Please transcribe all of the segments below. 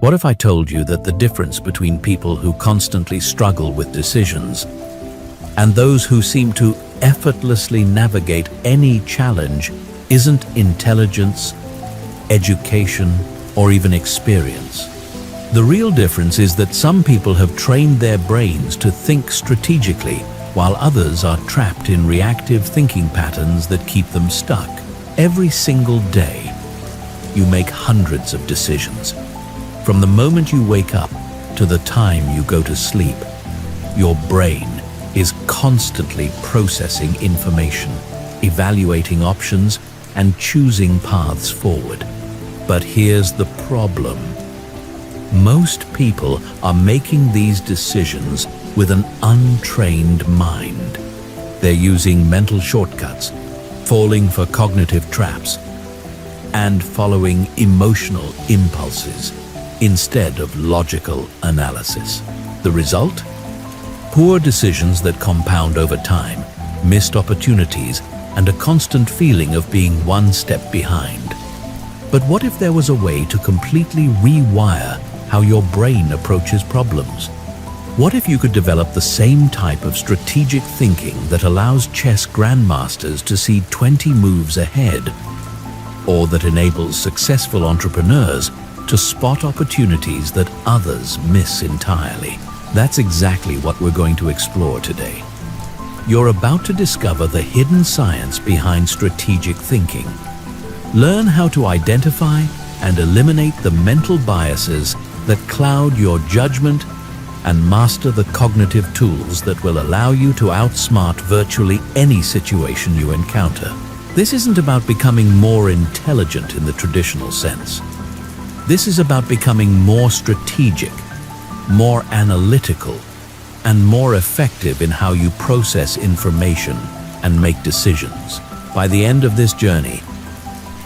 What if I told you that the difference between people who constantly struggle with decisions and those who seem to effortlessly navigate any challenge isn't intelligence, education, or even experience? The real difference is that some people have trained their brains to think strategically, while others are trapped in reactive thinking patterns that keep them stuck. Every single day, you make hundreds of decisions. From the moment you wake up to the time you go to sleep, your brain is constantly processing information, evaluating options, and choosing paths forward. But here's the problem. Most people are making these decisions with an untrained mind. They're using mental shortcuts, falling for cognitive traps, and following emotional impulses instead of logical analysis. The result? Poor decisions that compound over time, missed opportunities, and a constant feeling of being one step behind. But what if there was a way to completely rewire how your brain approaches problems? What if you could develop the same type of strategic thinking that allows chess grandmasters to see 20 moves ahead, or that enables successful entrepreneurs to spot opportunities that others miss entirely? That's exactly what we're going to explore today. You're about to discover the hidden science behind strategic thinking. Learn how to identify and eliminate the mental biases that cloud your judgment and master the cognitive tools that will allow you to outsmart virtually any situation you encounter. This isn't about becoming more intelligent in the traditional sense. This is about becoming more strategic, more analytical, and more effective in how you process information and make decisions. By the end of this journey,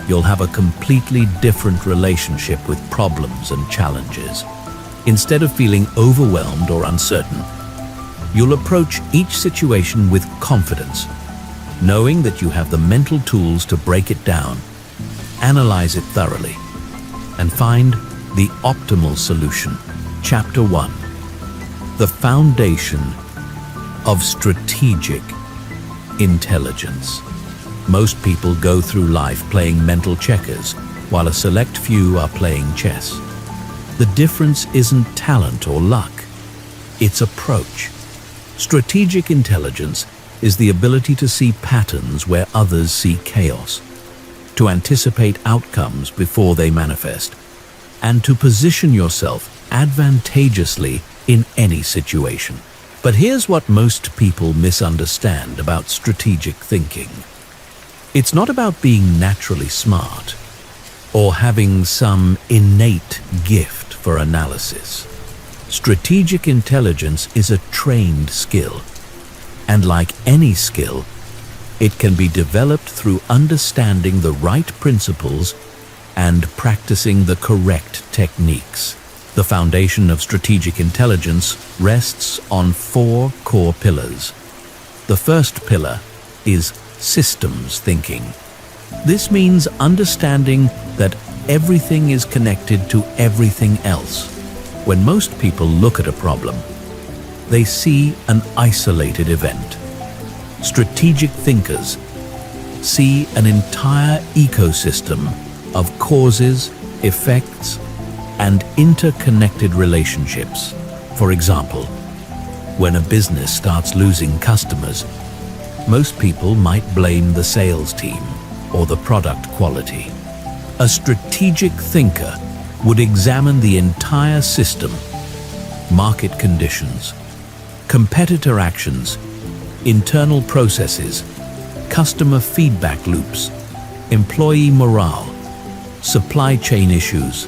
you'll have a completely different relationship with problems and challenges. Instead of feeling overwhelmed or uncertain, you'll approach each situation with confidence, knowing that you have the mental tools to break it down, analyze it thoroughly, and find the optimal solution. Chapter 1. The foundation of strategic intelligence. Most people go through life playing mental checkers, while a select few are playing chess. The difference isn't talent or luck, it's approach. Strategic intelligence is the ability to see patterns where others see chaos, to anticipate outcomes before they manifest, and to position yourself advantageously in any situation. But here's what most people misunderstand about strategic thinking. It's not about being naturally smart or having some innate gift for analysis. Strategic intelligence is a trained skill, and like any skill, it can be developed through understanding the right principles and practicing the correct techniques. The foundation of strategic intelligence rests on 4 core pillars. The first pillar is systems thinking. This means understanding that everything is connected to everything else. When most people look at a problem, they see an isolated event. Strategic thinkers see an entire ecosystem of causes, effects, and interconnected relationships. For example, when a business starts losing customers, most people might blame the sales team or the product quality. A strategic thinker would examine the entire system, market conditions, competitor actions, internal processes, customer feedback loops, employee morale, supply chain issues,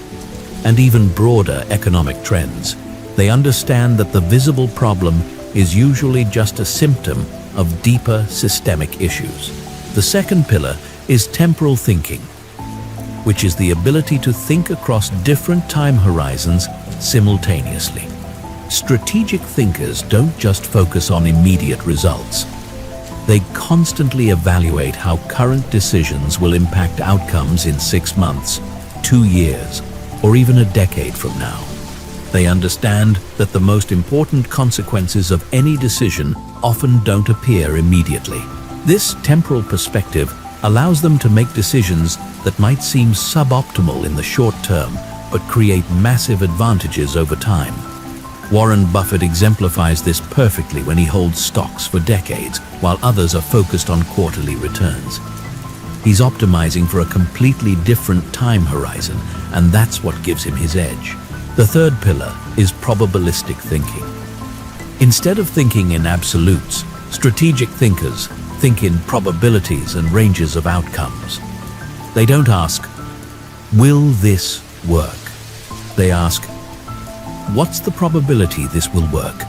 and even broader economic trends. They understand that the visible problem is usually just a symptom of deeper systemic issues. The second pillar is temporal thinking, which is the ability to think across different time horizons simultaneously. Strategic thinkers don't just focus on immediate results. They constantly evaluate how current decisions will impact outcomes in 6 months, 2 years, or even a decade from now. They understand that the most important consequences of any decision often don't appear immediately. This temporal perspective allows them to make decisions that might seem suboptimal in the short term, but create massive advantages over time. Warren Buffett exemplifies this perfectly when he holds stocks for decades, while others are focused on quarterly returns. He's optimizing for a completely different time horizon, and that's what gives him his edge. The third pillar is probabilistic thinking. Instead of thinking in absolutes, strategic thinkers think in probabilities and ranges of outcomes. They don't ask, "Will this work?" They ask, "What's the probability this will work?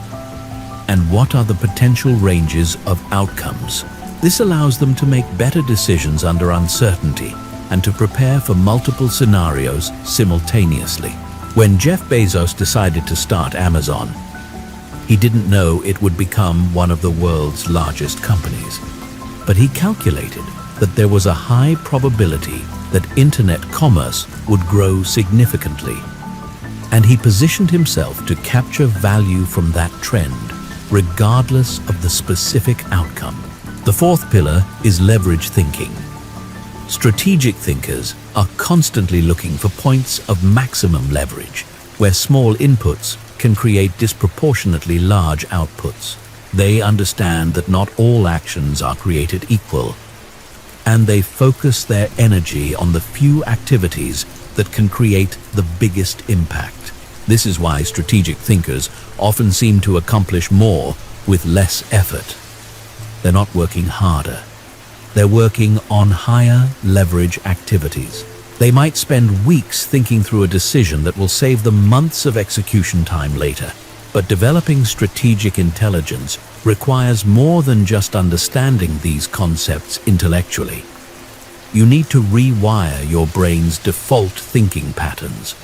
And what are the potential ranges of outcomes?" This allows them to make better decisions under uncertainty and to prepare for multiple scenarios simultaneously. When Jeff Bezos decided to start Amazon, he didn't know it would become one of the world's largest companies. But he calculated that there was a high probability that internet commerce would grow significantly. And he positioned himself to capture value from that trend, regardless of the specific outcome. The fourth pillar is leverage thinking. Strategic thinkers are constantly looking for points of maximum leverage, where small inputs can create disproportionately large outputs. They understand that not all actions are created equal, and they focus their energy on the few activities that can create the biggest impact. This is why strategic thinkers often seem to accomplish more with less effort. They're not working harder. They're working on higher leverage activities. They might spend weeks thinking through a decision that will save them months of execution time later. But developing strategic intelligence requires more than just understanding these concepts intellectually. You need to rewire your brain's default thinking patterns.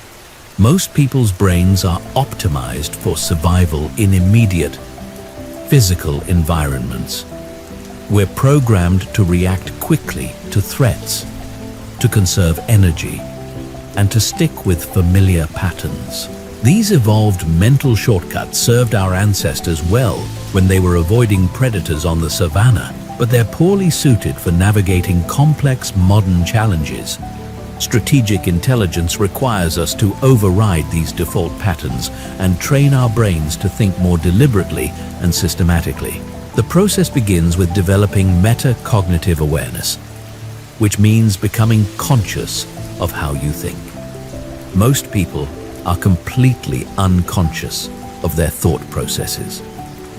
Most people's brains are optimized for survival in immediate, physical environments. We're programmed to react quickly to threats, to conserve energy, and to stick with familiar patterns. These evolved mental shortcuts served our ancestors well when they were avoiding predators on the savannah, but they're poorly suited for navigating complex modern challenges. Strategic intelligence requires us to override these default patterns and train our brains to think more deliberately and systematically. The process begins with developing metacognitive awareness, which means becoming conscious of how you think. Most people are completely unconscious of their thought processes.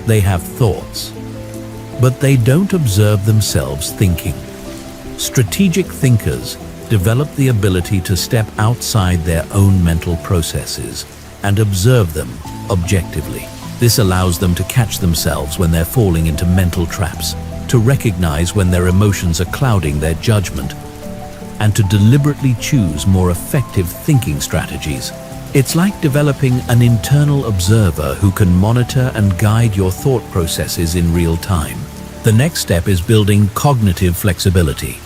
They have thoughts, but they don't observe themselves thinking. Strategic thinkers develop the ability to step outside their own mental processes and observe them objectively. This allows them to catch themselves when they're falling into mental traps, to recognize when their emotions are clouding their judgment, and to deliberately choose more effective thinking strategies. It's like developing an internal observer who can monitor and guide your thought processes in real time. The next step is building cognitive flexibility.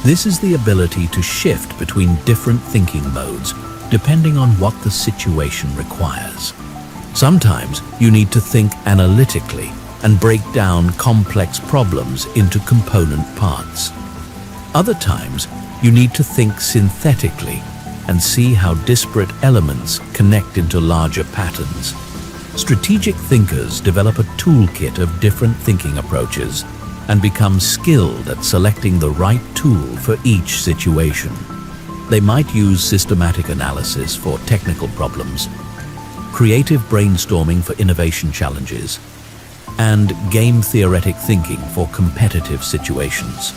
This is the ability to shift between different thinking modes, depending on what the situation requires. Sometimes you need to think analytically and break down complex problems into component parts. Other times, you need to think synthetically and see how disparate elements connect into larger patterns. Strategic thinkers develop a toolkit of different thinking approaches and become skilled at selecting the right tool for each situation. They might use systematic analysis for technical problems, creative brainstorming for innovation challenges, and game-theoretic thinking for competitive situations.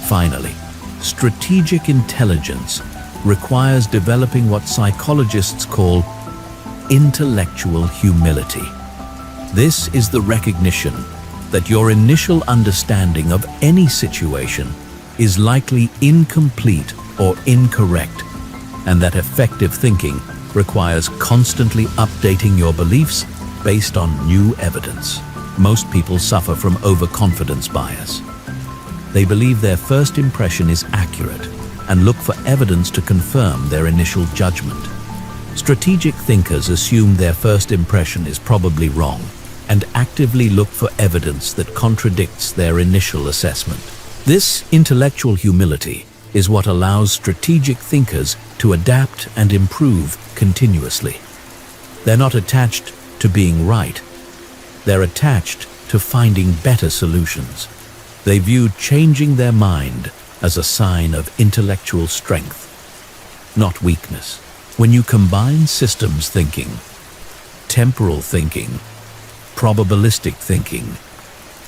Finally, strategic intelligence requires developing what psychologists call intellectual humility. This is the recognition that your initial understanding of any situation is likely incomplete or incorrect, and that effective thinking requires constantly updating your beliefs based on new evidence. Most people suffer from overconfidence bias. They believe their first impression is accurate and look for evidence to confirm their initial judgment. Strategic thinkers assume their first impression is probably wrong and actively look for evidence that contradicts their initial assessment. This intellectual humility is what allows strategic thinkers to adapt and improve continuously. They're not attached to being right. They're attached to finding better solutions. They view changing their mind as a sign of intellectual strength, not weakness. When you combine systems thinking, temporal thinking, probabilistic thinking,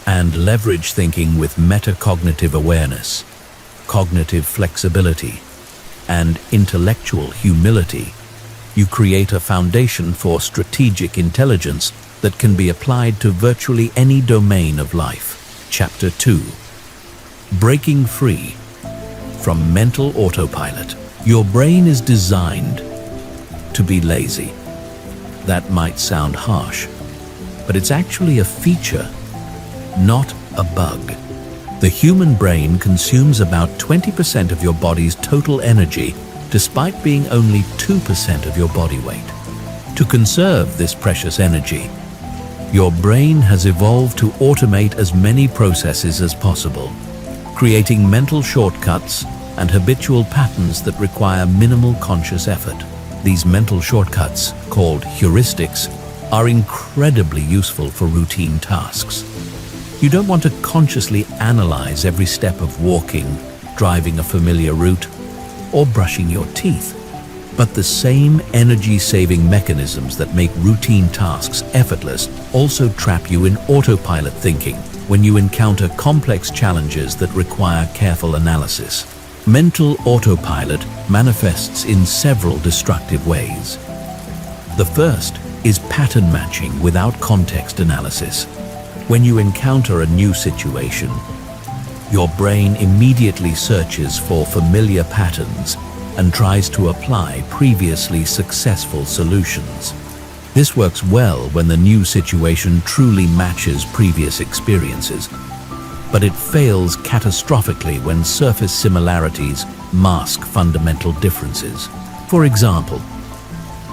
and leverage thinking with metacognitive awareness, cognitive flexibility, and intellectual humility, you create a foundation for strategic intelligence that can be applied to virtually any domain of life. Chapter 2. Breaking free from mental autopilot. Your brain is designed to be lazy. That might sound harsh, but it's actually a feature, not a bug. The human brain consumes about 20% of your body's total energy, despite being only 2% of your body weight. To conserve this precious energy, your brain has evolved to automate as many processes as possible, creating mental shortcuts and habitual patterns that require minimal conscious effort. These mental shortcuts, called heuristics, are incredibly useful for routine tasks. You don't want to consciously analyze every step of walking, driving a familiar route, or brushing your teeth. But the same energy-saving mechanisms that make routine tasks effortless also trap you in autopilot thinking when you encounter complex challenges that require careful analysis. Mental autopilot manifests in several destructive ways. The first is pattern matching without context analysis. When you encounter a new situation, your brain immediately searches for familiar patterns and tries to apply previously successful solutions. This works well when the new situation truly matches previous experiences, but it fails catastrophically when surface similarities mask fundamental differences. For example,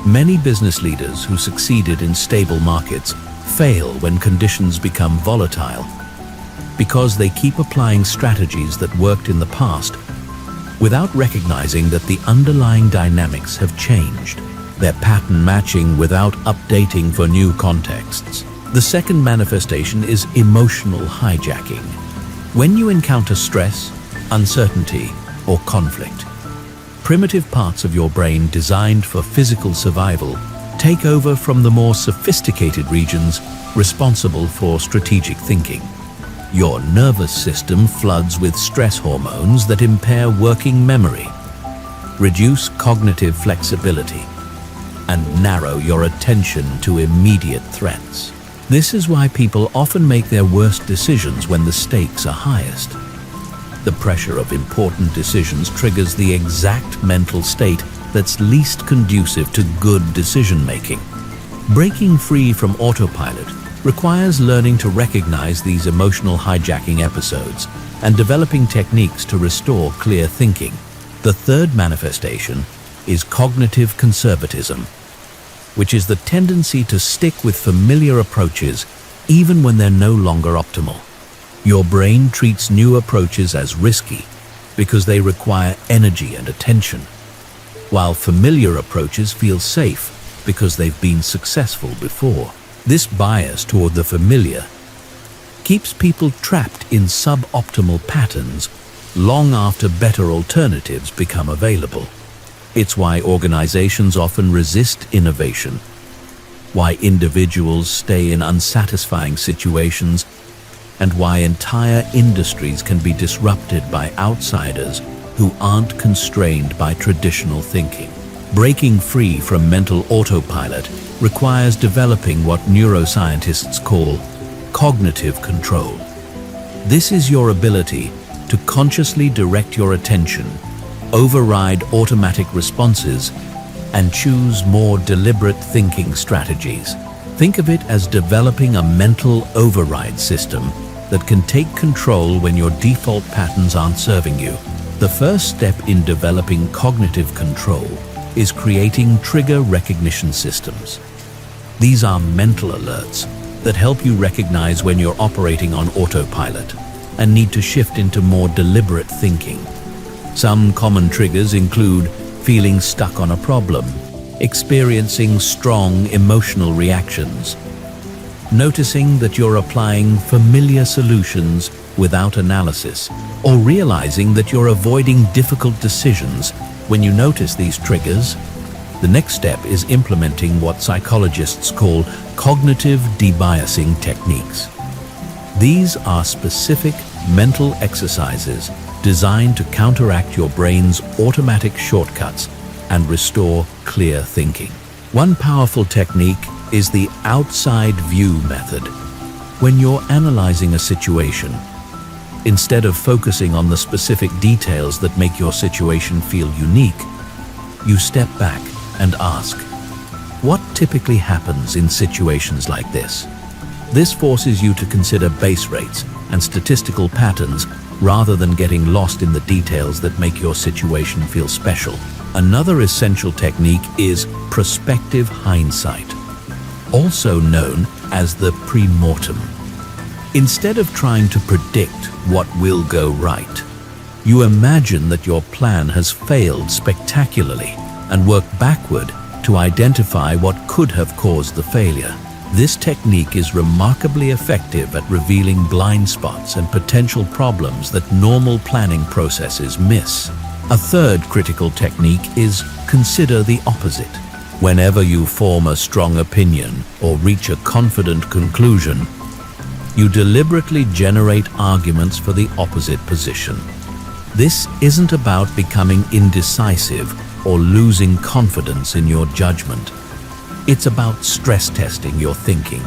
many business leaders who succeeded in stable markets fail when conditions become volatile because they keep applying strategies that worked in the past without recognizing that the underlying dynamics have changed. They're pattern matching without updating for new contexts. The second manifestation is emotional hijacking. When you encounter stress, uncertainty, or conflict, primitive parts of your brain designed for physical survival take over from the more sophisticated regions responsible for strategic thinking. Your nervous system floods with stress hormones that impair working memory, reduce cognitive flexibility, and narrow your attention to immediate threats. This is why people often make their worst decisions when the stakes are highest. The pressure of important decisions triggers the exact mental state that's least conducive to good decision-making. Breaking free from autopilot requires learning to recognize these emotional hijacking episodes and developing techniques to restore clear thinking. The third manifestation is cognitive conservatism, which is the tendency to stick with familiar approaches even when they're no longer optimal. Your brain treats new approaches as risky because they require energy and attention, while familiar approaches feel safe because they've been successful before. This bias toward the familiar keeps people trapped in suboptimal patterns long after better alternatives become available. It's why organizations often resist innovation, why individuals stay in unsatisfying situations, and why entire industries can be disrupted by outsiders who aren't constrained by traditional thinking. Breaking free from mental autopilot requires developing what neuroscientists call cognitive control. This is your ability to consciously direct your attention, override automatic responses, and choose more deliberate thinking strategies. Think of it as developing a mental override system that can take control when your default patterns aren't serving you. The first step in developing cognitive control is creating trigger recognition systems. These are mental alerts that help you recognize when you're operating on autopilot and need to shift into more deliberate thinking. Some common triggers include feeling stuck on a problem, experiencing strong emotional reactions, noticing that you're applying familiar solutions without analysis, or realizing that you're avoiding difficult decisions. When you notice these triggers, the next step is implementing what psychologists call cognitive debiasing techniques. These are specific mental exercises designed to counteract your brain's automatic shortcuts and restore clear thinking. One powerful technique is the outside view method. When you're analyzing a situation, instead of focusing on the specific details that make your situation feel unique, you step back and ask, what typically happens in situations like this? This forces you to consider base rates and statistical patterns rather than getting lost in the details that make your situation feel special. Another essential technique is prospective hindsight, also known as the pre-mortem. Instead of trying to predict what will go right, you imagine that your plan has failed spectacularly and work backward to identify what could have caused the failure. This technique is remarkably effective at revealing blind spots and potential problems that normal planning processes miss. A third critical technique is consider the opposite. Whenever you form a strong opinion or reach a confident conclusion, you deliberately generate arguments for the opposite position. This isn't about becoming indecisive or losing confidence in your judgment. It's about stress testing your thinking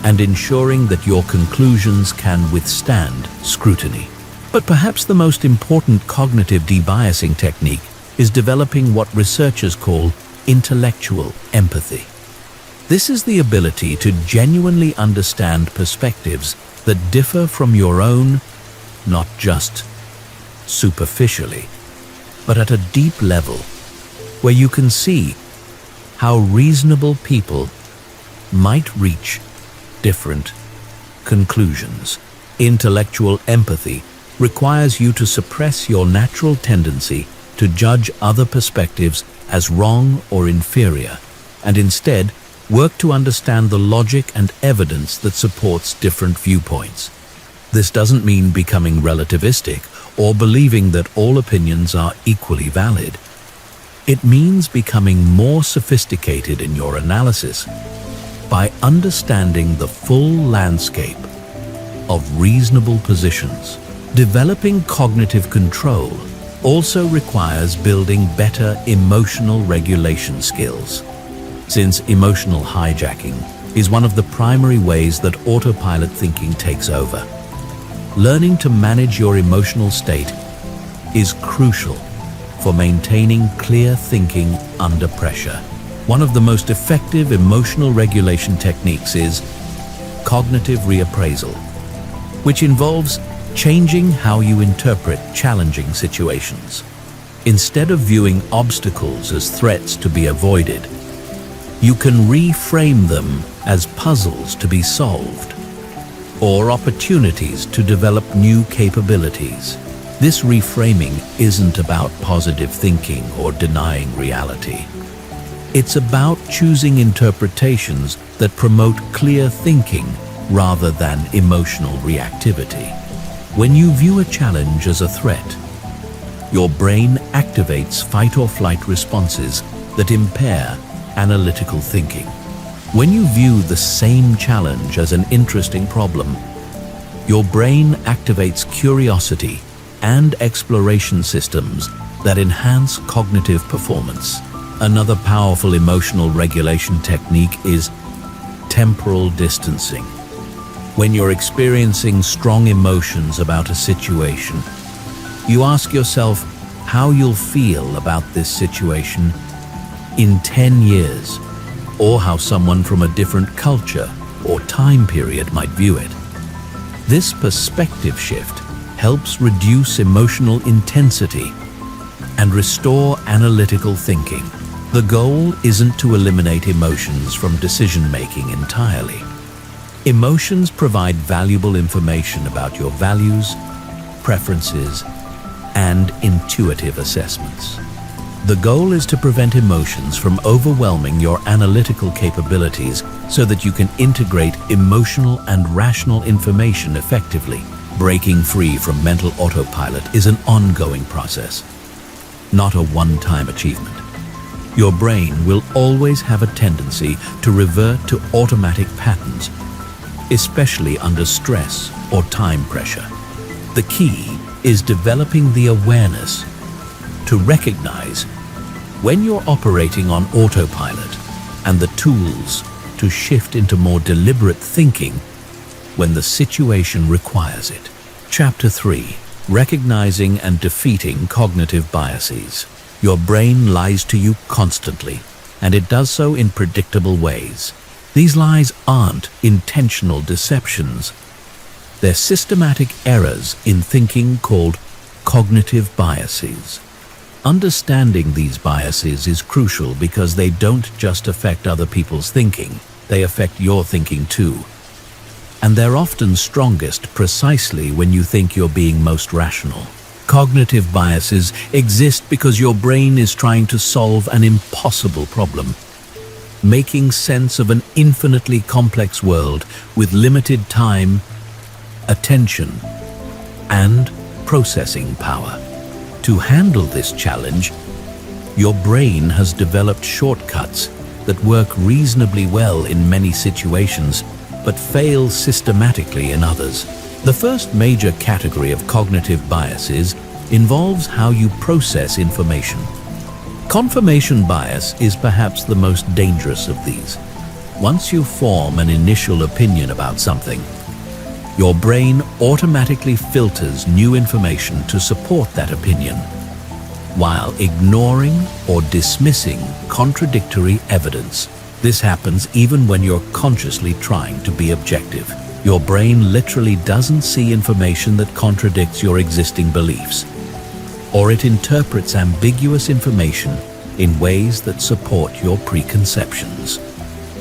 and ensuring that your conclusions can withstand scrutiny. But perhaps the most important cognitive debiasing technique is developing what researchers call intellectual empathy. This is the ability to genuinely understand perspectives that differ from your own, not just superficially, but at a deep level, where you can see how reasonable people might reach different conclusions. Intellectual empathy requires you to suppress your natural tendency to judge other perspectives as wrong or inferior, and instead work to understand the logic and evidence that supports different viewpoints. This doesn't mean becoming relativistic or believing that all opinions are equally valid. It means becoming more sophisticated in your analysis by understanding the full landscape of reasonable positions. Developing cognitive control also requires building better emotional regulation skills, since emotional hijacking is one of the primary ways that autopilot thinking takes over. Learning to manage your emotional state is crucial for maintaining clear thinking under pressure. One of the most effective emotional regulation techniques is cognitive reappraisal, which involves changing how you interpret challenging situations. Instead of viewing obstacles as threats to be avoided, you can reframe them as puzzles to be solved or opportunities to develop new capabilities. This reframing isn't about positive thinking or denying reality. It's about choosing interpretations that promote clear thinking rather than emotional reactivity. When you view a challenge as a threat, your brain activates fight or flight responses that impair analytical thinking. When you view the same challenge as an interesting problem, your brain activates curiosity and exploration systems that enhance cognitive performance. Another powerful emotional regulation technique is temporal distancing. When you're experiencing strong emotions about a situation, you ask yourself how you'll feel about this situation in 10 years, or how someone from a different culture or time period might view it. This perspective shift helps reduce emotional intensity and restore analytical thinking. The goal isn't to eliminate emotions from decision-making entirely. Emotions provide valuable information about your values, preferences, and intuitive assessments. The goal is to prevent emotions from overwhelming your analytical capabilities so that you can integrate emotional and rational information effectively. Breaking free from mental autopilot is an ongoing process, not a one-time achievement. Your brain will always have a tendency to revert to automatic patterns, especially under stress or time pressure. The key is developing the awareness to recognize when you're operating on autopilot and the tools to shift into more deliberate thinking when the situation requires it. Chapter 3. Recognizing and defeating cognitive biases. Your brain lies to you constantly, and it does so in predictable ways. These lies aren't intentional deceptions. They're systematic errors in thinking called cognitive biases. Understanding these biases is crucial because they don't just affect other people's thinking, they affect your thinking too. And they're often strongest precisely when you think you're being most rational. Cognitive biases exist because your brain is trying to solve an impossible problem, making sense of an infinitely complex world with limited time, attention, and processing power. To handle this challenge, your brain has developed shortcuts that work reasonably well in many situations, but fail systematically in others. The first major category of cognitive biases involves how you process information. Confirmation bias is perhaps the most dangerous of these. Once you form an initial opinion about something, your brain automatically filters new information to support that opinion, while ignoring or dismissing contradictory evidence. This happens even when you're consciously trying to be objective. Your brain literally doesn't see information that contradicts your existing beliefs, or it interprets ambiguous information in ways that support your preconceptions.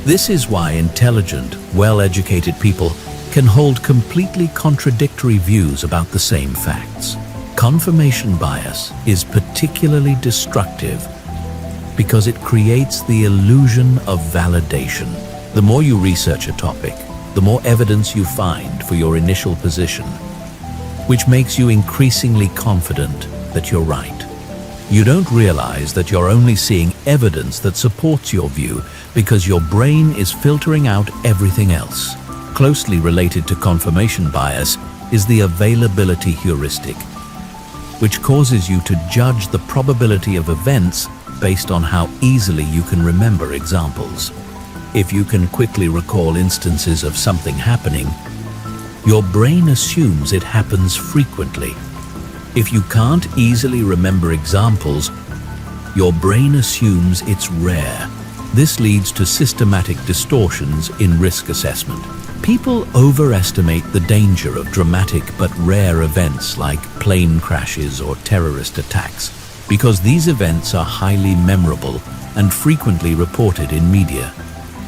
This is why intelligent, well-educated people can hold completely contradictory views about the same facts. Confirmation bias is particularly destructive because it creates the illusion of validation. The more you research a topic, the more evidence you find for your initial position, which makes you increasingly confident that you're right. You don't realize that you're only seeing evidence that supports your view because your brain is filtering out everything else. Closely related to confirmation bias is the availability heuristic, which causes you to judge the probability of events based on how easily you can remember examples. If you can quickly recall instances of something happening, your brain assumes it happens frequently. If you can't easily remember examples, your brain assumes it's rare. This leads to systematic distortions in risk assessment. People overestimate the danger of dramatic but rare events like plane crashes or terrorist attacks, because these events are highly memorable and frequently reported in media.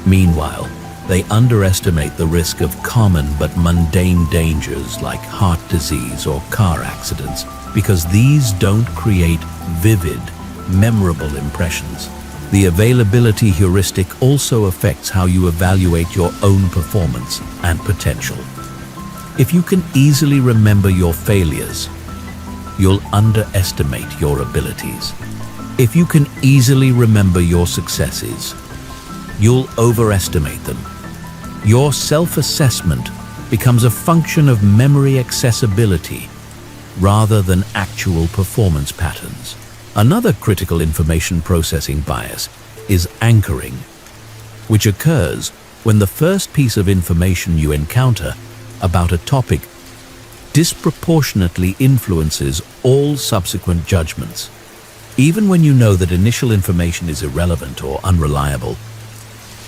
Meanwhile, they underestimate the risk of common but mundane dangers like heart disease or car accidents, because these don't create vivid, memorable impressions. The availability heuristic also affects how you evaluate your own performance and potential. If you can easily remember your failures, you'll underestimate your abilities. If you can easily remember your successes, you'll overestimate them. Your self-assessment becomes a function of memory accessibility rather than actual performance patterns. Another critical information processing bias is anchoring, which occurs when the first piece of information you encounter about a topic disproportionately influences all subsequent judgments. Even when you know that initial information is irrelevant or unreliable,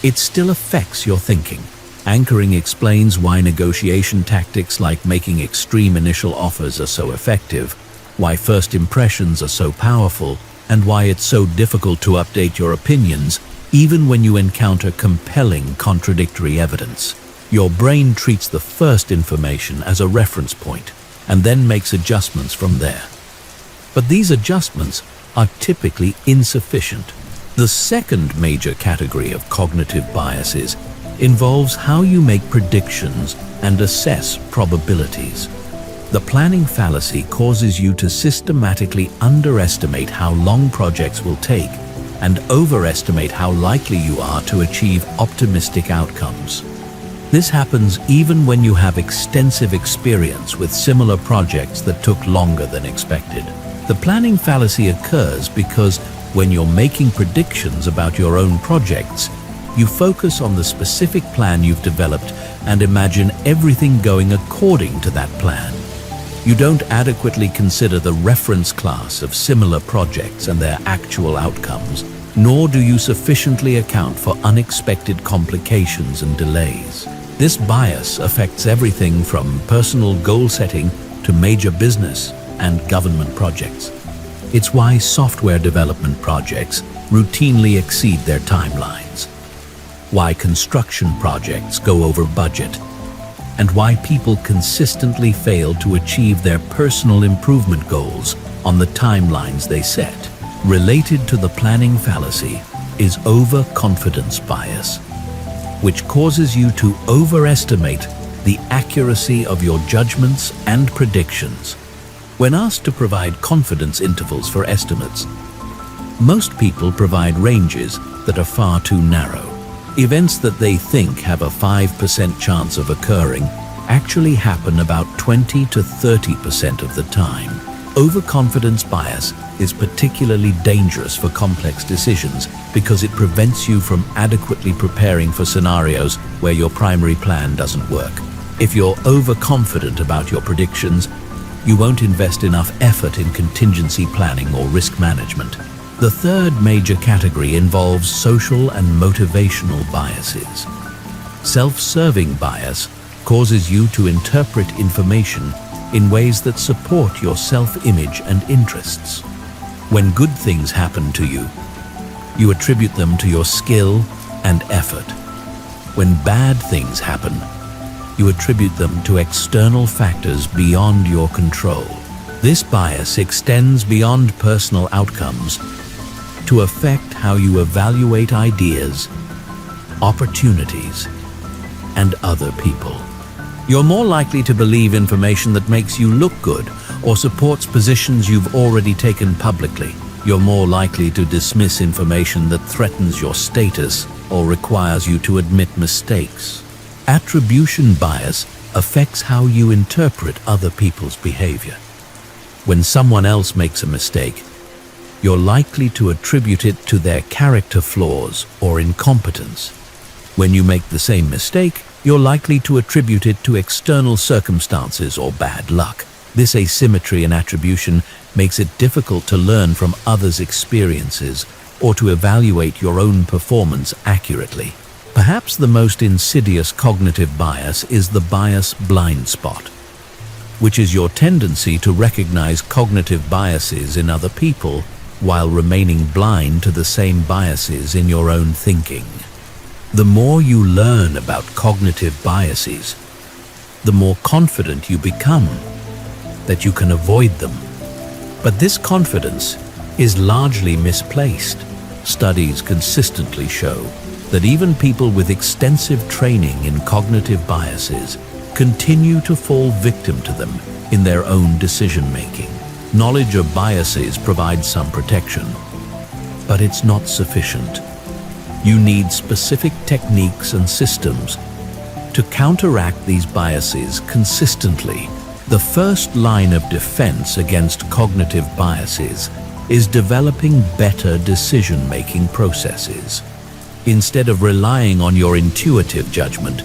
it still affects your thinking. Anchoring explains why negotiation tactics like making extreme initial offers are so effective, why first impressions are so powerful, and why it's so difficult to update your opinions even when you encounter compelling contradictory evidence. Your brain treats the first information as a reference point and then makes adjustments from there. But these adjustments are typically insufficient. The second major category of cognitive biases involves how you make predictions and assess probabilities. The planning fallacy causes you to systematically underestimate how long projects will take and overestimate how likely you are to achieve optimistic outcomes. This happens even when you have extensive experience with similar projects that took longer than expected. The planning fallacy occurs because when you're making predictions about your own projects, you focus on the specific plan you've developed and imagine everything going according to that plan. You don't adequately consider the reference class of similar projects and their actual outcomes, nor do you sufficiently account for unexpected complications and delays. This bias affects everything from personal goal setting to major business and government projects. It's why software development projects routinely exceed their timelines, why construction projects go over budget, and why people consistently fail to achieve their personal improvement goals on the timelines they set. Related to the planning fallacy is overconfidence bias, which causes you to overestimate the accuracy of your judgments and predictions. When asked to provide confidence intervals for estimates, most people provide ranges that are far too narrow. Events that they think have a 5% chance of occurring actually happen about 20 to 30% of the time. Overconfidence bias is particularly dangerous for complex decisions because it prevents you from adequately preparing for scenarios where your primary plan doesn't work. If you're overconfident about your predictions, you won't invest enough effort in contingency planning or risk management. The third major category involves social and motivational biases. Self-serving bias causes you to interpret information in ways that support your self-image and interests. When good things happen to you, you attribute them to your skill and effort. When bad things happen, you attribute them to external factors beyond your control. This bias extends beyond personal outcomes to affect how you evaluate ideas, opportunities, and other people. You're more likely to believe information that makes you look good or supports positions you've already taken publicly. You're more likely to dismiss information that threatens your status or requires you to admit mistakes. Attribution bias affects how you interpret other people's behavior. When someone else makes a mistake, you're likely to attribute it to their character flaws or incompetence. When you make the same mistake, you're likely to attribute it to external circumstances or bad luck. This asymmetry in attribution makes it difficult to learn from others' experiences or to evaluate your own performance accurately. Perhaps the most insidious cognitive bias is the bias blind spot, which is your tendency to recognize cognitive biases in other people while remaining blind to the same biases in your own thinking. The more you learn about cognitive biases, the more confident you become that you can avoid them. But this confidence is largely misplaced. Studies consistently show that even people with extensive training in cognitive biases continue to fall victim to them in their own decision-making. Knowledge of biases provides some protection, but it's not sufficient. You need specific techniques and systems to counteract these biases consistently. The first line of defense against cognitive biases is developing better decision-making processes. Instead of relying on your intuitive judgment,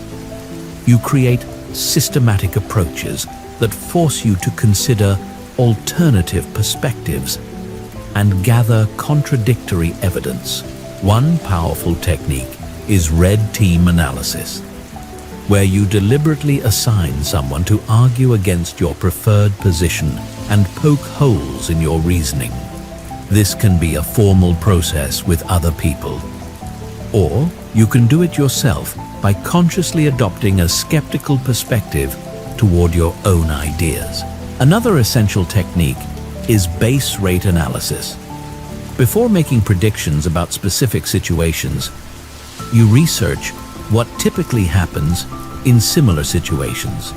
you create systematic approaches that force you to consider alternative perspectives and gather contradictory evidence. One powerful technique is red team analysis, where you deliberately assign someone to argue against your preferred position and poke holes in your reasoning. This can be a formal process with other people. Or you can do it yourself by consciously adopting a skeptical perspective toward your own ideas. Another essential technique is base rate analysis. Before making predictions about specific situations, you research what typically happens in similar situations.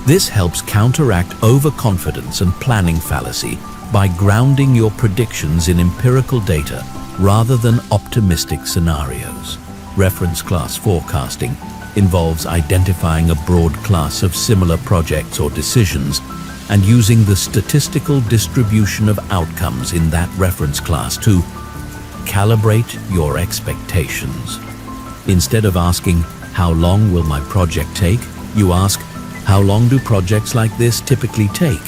This helps counteract overconfidence and planning fallacy by grounding your predictions in empirical data rather than optimistic scenarios. Reference class forecasting involves identifying a broad class of similar projects or decisions and using the statistical distribution of outcomes in that reference class to calibrate your expectations. Instead of asking, "How long will my project take?" you ask, "How long do projects like this typically take?"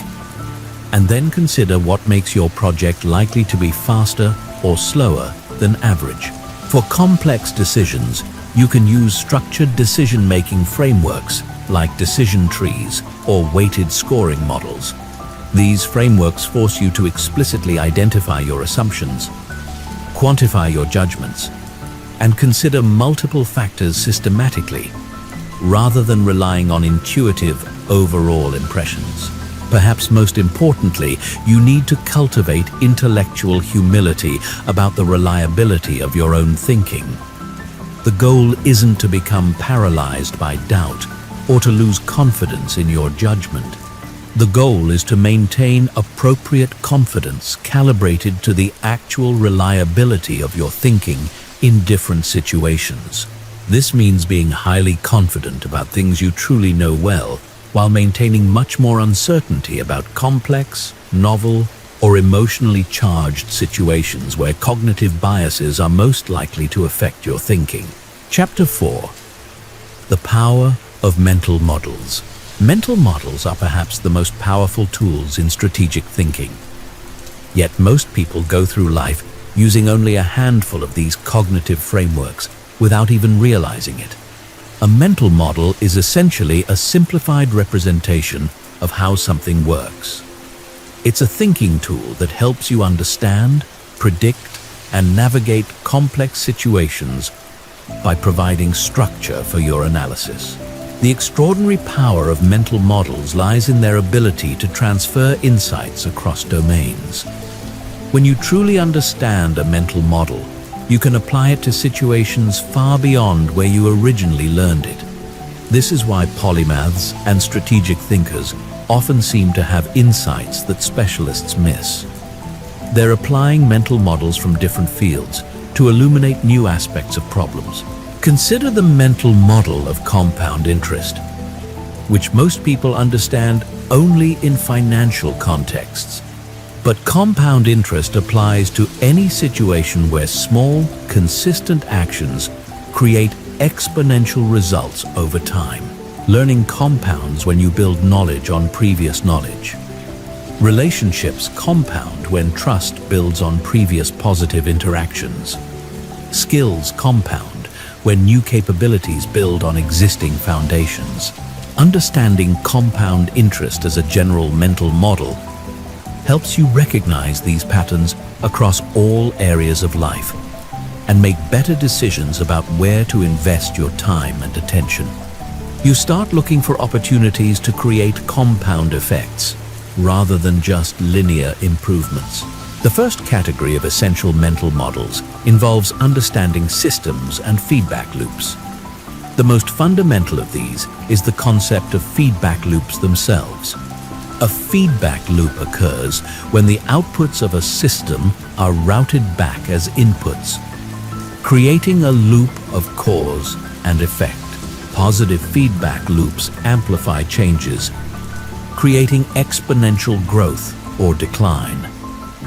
And then consider what makes your project likely to be faster or slower than average. For complex decisions, you can use structured decision-making frameworks like decision trees or weighted scoring models. These frameworks force you to explicitly identify your assumptions, quantify your judgments, and consider multiple factors systematically, rather than relying on intuitive overall impressions. Perhaps most importantly, you need to cultivate intellectual humility about the reliability of your own thinking. The goal isn't to become paralyzed by doubt or to lose confidence in your judgment. The goal is to maintain appropriate confidence calibrated to the actual reliability of your thinking in different situations. This means being highly confident about things you truly know well, while maintaining much more uncertainty about complex, novel, or emotionally charged situations where cognitive biases are most likely to affect your thinking. Chapter 4. The Power of Mental Models. Mental models are perhaps the most powerful tools in strategic thinking. Yet most people go through life using only a handful of these cognitive frameworks without even realizing it. A mental model is essentially a simplified representation of how something works. It's a thinking tool that helps you understand, predict, and navigate complex situations by providing structure for your analysis. The extraordinary power of mental models lies in their ability to transfer insights across domains. When you truly understand a mental model, you can apply it to situations far beyond where you originally learned it. This is why polymaths and strategic thinkers often seem to have insights that specialists miss. They're applying mental models from different fields to illuminate new aspects of problems. Consider the mental model of compound interest, which most people understand only in financial contexts. But compound interest applies to any situation where small, consistent actions create exponential results over time. Learning compounds when you build knowledge on previous knowledge. Relationships compound when trust builds on previous positive interactions. Skills compound when new capabilities build on existing foundations. Understanding compound interest as a general mental model helps you recognize these patterns across all areas of life and make better decisions about where to invest your time and attention. You start looking for opportunities to create compound effects rather than just linear improvements. The first category of essential mental models involves understanding systems and feedback loops. The most fundamental of these is the concept of feedback loops themselves. A feedback loop occurs when the outputs of a system are routed back as inputs, creating a loop of cause and effect. Positive feedback loops amplify changes, creating exponential growth or decline.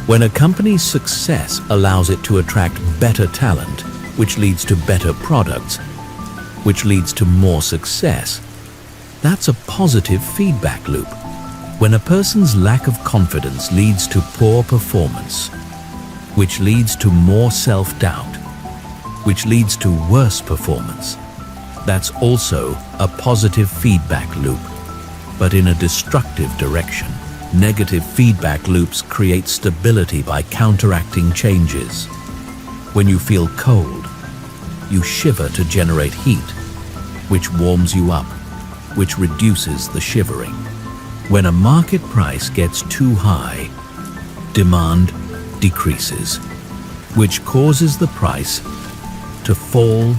When a company's success allows it to attract better talent, which leads to better products, which leads to more success, that's a positive feedback loop. When a person's lack of confidence leads to poor performance, which leads to more self-doubt, which leads to worse performance, that's also a positive feedback loop, but in a destructive direction. Negative feedback loops create stability by counteracting changes. When you feel cold, you shiver to generate heat, which warms you up, which reduces the shivering. When a market price gets too high, demand decreases, which causes the price to fall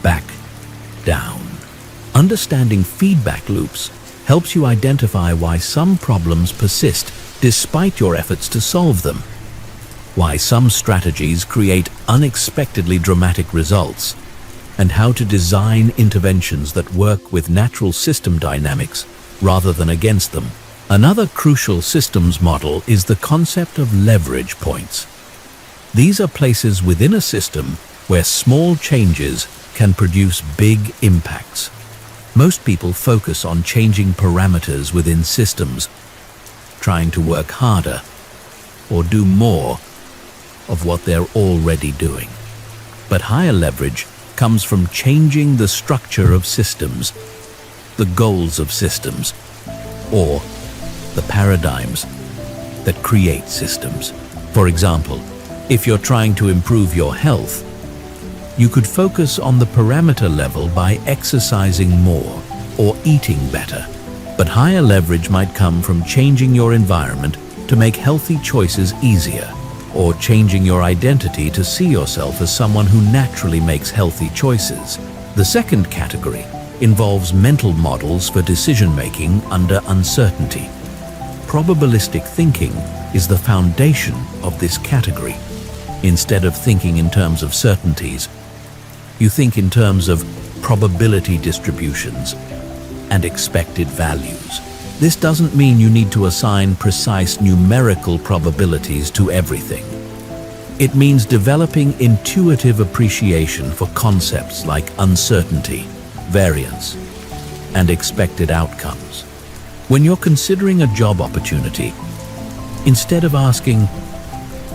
back down. Understanding feedback loops helps you identify why some problems persist despite your efforts to solve them, why some strategies create unexpectedly dramatic results, and how to design interventions that work with natural system dynamics rather than against them. Another crucial systems model is the concept of leverage points. These are places within a system where small changes can produce big impacts. Most people focus on changing parameters within systems, trying to work harder or do more of what they're already doing. But higher leverage comes from changing the structure of systems, the goals of systems, or the paradigms that create systems. For example, if you're trying to improve your health, you could focus on the parameter level by exercising more or eating better. But higher leverage might come from changing your environment to make healthy choices easier, or changing your identity to see yourself as someone who naturally makes healthy choices. The second category involves mental models for decision-making under uncertainty. Probabilistic thinking is the foundation of this category. Instead of thinking in terms of certainties, you think in terms of probability distributions and expected values. This doesn't mean you need to assign precise numerical probabilities to everything. It means developing intuitive appreciation for concepts like uncertainty, variance, and expected outcomes. When you're considering a job opportunity, instead of asking,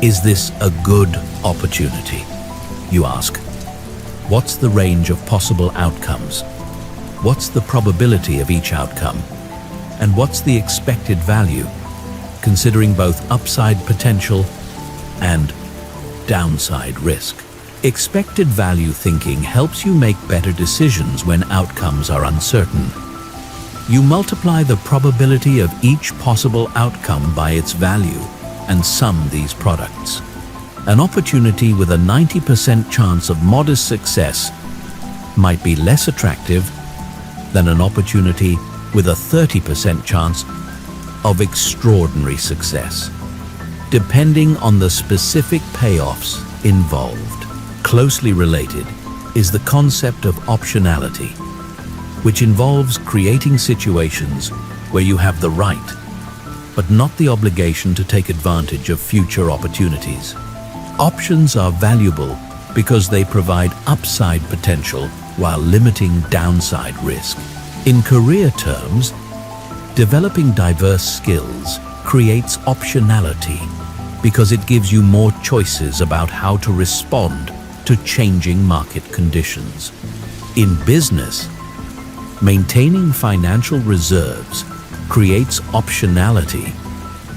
"Is this a good opportunity?" you ask, "What's the range of possible outcomes? What's the probability of each outcome? And what's the expected value?" considering both upside potential and downside risk. Expected value thinking helps you make better decisions when outcomes are uncertain. You multiply the probability of each possible outcome by its value and sum these products. An opportunity with a 90% chance of modest success might be less attractive than an opportunity with a 30% chance of extraordinary success, depending on the specific payoffs involved. Closely related is the concept of optionality, which involves creating situations where you have the right, but not the obligation to take advantage of future opportunities. Options are valuable because they provide upside potential while limiting downside risk. In career terms, developing diverse skills creates optionality because it gives you more choices about how to respond to changing market conditions. In business, maintaining financial reserves creates optionality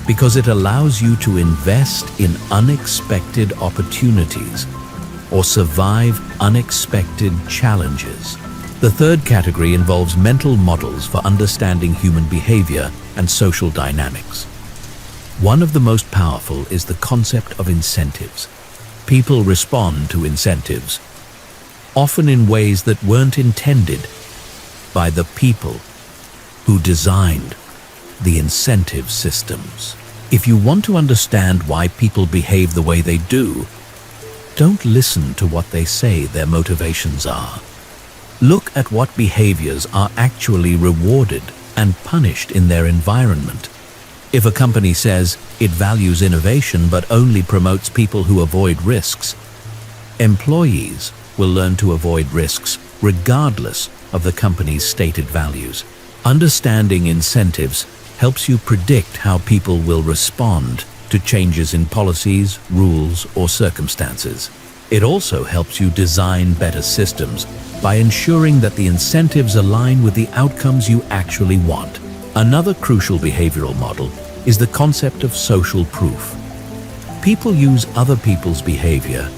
because it allows you to invest in unexpected opportunities or survive unexpected challenges. The third category involves mental models for understanding human behavior and social dynamics. One of the most powerful is the concept of incentives. People respond to incentives, often in ways that weren't intended by the people who designed the incentive systems. If you want to understand why people behave the way they do, don't listen to what they say their motivations are. Look at what behaviors are actually rewarded and punished in their environment. If a company says it values innovation but only promotes people who avoid risks, employees will learn to avoid risks regardless of the company's stated values. Understanding incentives helps you predict how people will respond to changes in policies, rules, or circumstances. It also helps you design better systems by ensuring that the incentives align with the outcomes you actually want. Another crucial behavioral model is the concept of social proof. People use other people's behavior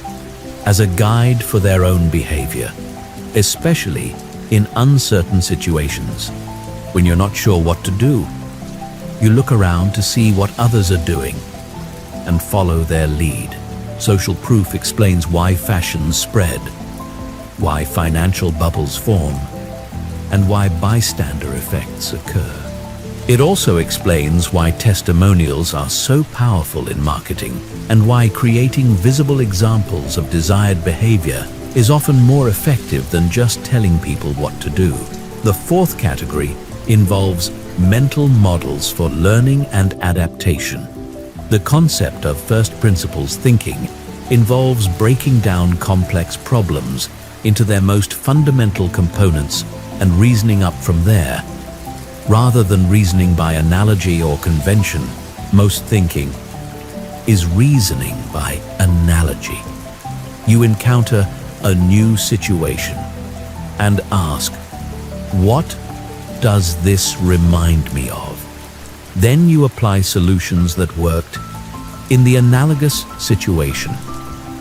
as a guide for their own behavior, especially in uncertain situations. When you're not sure what to do, you look around to see what others are doing and follow their lead. Social proof explains why fashions spread, why financial bubbles form, and why bystander effects occur. It also explains why testimonials are so powerful in marketing and why creating visible examples of desired behavior is often more effective than just telling people what to do. The fourth category involves mental models for learning and adaptation. The concept of first principles thinking involves breaking down complex problems into their most fundamental components and reasoning up from there. Rather than reasoning by analogy or convention, most thinking is reasoning by analogy. You encounter a new situation and ask, what does this remind me of? Then you apply solutions that worked in the analogous situation.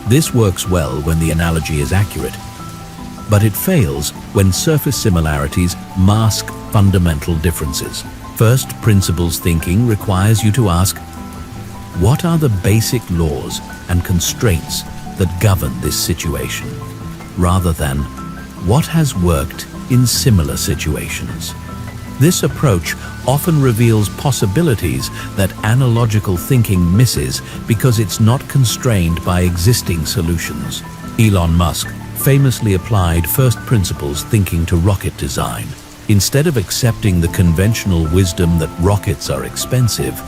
This works well when the analogy is accurate, but it fails when surface similarities mask fundamental differences. First principles thinking requires you to ask, what are the basic laws and constraints that govern this situation, rather than what has worked in similar situations. This approach often reveals possibilities that analogical thinking misses because it's not constrained by existing solutions. Elon Musk famously applied first principles thinking to rocket design. Instead of accepting the conventional wisdom that rockets are expensive,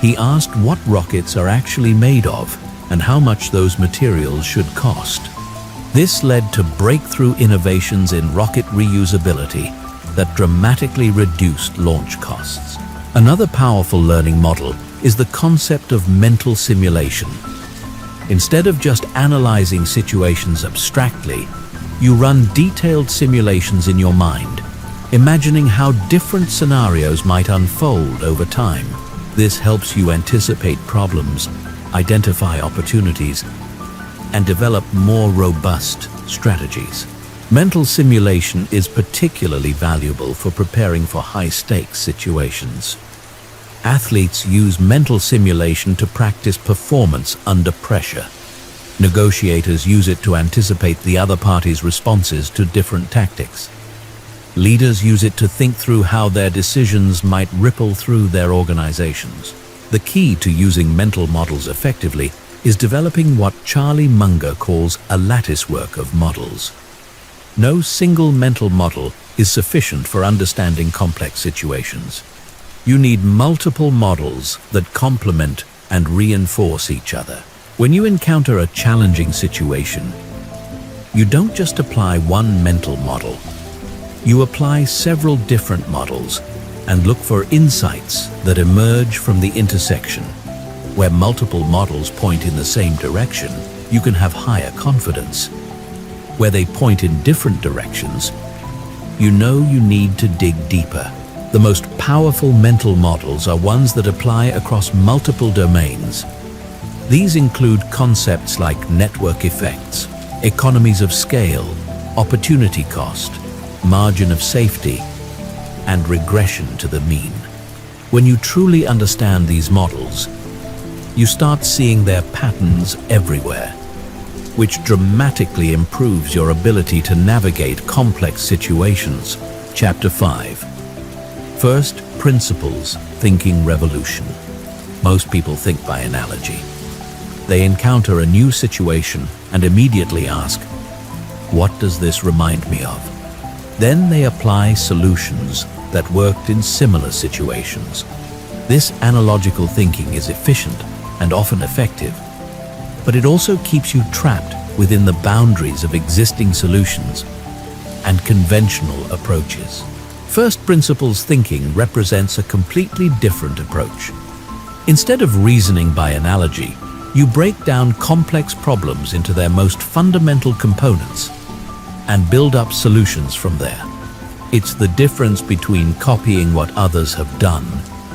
he asked what rockets are actually made of and how much those materials should cost. This led to breakthrough innovations in rocket reusability that dramatically reduced launch costs. Another powerful learning model is the concept of mental simulation. Instead of just analyzing situations abstractly, you run detailed simulations in your mind, imagining how different scenarios might unfold over time. This helps you anticipate problems, identify opportunities, and develop more robust strategies. Mental simulation is particularly valuable for preparing for high-stakes situations. Athletes use mental simulation to practice performance under pressure. Negotiators use it to anticipate the other party's responses to different tactics. Leaders use it to think through how their decisions might ripple through their organizations. The key to using mental models effectively is developing what Charlie Munger calls a latticework of models. No single mental model is sufficient for understanding complex situations. You need multiple models that complement and reinforce each other. When you encounter a challenging situation, you don't just apply one mental model. You apply several different models and look for insights that emerge from the intersection. Where multiple models point in the same direction, you can have higher confidence. Where they point in different directions, you know you need to dig deeper. The most powerful mental models are ones that apply across multiple domains. These include concepts like network effects, economies of scale, opportunity cost, margin of safety, and regression to the mean. When you truly understand these models, you start seeing their patterns everywhere, which dramatically improves your ability to navigate complex situations. Chapter 5. First Principles Thinking Revolution. Most people think by analogy. They encounter a new situation and immediately ask, what does this remind me of? Then they apply solutions that worked in similar situations. This analogical thinking is efficient and often effective, but it also keeps you trapped within the boundaries of existing solutions and conventional approaches. First principles thinking represents a completely different approach. Instead of reasoning by analogy, you break down complex problems into their most fundamental components and build up solutions from there. It's the difference between copying what others have done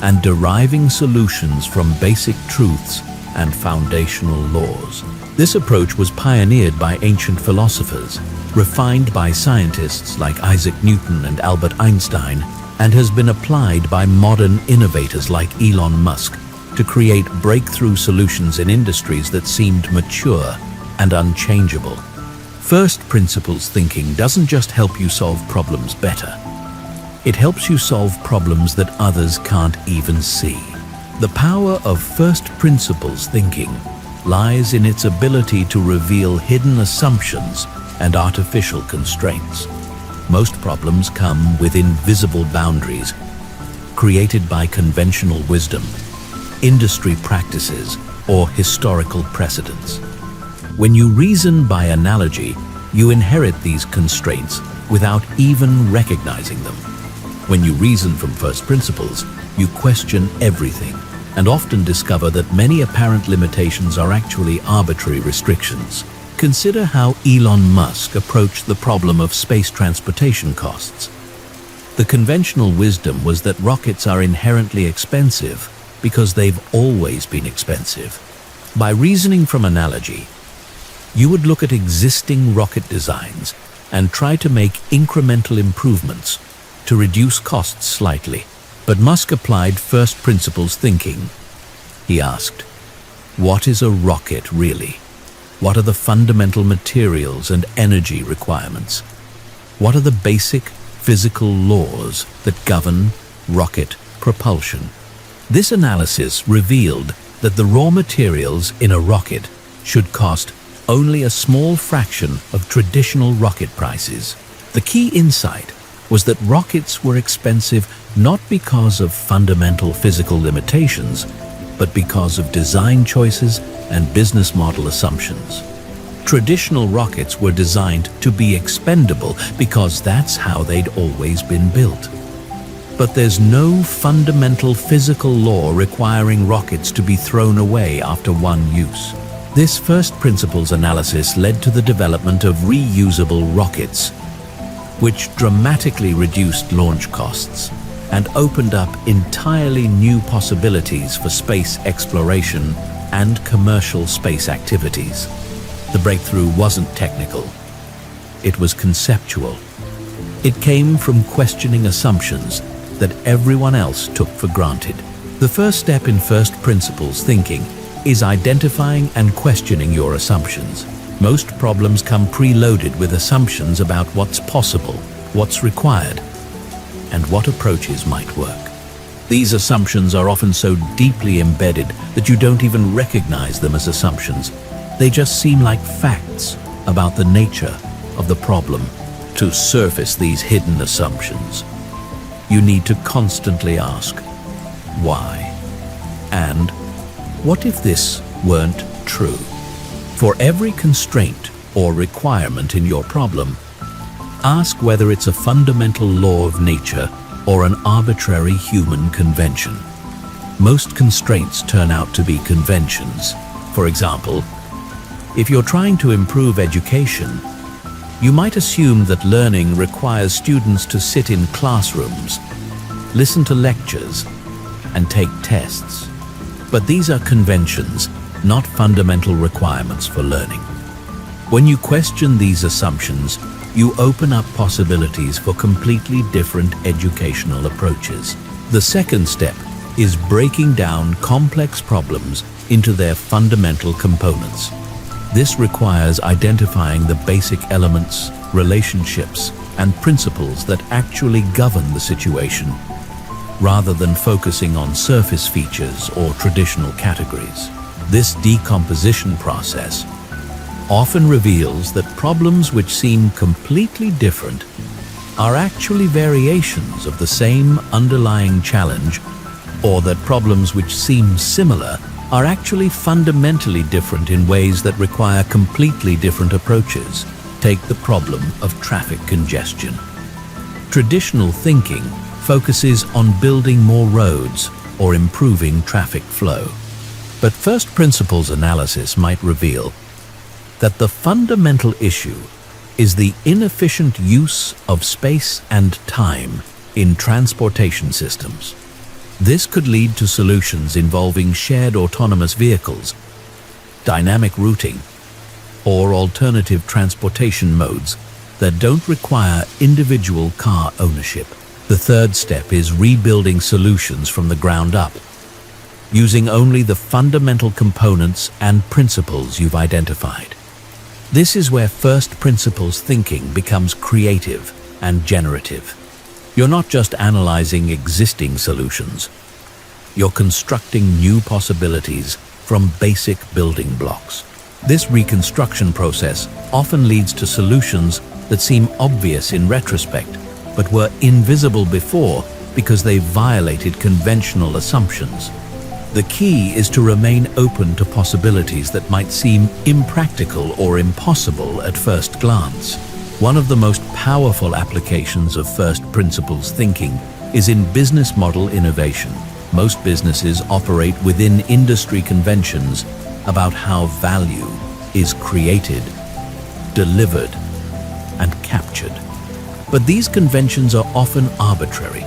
and deriving solutions from basic truths and foundational laws. This approach was pioneered by ancient philosophers, refined by scientists like Isaac Newton and Albert Einstein, and has been applied by modern innovators like Elon Musk to create breakthrough solutions in industries that seemed mature and unchangeable. First principles thinking doesn't just help you solve problems better. It helps you solve problems that others can't even see. The power of first principles thinking lies in its ability to reveal hidden assumptions and artificial constraints. Most problems come with invisible boundaries created by conventional wisdom, industry practices, or historical precedents. When you reason by analogy, you inherit these constraints without even recognizing them. When you reason from first principles, you question everything and often discover that many apparent limitations are actually arbitrary restrictions. Consider how Elon Musk approached the problem of space transportation costs. The conventional wisdom was that rockets are inherently expensive because they've always been expensive. By reasoning from analogy, you would look at existing rocket designs and try to make incremental improvements to reduce costs slightly. But Musk applied first principles thinking. He asked, what is a rocket really? What are the fundamental materials and energy requirements? What are the basic physical laws that govern rocket propulsion? This analysis revealed that the raw materials in a rocket should cost only a small fraction of traditional rocket prices. The key insight was that rockets were expensive not because of fundamental physical limitations, but because of design choices and business model assumptions. Traditional rockets were designed to be expendable because that's how they'd always been built. But there's no fundamental physical law requiring rockets to be thrown away after one use. This first principles analysis led to the development of reusable rockets, which dramatically reduced launch costs and opened up entirely new possibilities for space exploration and commercial space activities. The breakthrough wasn't technical, it was conceptual. It came from questioning assumptions that everyone else took for granted. The first step in first principles thinking is identifying and questioning your assumptions. Most problems come preloaded with assumptions about what's possible, what's required, and what approaches might work. These assumptions are often so deeply embedded that you don't even recognize them as assumptions. They just seem like facts about the nature of the problem. To surface these hidden assumptions, you need to constantly ask, why? And what if this weren't true? For every constraint or requirement in your problem, ask whether it's a fundamental law of nature or an arbitrary human convention. Most constraints turn out to be conventions. For example, if you're trying to improve education, you might assume that learning requires students to sit in classrooms, listen to lectures, and take tests. But these are conventions, not fundamental requirements for learning. When you question these assumptions, you open up possibilities for completely different educational approaches. The second step is breaking down complex problems into their fundamental components. This requires identifying the basic elements, relationships, and principles that actually govern the situation, rather than focusing on surface features or traditional categories. This decomposition process often reveals that problems which seem completely different are actually variations of the same underlying challenge, or that problems which seem similar are actually fundamentally different in ways that require completely different approaches. Take the problem of traffic congestion. Traditional thinking focuses on building more roads or improving traffic flow. But first principles analysis might reveal that the fundamental issue is the inefficient use of space and time in transportation systems. This could lead to solutions involving shared autonomous vehicles, dynamic routing, or alternative transportation modes that don't require individual car ownership. The third step is rebuilding solutions from the ground up, using only the fundamental components and principles you've identified. This is where first principles thinking becomes creative and generative. You're not just analyzing existing solutions. You're constructing new possibilities from basic building blocks. This reconstruction process often leads to solutions that seem obvious in retrospect, but were invisible before because they violated conventional assumptions. The key is to remain open to possibilities that might seem impractical or impossible at first glance. One of the most powerful applications of first principles thinking is in business model innovation. Most businesses operate within industry conventions about how value is created, delivered, and captured. But these conventions are often arbitrary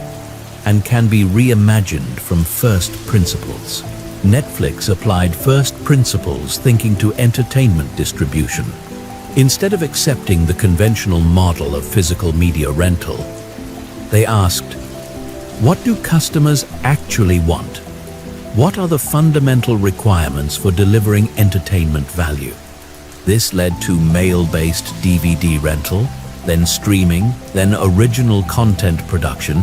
and can be reimagined from first principles. Netflix applied first principles thinking to entertainment distribution. Instead of accepting the conventional model of physical media rental, they asked, what do customers actually want? What are the fundamental requirements for delivering entertainment value? This led to mail-based DVD rental, then streaming, then original content production,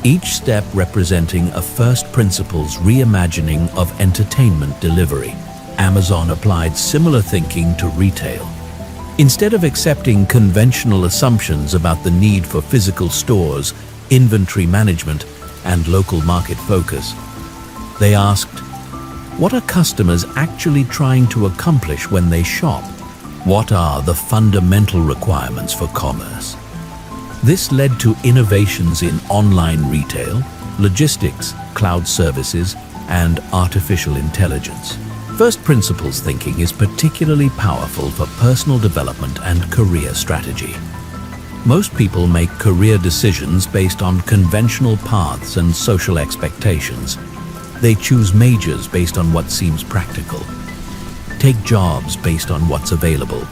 each step representing a first principles reimagining of entertainment delivery. Amazon applied similar thinking to retail. Instead of accepting conventional assumptions about the need for physical stores, inventory management, and local market focus, they asked, what are customers actually trying to accomplish when they shop? What are the fundamental requirements for commerce? This led to innovations in online retail, logistics, cloud services, and artificial intelligence. First principles thinking is particularly powerful for personal development and career strategy. Most people make career decisions based on conventional paths and social expectations. They choose majors based on what seems practical, take jobs based on what's available,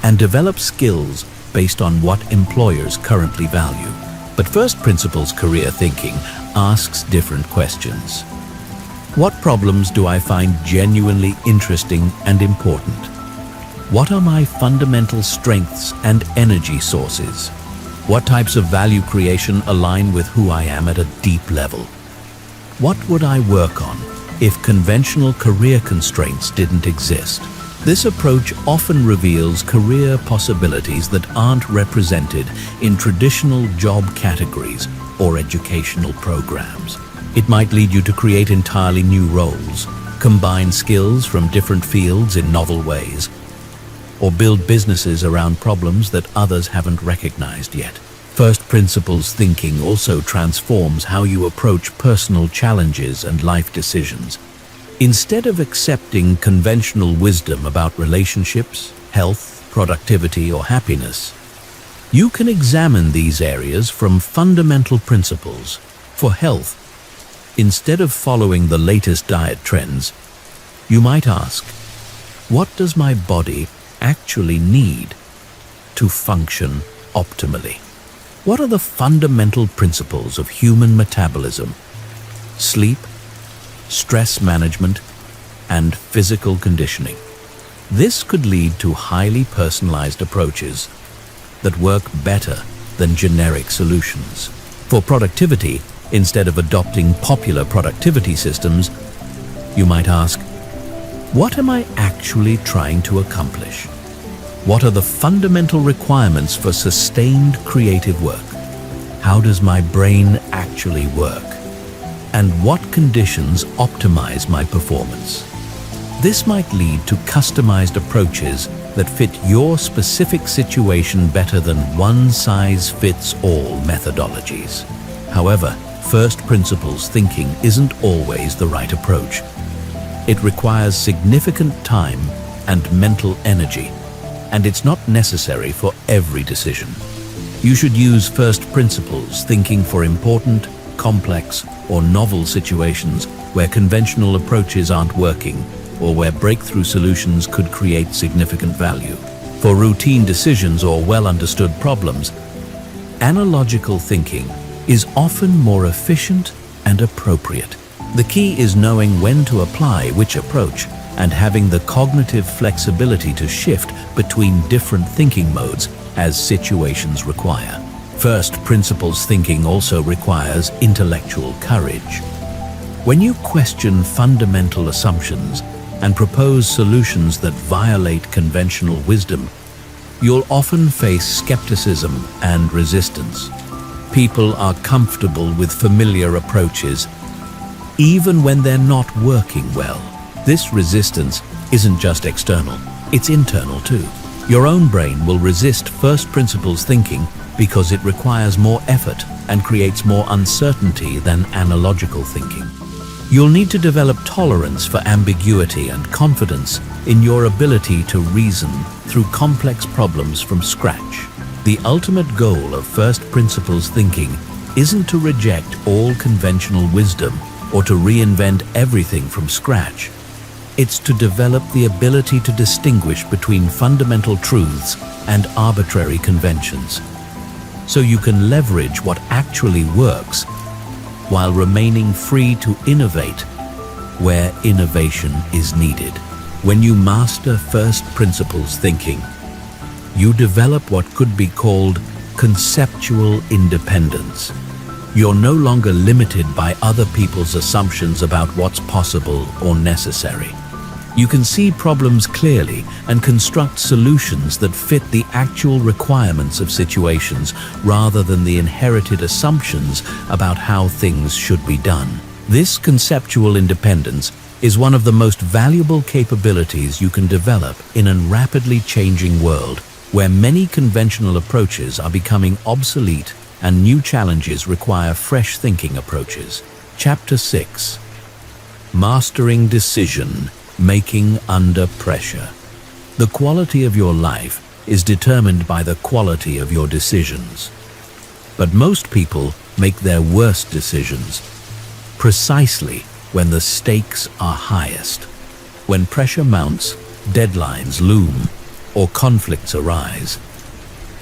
and develop skills based on what employers currently value. But first principles career thinking asks different questions. What problems do I find genuinely interesting and important? What are my fundamental strengths and energy sources? What types of value creation align with who I am at a deep level? What would I work on if conventional career constraints didn't exist? This approach often reveals career possibilities that aren't represented in traditional job categories or educational programs. It might lead you to create entirely new roles, combine skills from different fields in novel ways, or build businesses around problems that others haven't recognized yet. First principles thinking also transforms how you approach personal challenges and life decisions. Instead of accepting conventional wisdom about relationships, health, productivity, or happiness, you can examine these areas from fundamental principles. For health, instead of following the latest diet trends, you might ask, what does my body actually need to function optimally? What are the fundamental principles of human metabolism, sleep, stress management, and physical conditioning? This could lead to highly personalized approaches that work better than generic solutions. For productivity, instead of adopting popular productivity systems, you might ask, what am I actually trying to accomplish? What are the fundamental requirements for sustained creative work? How does my brain actually work? And what conditions optimize my performance? This might lead to customized approaches that fit your specific situation better than one-size-fits-all methodologies. However, first principles thinking isn't always the right approach. It requires significant time and mental energy, and it's not necessary for every decision. You should use first principles thinking for important, complex, or novel situations where conventional approaches aren't working, or where breakthrough solutions could create significant value. For routine decisions or well-understood problems, analogical thinking is often more efficient and appropriate. The key is knowing when to apply which approach and having the cognitive flexibility to shift between different thinking modes as situations require. First principles thinking also requires intellectual courage. When you question fundamental assumptions and propose solutions that violate conventional wisdom, you'll often face skepticism and resistance. People are comfortable with familiar approaches, even when they're not working well. This resistance isn't just external, it's internal too. Your own brain will resist first principles thinking because it requires more effort and creates more uncertainty than analogical thinking. You'll need to develop tolerance for ambiguity and confidence in your ability to reason through complex problems from scratch. The ultimate goal of first principles thinking isn't to reject all conventional wisdom or to reinvent everything from scratch. It's to develop the ability to distinguish between fundamental truths and arbitrary conventions, so you can leverage what actually works while remaining free to innovate where innovation is needed. When you master first principles thinking, you develop what could be called conceptual independence. You're no longer limited by other people's assumptions about what's possible or necessary. You can see problems clearly and construct solutions that fit the actual requirements of situations rather than the inherited assumptions about how things should be done. This conceptual independence is one of the most valuable capabilities you can develop in a rapidly changing world where many conventional approaches are becoming obsolete and new challenges require fresh thinking approaches. Chapter 6. Mastering Decision Making Under Pressure. The quality of your life is determined by the quality of your decisions. But most people make their worst decisions precisely when the stakes are highest. When pressure mounts, deadlines loom, or conflicts arise.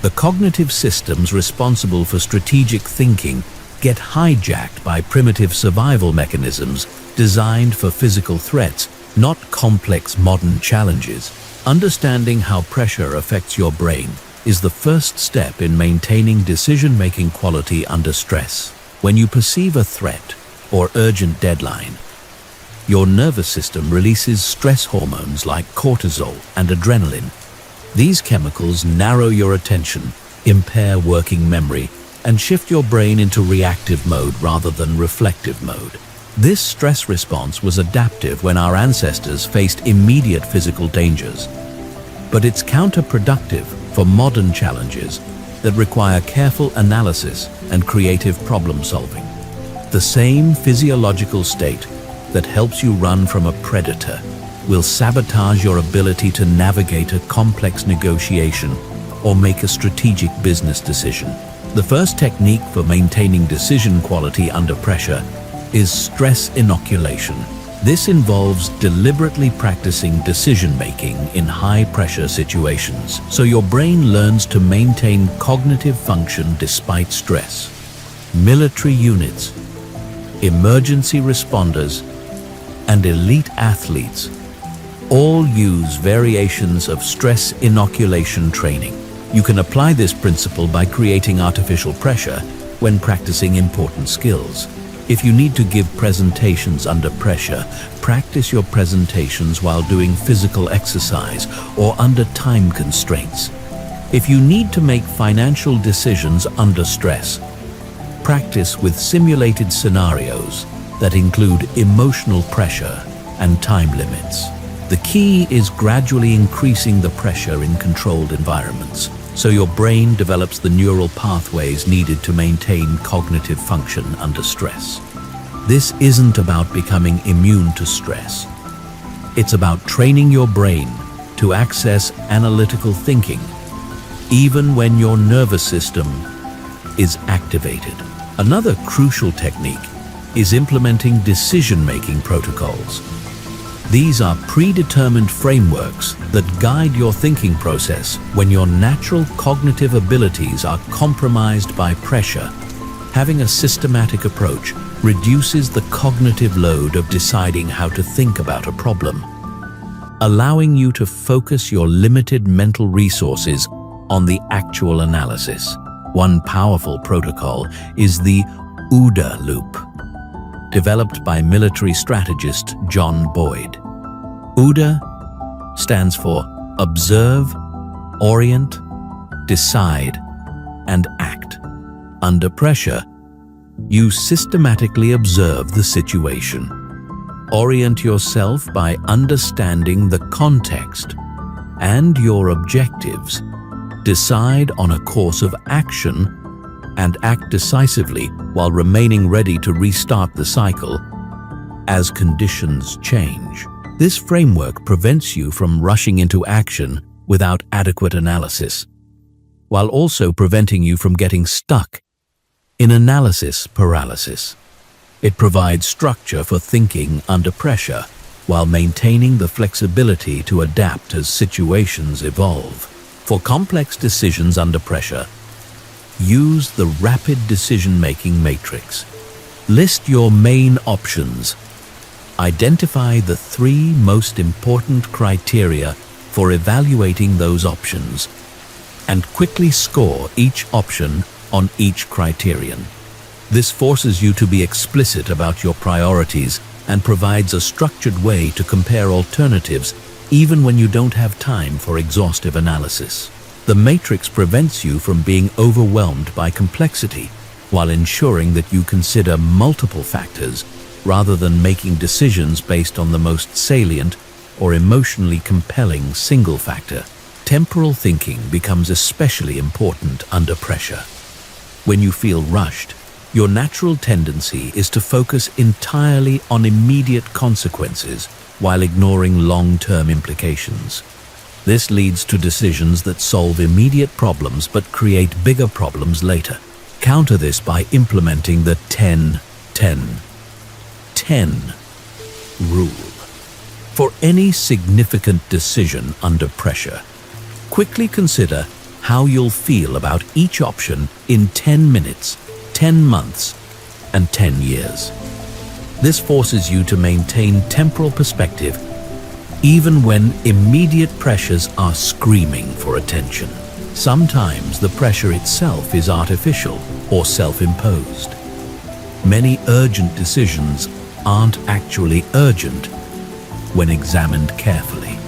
The cognitive systems responsible for strategic thinking get hijacked by primitive survival mechanisms designed for physical threats, not complex modern challenges. Understanding how pressure affects your brain is the first step in maintaining decision-making quality under stress. When you perceive a threat or urgent deadline, your nervous system releases stress hormones like cortisol and adrenaline. These chemicals narrow your attention, impair working memory, and shift your brain into reactive mode rather than reflective mode. This stress response was adaptive when our ancestors faced immediate physical dangers, but it's counterproductive for modern challenges that require careful analysis and creative problem solving. The same physiological state that helps you run from a predator will sabotage your ability to navigate a complex negotiation or make a strategic business decision. The first technique for maintaining decision quality under pressure is stress inoculation. This involves deliberately practicing decision-making in high-pressure situations, so your brain learns to maintain cognitive function despite stress. Military units, emergency responders, and elite athletes all use variations of stress inoculation training. You can apply this principle by creating artificial pressure when practicing important skills. If you need to give presentations under pressure, practice your presentations while doing physical exercise or under time constraints. If you need to make financial decisions under stress, practice with simulated scenarios that include emotional pressure and time limits. The key is gradually increasing the pressure in controlled environments, so your brain develops the neural pathways needed to maintain cognitive function under stress. This isn't about becoming immune to stress. It's about training your brain to access analytical thinking, even when your nervous system is activated. Another crucial technique is implementing decision-making protocols. These are predetermined frameworks that guide your thinking process when your natural cognitive abilities are compromised by pressure. Having a systematic approach reduces the cognitive load of deciding how to think about a problem, allowing you to focus your limited mental resources on the actual analysis. One powerful protocol is the OODA loop, developed by military strategist John Boyd. OODA stands for Observe, Orient, Decide, and Act. Under pressure, you systematically observe the situation. Orient yourself by understanding the context and your objectives. Decide on a course of action and act decisively while remaining ready to restart the cycle as conditions change. This framework prevents you from rushing into action without adequate analysis, while also preventing you from getting stuck in analysis paralysis. It provides structure for thinking under pressure while maintaining the flexibility to adapt as situations evolve. For complex decisions under pressure, use the rapid decision-making matrix. List your main options. Identify the 3 most important criteria for evaluating those options, and quickly score each option on each criterion. This forces you to be explicit about your priorities and provides a structured way to compare alternatives even when you don't have time for exhaustive analysis. The matrix prevents you from being overwhelmed by complexity while ensuring that you consider multiple factors rather than making decisions based on the most salient or emotionally compelling single factor. Temporal thinking becomes especially important under pressure. When you feel rushed, your natural tendency is to focus entirely on immediate consequences while ignoring long-term implications. This leads to decisions that solve immediate problems but create bigger problems later. Counter this by implementing the 10-10-10 rule. For any significant decision under pressure, quickly consider how you'll feel about each option in 10 minutes, 10 months, and 10 years. This forces you to maintain temporal perspective even when immediate pressures are screaming for attention. Sometimes the pressure itself is artificial or self-imposed. Many urgent decisions aren't actually urgent when examined carefully.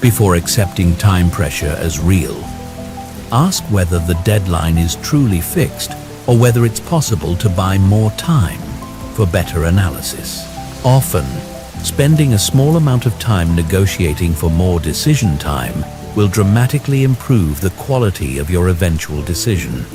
Before accepting time pressure as real, ask whether the deadline is truly fixed or whether it's possible to buy more time for better analysis. Often, spending a small amount of time negotiating for more decision time will dramatically improve the quality of your eventual decision.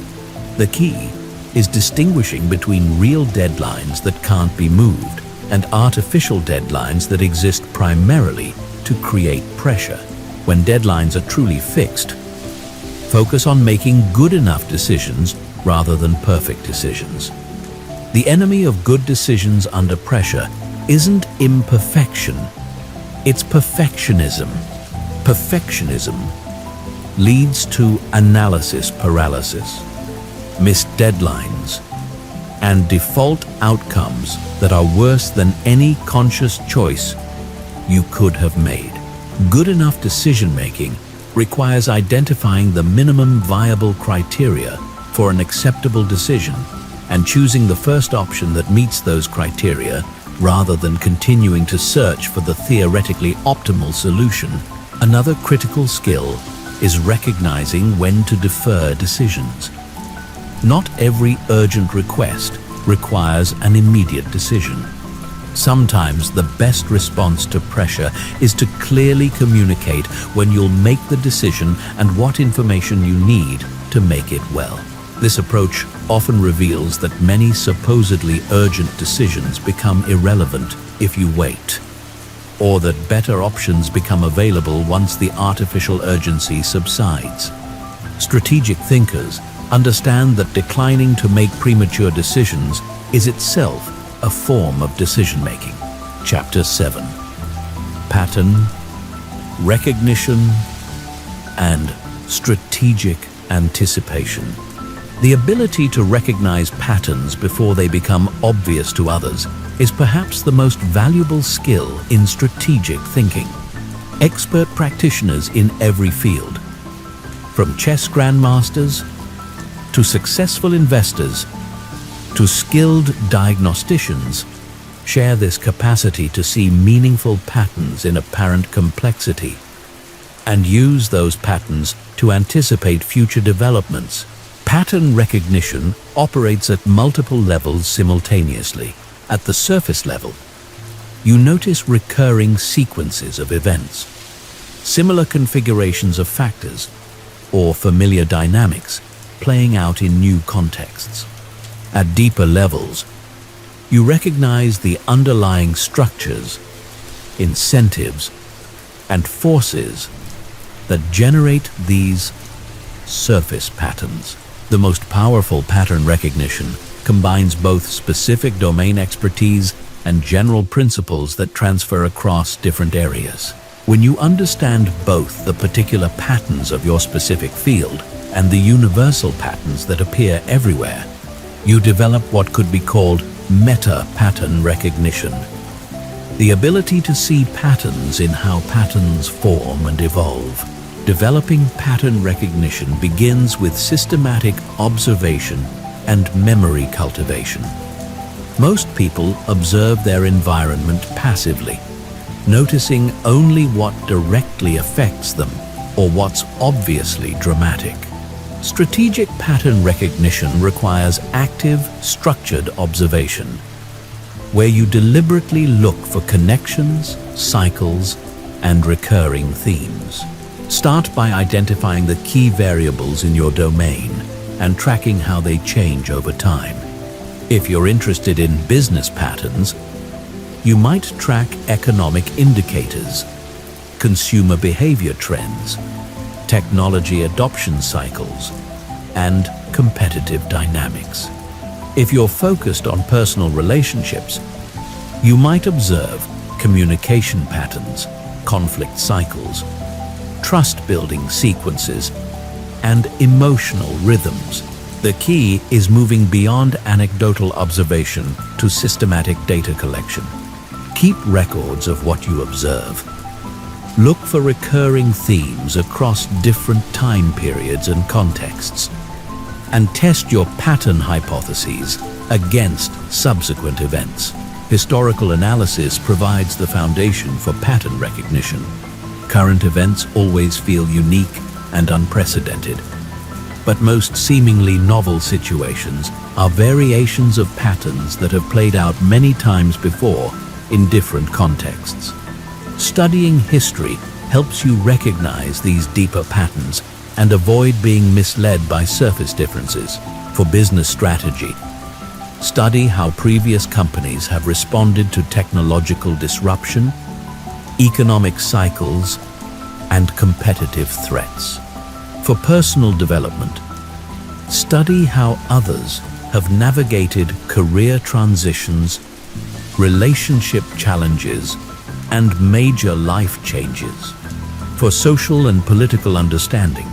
The key is distinguishing between real deadlines that can't be moved and artificial deadlines that exist primarily to create pressure. When deadlines are truly fixed, focus on making good enough decisions rather than perfect decisions. The enemy of good decisions under pressure isn't imperfection, it's perfectionism. Perfectionism leads to analysis paralysis, missed deadlines, and default outcomes that are worse than any conscious choice you could have made. Good enough decision-making requires identifying the minimum viable criteria for an acceptable decision and choosing the first option that meets those criteria rather than continuing to search for the theoretically optimal solution. Another critical skill is recognizing when to defer decisions. Not every urgent request requires an immediate decision. Sometimes the best response to pressure is to clearly communicate when you'll make the decision and what information you need to make it well. This approach often reveals that many supposedly urgent decisions become irrelevant if you wait, or that better options become available once the artificial urgency subsides. Strategic thinkers Understand that declining to make premature decisions is itself a form of decision-making. Chapter 7. Pattern, recognition, and strategic anticipation. The ability to recognize patterns before they become obvious to others is perhaps the most valuable skill in strategic thinking. Expert practitioners in every field, from chess grandmasters to successful investors to skilled diagnosticians, share this capacity to see meaningful patterns in apparent complexity and use those patterns to anticipate future developments. Pattern recognition operates at multiple levels simultaneously. At the surface level, you notice recurring sequences of events, similar configurations of factors, or familiar dynamics playing out in new contexts. At deeper levels, you recognize the underlying structures, incentives, and forces that generate these surface patterns. The most powerful pattern recognition combines both specific domain expertise and general principles that transfer across different areas. When you understand both the particular patterns of your specific field and the universal patterns that appear everywhere, you develop what could be called meta-pattern recognition. The ability to see patterns in how patterns form and evolve. Developing pattern recognition begins with systematic observation and memory cultivation. Most people observe their environment passively, noticing only what directly affects them or what's obviously dramatic. Strategic pattern recognition requires active, structured observation, where you deliberately look for connections, cycles, and recurring themes. Start by identifying the key variables in your domain and tracking how they change over time. If you're interested in business patterns, you might track economic indicators, consumer behavior trends, technology adoption cycles, and competitive dynamics. If you're focused on personal relationships, you might observe communication patterns, conflict cycles, trust-building sequences, and emotional rhythms. The key is moving beyond anecdotal observation to systematic data collection. Keep records of what you observe. Look for recurring themes across different time periods and contexts, and test your pattern hypotheses against subsequent events. Historical analysis provides the foundation for pattern recognition. Current events always feel unique and unprecedented, but most seemingly novel situations are variations of patterns that have played out many times before in different contexts. Studying history helps you recognize these deeper patterns and avoid being misled by surface differences. For business strategy, study how previous companies have responded to technological disruption, economic cycles, and competitive threats. For personal development, study how others have navigated career transitions, relationship challenges, and major life changes. For social and political understanding,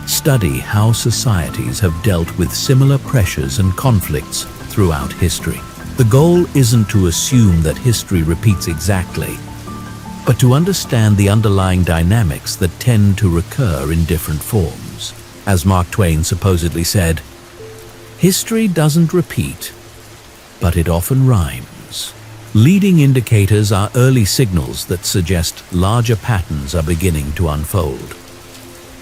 study how societies have dealt with similar pressures and conflicts throughout history. The goal isn't to assume that history repeats exactly, but to understand the underlying dynamics that tend to recur in different forms. As Mark Twain supposedly said, "History doesn't repeat, but it often rhymes." Leading indicators are early signals that suggest larger patterns are beginning to unfold.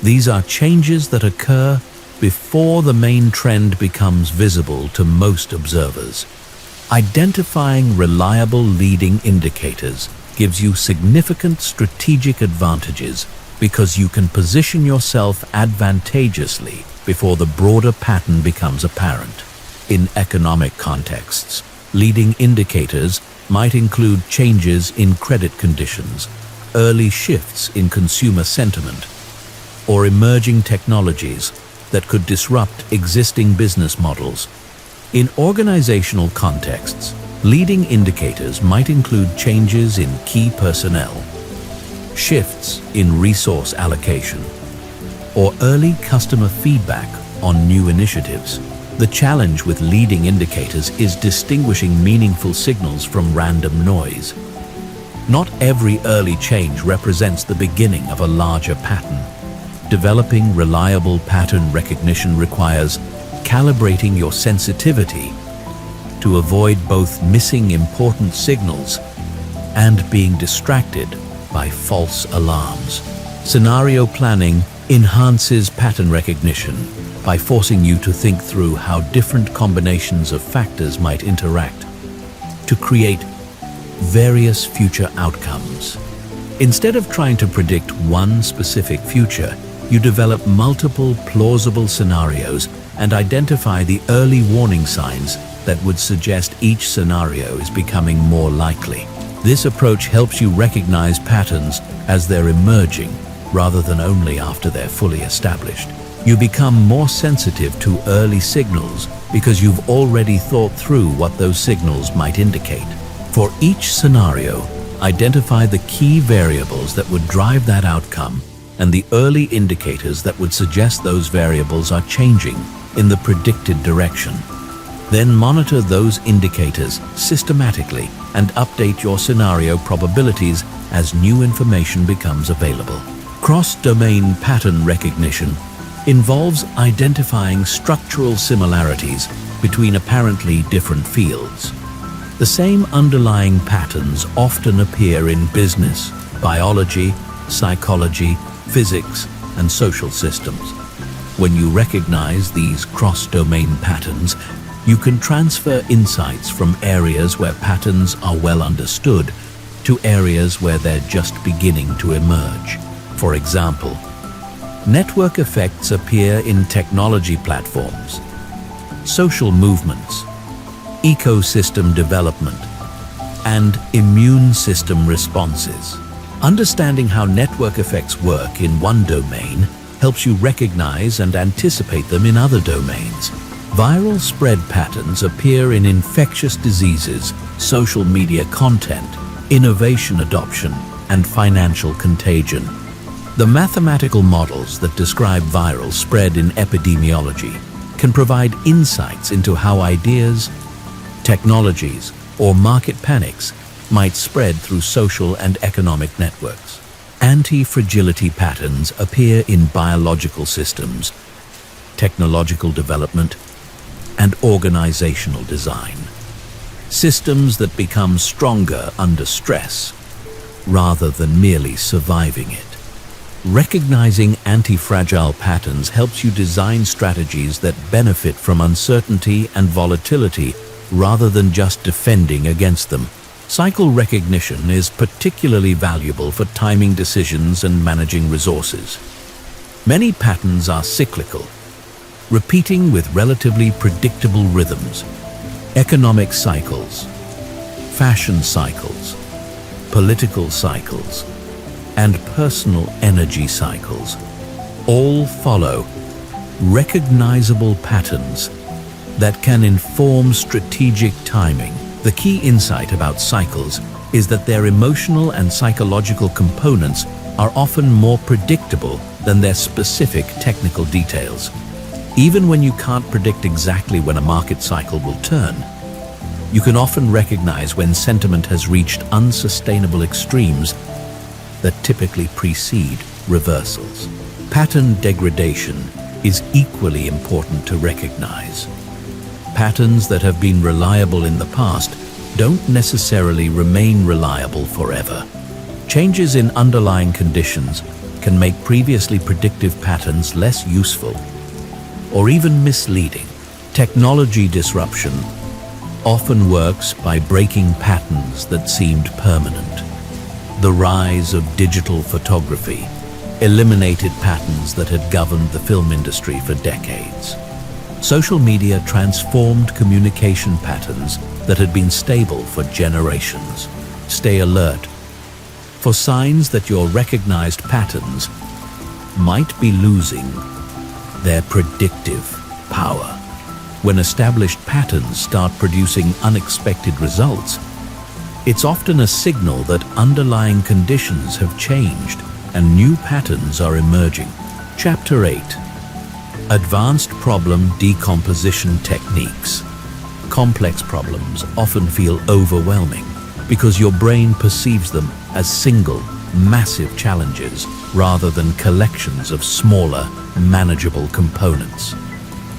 These are changes that occur before the main trend becomes visible to most observers. Identifying reliable leading indicators gives you significant strategic advantages because you can position yourself advantageously before the broader pattern becomes apparent. In economic contexts, leading indicators might include changes in credit conditions, early shifts in consumer sentiment, or emerging technologies that could disrupt existing business models. In organizational contexts, leading indicators might include changes in key personnel, shifts in resource allocation, or early customer feedback on new initiatives. The challenge with leading indicators is distinguishing meaningful signals from random noise. Not every early change represents the beginning of a larger pattern. Developing reliable pattern recognition requires calibrating your sensitivity to avoid both missing important signals and being distracted by false alarms. Scenario planning enhances pattern recognition by forcing you to think through how different combinations of factors might interact to create various future outcomes. Instead of trying to predict one specific future, you develop multiple plausible scenarios and identify the early warning signs that would suggest each scenario is becoming more likely. This approach helps you recognize patterns as they're emerging rather than only after they're fully established. You become more sensitive to early signals because you've already thought through what those signals might indicate. For each scenario, identify the key variables that would drive that outcome and the early indicators that would suggest those variables are changing in the predicted direction. Then monitor those indicators systematically and update your scenario probabilities as new information becomes available. Cross-domain pattern recognition involves identifying structural similarities between apparently different fields. The same underlying patterns often appear in business, biology, psychology, physics, and social systems. When you recognize these cross-domain patterns, you can transfer insights from areas where patterns are well understood to areas where they're just beginning to emerge. For example, network effects appear in technology platforms, social movements, ecosystem development, and immune system responses. Understanding how network effects work in one domain helps you recognize and anticipate them in other domains. Viral spread patterns appear in infectious diseases, social media content, innovation adoption, and financial contagion. The mathematical models that describe viral spread in epidemiology can provide insights into how ideas, technologies, or market panics might spread through social and economic networks. Anti-fragility patterns appear in biological systems, technological development, and organizational design. Systems that become stronger under stress rather than merely surviving it. Recognizing anti-fragile patterns helps you design strategies that benefit from uncertainty and volatility rather than just defending against them. Cycle recognition is particularly valuable for timing decisions and managing resources. Many patterns are cyclical, repeating with relatively predictable rhythms. Economic cycles, fashion cycles, political cycles, and personal energy cycles all follow recognizable patterns that can inform strategic timing. The key insight about cycles is that their emotional and psychological components are often more predictable than their specific technical details. Even when you can't predict exactly when a market cycle will turn, you can often recognize when sentiment has reached unsustainable extremes that typically precede reversals. Pattern degradation is equally important to recognize. Patterns that have been reliable in the past don't necessarily remain reliable forever. Changes in underlying conditions can make previously predictive patterns less useful or even misleading. Technology disruption often works by breaking patterns that seemed permanent. The rise of digital photography eliminated patterns that had governed the film industry for decades. Social media transformed communication patterns that had been stable for generations. Stay alert for signs that your recognized patterns might be losing their predictive power. When established patterns start producing unexpected results, it's often a signal that underlying conditions have changed and new patterns are emerging. Chapter 8. Advanced Problem Decomposition Techniques. Complex problems often feel overwhelming because your brain perceives them as single, massive challenges rather than collections of smaller, manageable components.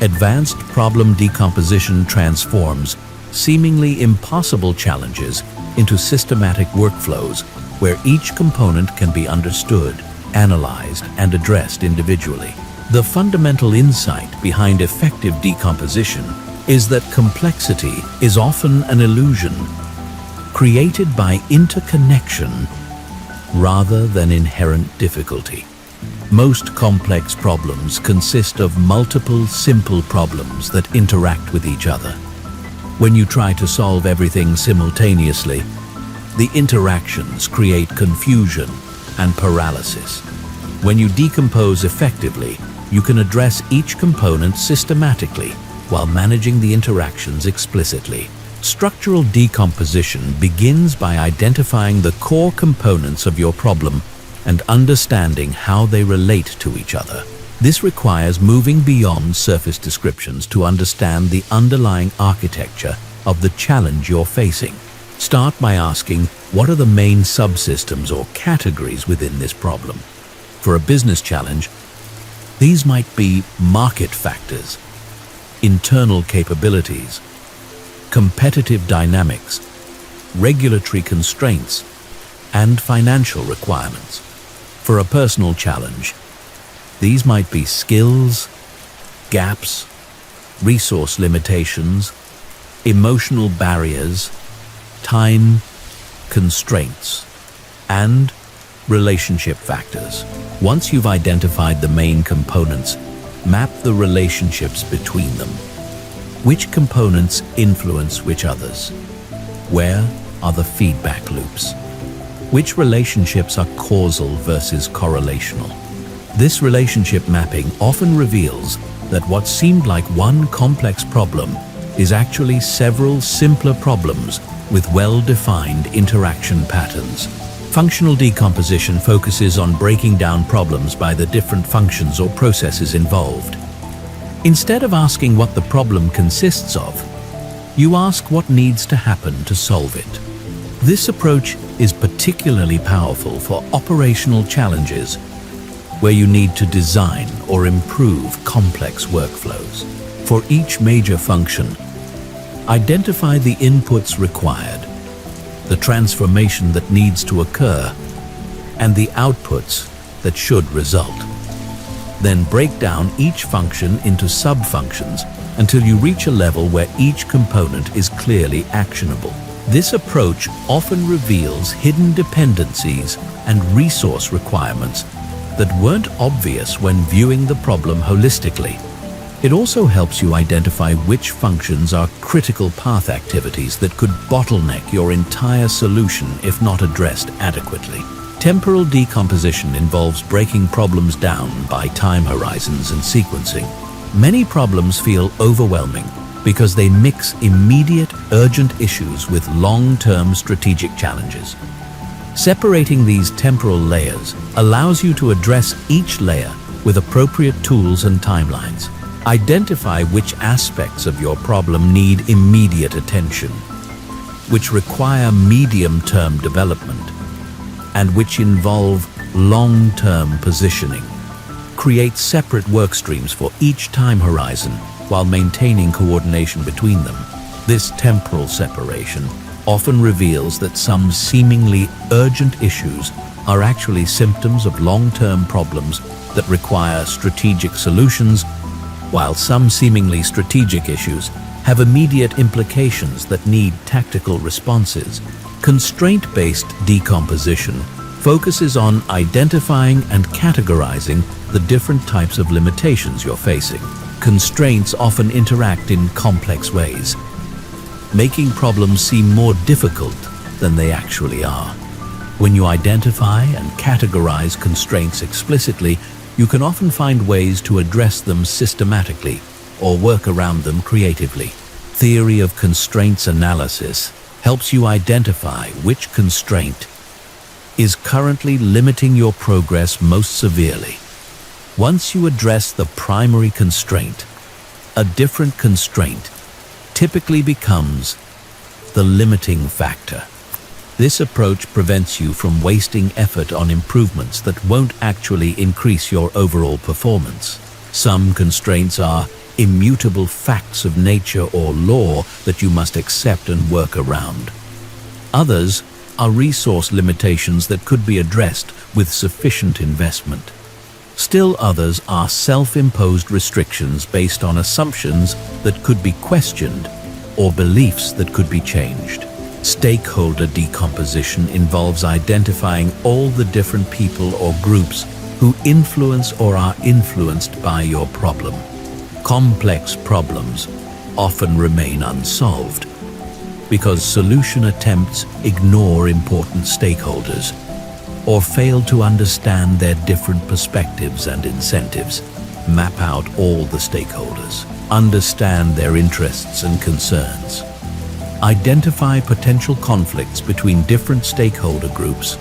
Advanced problem decomposition transforms seemingly impossible challenges into systematic workflows where each component can be understood, analyzed, and addressed individually. The fundamental insight behind effective decomposition is that complexity is often an illusion created by interconnection rather than inherent difficulty. Most complex problems consist of multiple simple problems that interact with each other. When you try to solve everything simultaneously, the interactions create confusion and paralysis. When you decompose effectively, you can address each component systematically while managing the interactions explicitly. Structural decomposition begins by identifying the core components of your problem and understanding how they relate to each other. This requires moving beyond surface descriptions to understand the underlying architecture of the challenge you're facing. Start by asking, what are the main subsystems or categories within this problem? For a business challenge, these might be market factors, internal capabilities, competitive dynamics, regulatory constraints, and financial requirements. For a personal challenge, these might be skills, gaps, resource limitations, emotional barriers, time constraints, and relationship factors. Once you've identified the main components, map the relationships between them. Which components influence which others? Where are the feedback loops? Which relationships are causal versus correlational? This relationship mapping often reveals that what seemed like one complex problem is actually several simpler problems with well-defined interaction patterns. Functional decomposition focuses on breaking down problems by the different functions or processes involved. Instead of asking what the problem consists of, you ask what needs to happen to solve it. This approach is particularly powerful for operational challenges where you need to design or improve complex workflows. For each major function, identify the inputs required, the transformation that needs to occur, and the outputs that should result. Then break down each function into sub-functions until you reach a level where each component is clearly actionable. This approach often reveals hidden dependencies and resource requirements that weren't obvious when viewing the problem holistically. It also helps you identify which functions are critical path activities that could bottleneck your entire solution if not addressed adequately. Temporal decomposition involves breaking problems down by time horizons and sequencing. Many problems feel overwhelming because they mix immediate, urgent issues with long-term strategic challenges. Separating these temporal layers allows you to address each layer with appropriate tools and timelines. Identify which aspects of your problem need immediate attention, which require medium-term development, and which involve long-term positioning. Create separate work streams for each time horizon while maintaining coordination between them. This temporal separation often reveals that some seemingly urgent issues are actually symptoms of long-term problems that require strategic solutions, while some seemingly strategic issues have immediate implications that need tactical responses. Constraint-based decomposition focuses on identifying and categorizing the different types of limitations you're facing. Constraints often interact in complex ways, making problems seem more difficult than they actually are. When you identify and categorize constraints explicitly, you can often find ways to address them systematically or work around them creatively. Theory of constraints analysis helps you identify which constraint is currently limiting your progress most severely. Once you address the primary constraint, a different constraint typically becomes the limiting factor. This approach prevents you from wasting effort on improvements that won't actually increase your overall performance. Some constraints are immutable facts of nature or law that you must accept and work around. Others are resource limitations that could be addressed with sufficient investment. Still others are self-imposed restrictions based on assumptions that could be questioned or beliefs that could be changed. Stakeholder decomposition involves identifying all the different people or groups who influence or are influenced by your problem. Complex problems often remain unsolved because solution attempts ignore important stakeholders or fail to understand their different perspectives and incentives. Map out all the stakeholders. Understand their interests and concerns. Identify potential conflicts between different stakeholder groups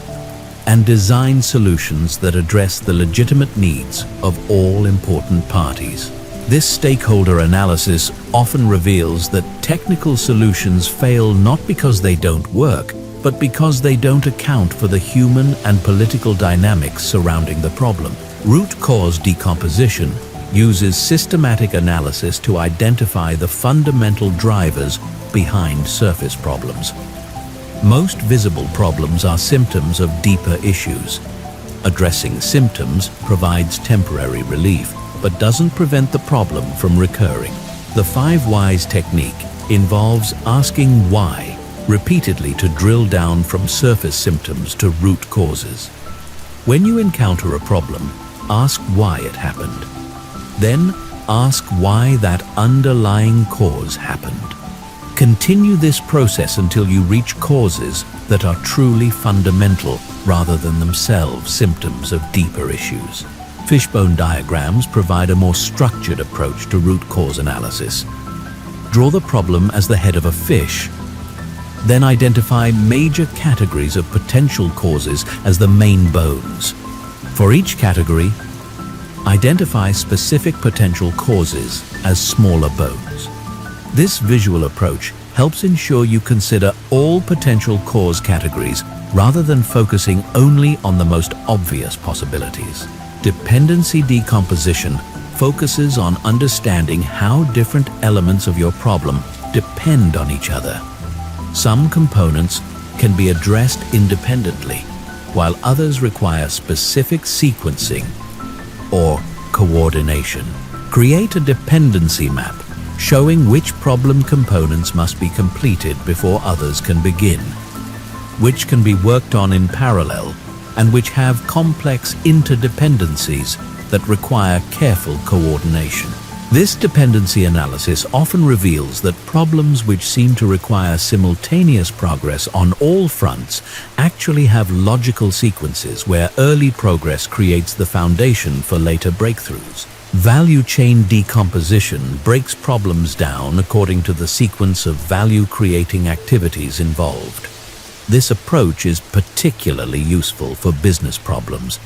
and design solutions that address the legitimate needs of all important parties. This stakeholder analysis often reveals that technical solutions fail not because they don't work, but because they don't account for the human and political dynamics surrounding the problem. Root cause decomposition uses systematic analysis to identify the fundamental drivers behind surface problems. Most visible problems are symptoms of deeper issues. Addressing symptoms provides temporary relief, but doesn't prevent the problem from recurring. The 5 whys technique involves asking why repeatedly to drill down from surface symptoms to root causes. When you encounter a problem, ask why it happened. Then ask why that underlying cause happened. Continue this process until you reach causes that are truly fundamental rather than themselves symptoms of deeper issues. Fishbone diagrams provide a more structured approach to root cause analysis. Draw the problem as the head of a fish. Then identify major categories of potential causes as the main bones. For each category, identify specific potential causes as smaller bones. This visual approach helps ensure you consider all potential cause categories rather than focusing only on the most obvious possibilities. Dependency decomposition focuses on understanding how different elements of your problem depend on each other. Some components can be addressed independently, while others require specific sequencing or coordination. Create a dependency map showing which problem components must be completed before others can begin, which can be worked on in parallel, and which have complex interdependencies that require careful coordination. This dependency analysis often reveals that problems which seem to require simultaneous progress on all fronts actually have logical sequences where early progress creates the foundation for later breakthroughs. Value chain decomposition breaks problems down according to the sequence of value-creating activities involved. This approach is particularly useful for business problems,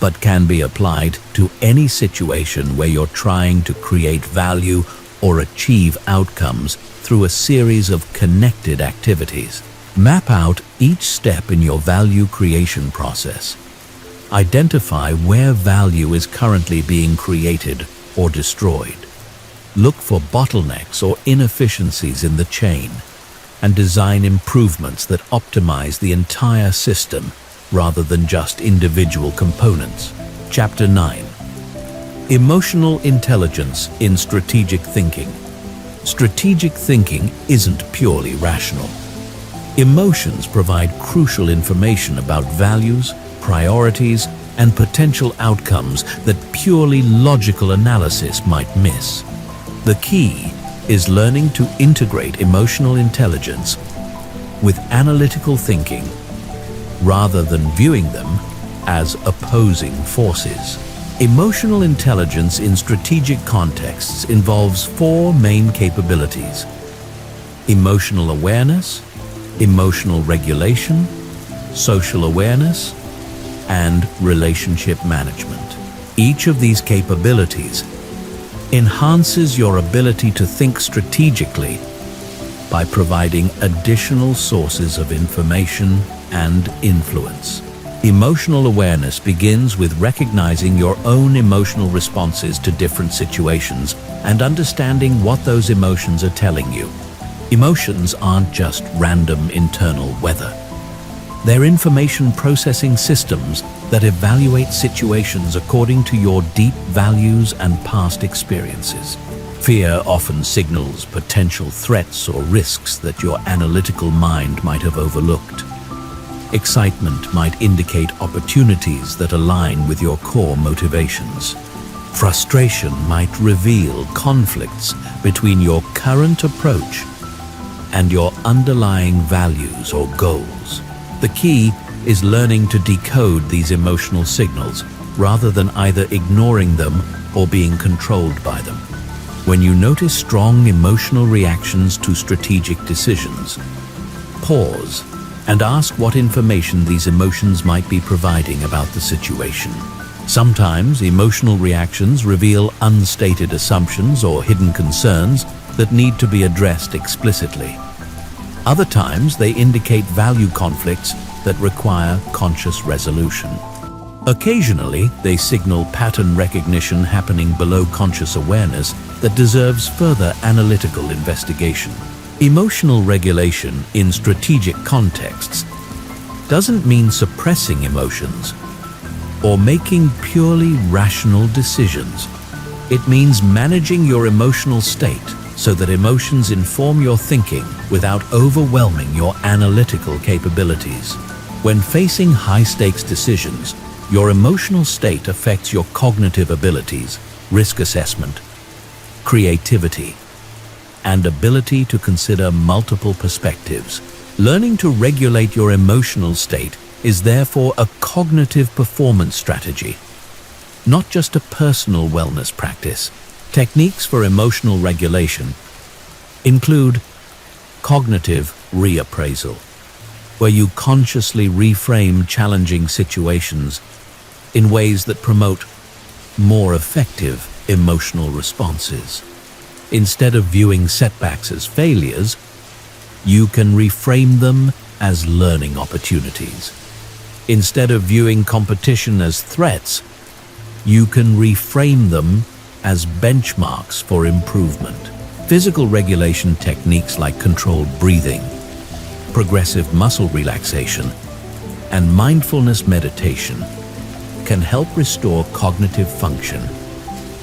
but can be applied to any situation where you're trying to create value or achieve outcomes through a series of connected activities. Map out each step in your value creation process. Identify where value is currently being created or destroyed. Look for bottlenecks or inefficiencies in the chain, and design improvements that optimize the entire system rather than just individual components. Chapter 9. Emotional intelligence in strategic thinking. Strategic thinking isn't purely rational. Emotions provide crucial information about values, priorities, and potential outcomes that purely logical analysis might miss. The key is learning to integrate emotional intelligence with analytical thinking rather than viewing them as opposing forces. Emotional intelligence in strategic contexts involves four main capabilities: emotional awareness, emotional regulation, social awareness, and relationship management. Each of these capabilities enhances your ability to think strategically by providing additional sources of information and influence. Emotional awareness begins with recognizing your own emotional responses to different situations and understanding what those emotions are telling you. Emotions aren't just random internal weather. They're information processing systems that evaluate situations according to your deep values and past experiences. Fear often signals potential threats or risks that your analytical mind might have overlooked. Excitement might indicate opportunities that align with your core motivations. Frustration might reveal conflicts between your current approach and your underlying values or goals. The key is learning to decode these emotional signals rather than either ignoring them or being controlled by them. When you notice strong emotional reactions to strategic decisions, pause and ask what information these emotions might be providing about the situation. Sometimes emotional reactions reveal unstated assumptions or hidden concerns that need to be addressed explicitly. Other times they indicate value conflicts that require conscious resolution. Occasionally, they signal pattern recognition happening below conscious awareness that deserves further analytical investigation. Emotional regulation in strategic contexts doesn't mean suppressing emotions or making purely rational decisions. It means managing your emotional state so that emotions inform your thinking without overwhelming your analytical capabilities. When facing high-stakes decisions, your emotional state affects your cognitive abilities, risk assessment, creativity, and ability to consider multiple perspectives. Learning to regulate your emotional state is therefore a cognitive performance strategy, not just a personal wellness practice. Techniques for emotional regulation include cognitive reappraisal, where you consciously reframe challenging situations in ways that promote more effective emotional responses. Instead of viewing setbacks as failures, you can reframe them as learning opportunities. Instead of viewing competition as threats, you can reframe them as benchmarks for improvement. Physical regulation techniques like controlled breathing, progressive muscle relaxation, and mindfulness meditation can help restore cognitive function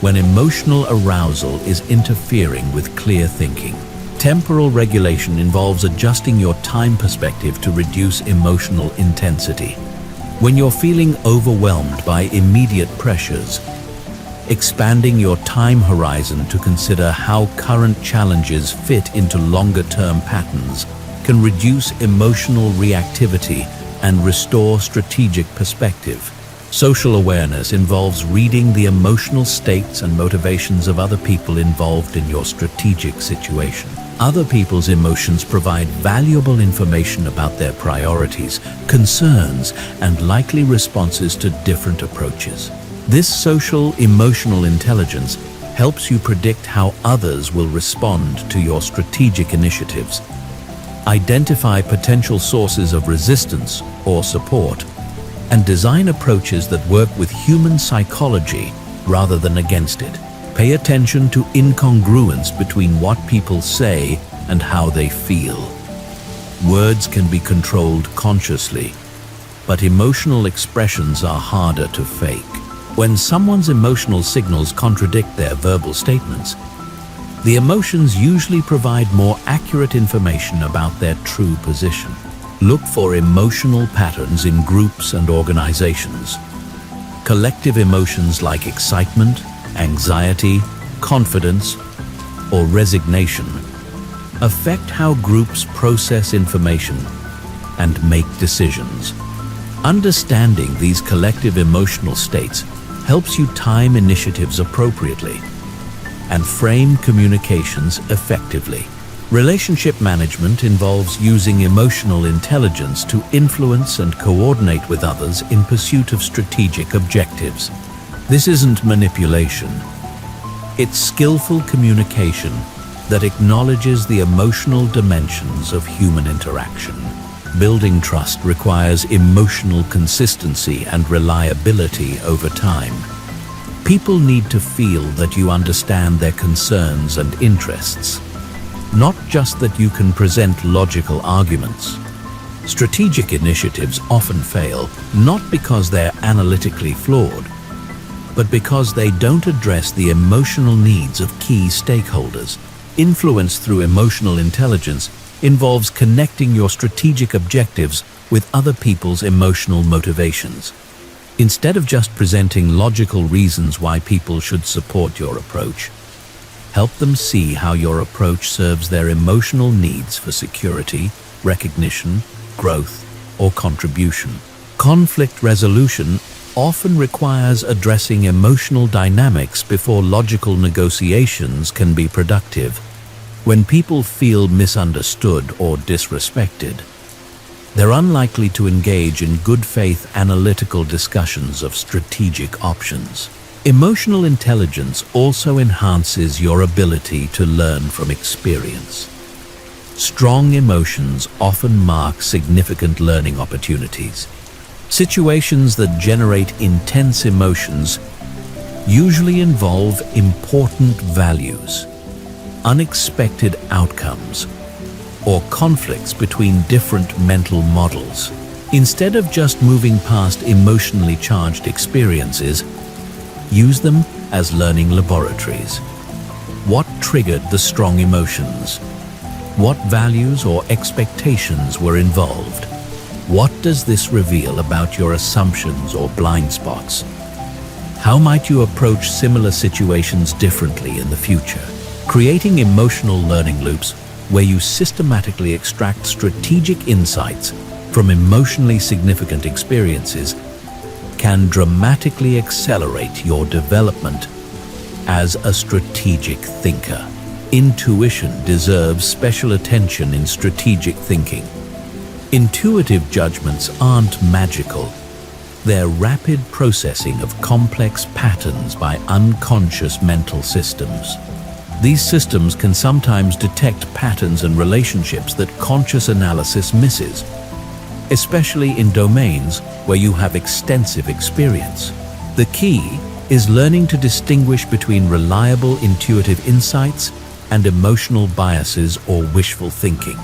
when emotional arousal is interfering with clear thinking. Temporal regulation involves adjusting your time perspective to reduce emotional intensity. When you're feeling overwhelmed by immediate pressures, expanding your time horizon to consider how current challenges fit into longer-term patterns can reduce emotional reactivity and restore strategic perspective. Social awareness involves reading the emotional states and motivations of other people involved in your strategic situation. Other people's emotions provide valuable information about their priorities, concerns, and likely responses to different approaches. This social emotional intelligence helps you predict how others will respond to your strategic initiatives, identify potential sources of resistance or support, and design approaches that work with human psychology rather than against it. Pay attention to incongruence between what people say and how they feel. Words can be controlled consciously, but emotional expressions are harder to fake. When someone's emotional signals contradict their verbal statements, the emotions usually provide more accurate information about their true position. Look for emotional patterns in groups and organizations. Collective emotions like excitement, anxiety, confidence, or resignation affect how groups process information and make decisions. Understanding these collective emotional states helps you time initiatives appropriately and frame communications effectively. Relationship management involves using emotional intelligence to influence and coordinate with others in pursuit of strategic objectives. This isn't manipulation. It's skillful communication that acknowledges the emotional dimensions of human interaction. Building trust requires emotional consistency and reliability over time. People need to feel that you understand their concerns and interests, not just that you can present logical arguments. Strategic initiatives often fail, not because they're analytically flawed, but because they don't address the emotional needs of key stakeholders. Influence through emotional intelligence involves connecting your strategic objectives with other people's emotional motivations. Instead of just presenting logical reasons why people should support your approach, help them see how your approach serves their emotional needs for security, recognition, growth, or contribution. Conflict resolution often requires addressing emotional dynamics before logical negotiations can be productive. When people feel misunderstood or disrespected, they're unlikely to engage in good faith analytical discussions of strategic options. Emotional intelligence also enhances your ability to learn from experience. Strong emotions often mark significant learning opportunities. Situations that generate intense emotions usually involve important values, unexpected outcomes, or conflicts between different mental models. Instead of just moving past emotionally charged experiences, use them as learning laboratories. What triggered the strong emotions? What values or expectations were involved? What does this reveal about your assumptions or blind spots? How might you approach similar situations differently in the future? Creating emotional learning loops where you systematically extract strategic insights from emotionally significant experiences can dramatically accelerate your development as a strategic thinker. Intuition deserves special attention in strategic thinking. Intuitive judgments aren't magical. They're rapid processing of complex patterns by unconscious mental systems. These systems can sometimes detect patterns and relationships that conscious analysis misses, especially in domains where you have extensive experience. The key is learning to distinguish between reliable intuitive insights and emotional biases or wishful thinking.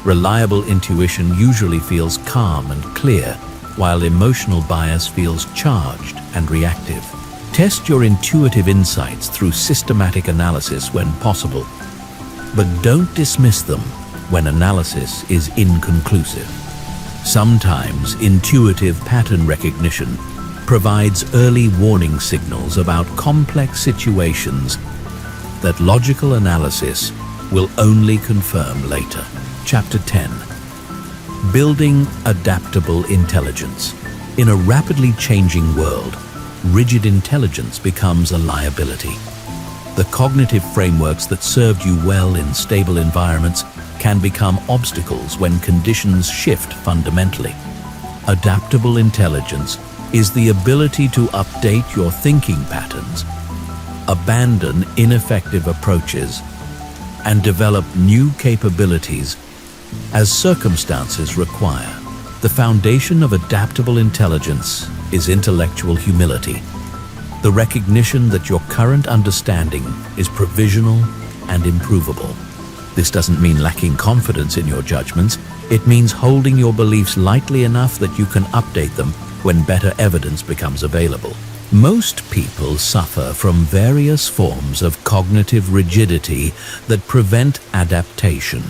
Reliable intuition usually feels calm and clear, while emotional bias feels charged and reactive. Test your intuitive insights through systematic analysis when possible, but don't dismiss them when analysis is inconclusive. Sometimes intuitive pattern recognition provides early warning signals about complex situations that logical analysis will only confirm later. Chapter 10. Building adaptable intelligence. In a rapidly changing world, rigid intelligence becomes a liability. The cognitive frameworks that served you well in stable environments can become obstacles when conditions shift fundamentally. Adaptable intelligence is the ability to update your thinking patterns, abandon ineffective approaches, and develop new capabilities as circumstances require. The foundation of adaptable intelligence is intellectual humility, the recognition that your current understanding is provisional and improvable. This doesn't mean lacking confidence in your judgments. It means holding your beliefs lightly enough that you can update them when better evidence becomes available. Most people suffer from various forms of cognitive rigidity that prevent adaptation.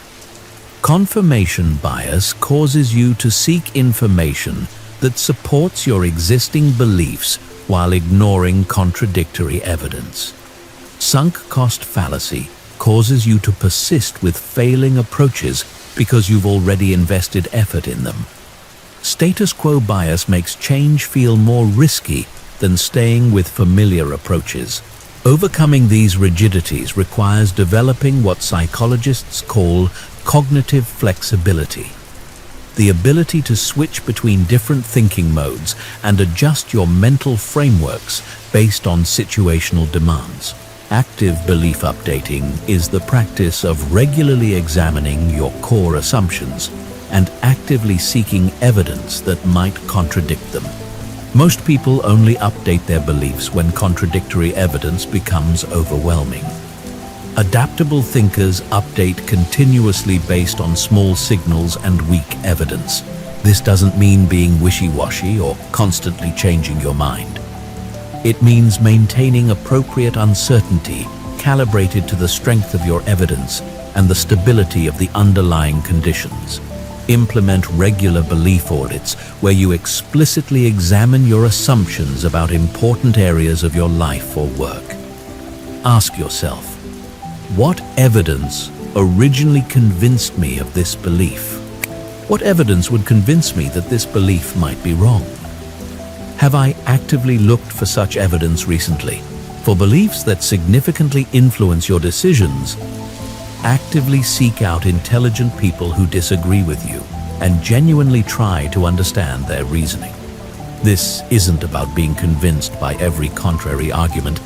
Confirmation bias causes you to seek information that supports your existing beliefs while ignoring contradictory evidence. Sunk cost fallacy causes you to persist with failing approaches because you've already invested effort in them. Status quo bias makes change feel more risky than staying with familiar approaches. Overcoming these rigidities requires developing what psychologists call cognitive flexibility, the ability to switch between different thinking modes and adjust your mental frameworks based on situational demands. Active belief updating is the practice of regularly examining your core assumptions and actively seeking evidence that might contradict them. Most people only update their beliefs when contradictory evidence becomes overwhelming. Adaptable thinkers update continuously based on small signals and weak evidence. This doesn't mean being wishy-washy or constantly changing your mind. It means maintaining appropriate uncertainty, calibrated to the strength of your evidence and the stability of the underlying conditions. Implement regular belief audits where you explicitly examine your assumptions about important areas of your life or work. Ask yourself, what evidence originally convinced me of this belief? What evidence would convince me that this belief might be wrong? Have I actively looked for such evidence recently? For beliefs that significantly influence your decisions, actively seek out intelligent people who disagree with you and genuinely try to understand their reasoning. This isn't about being convinced by every contrary argument,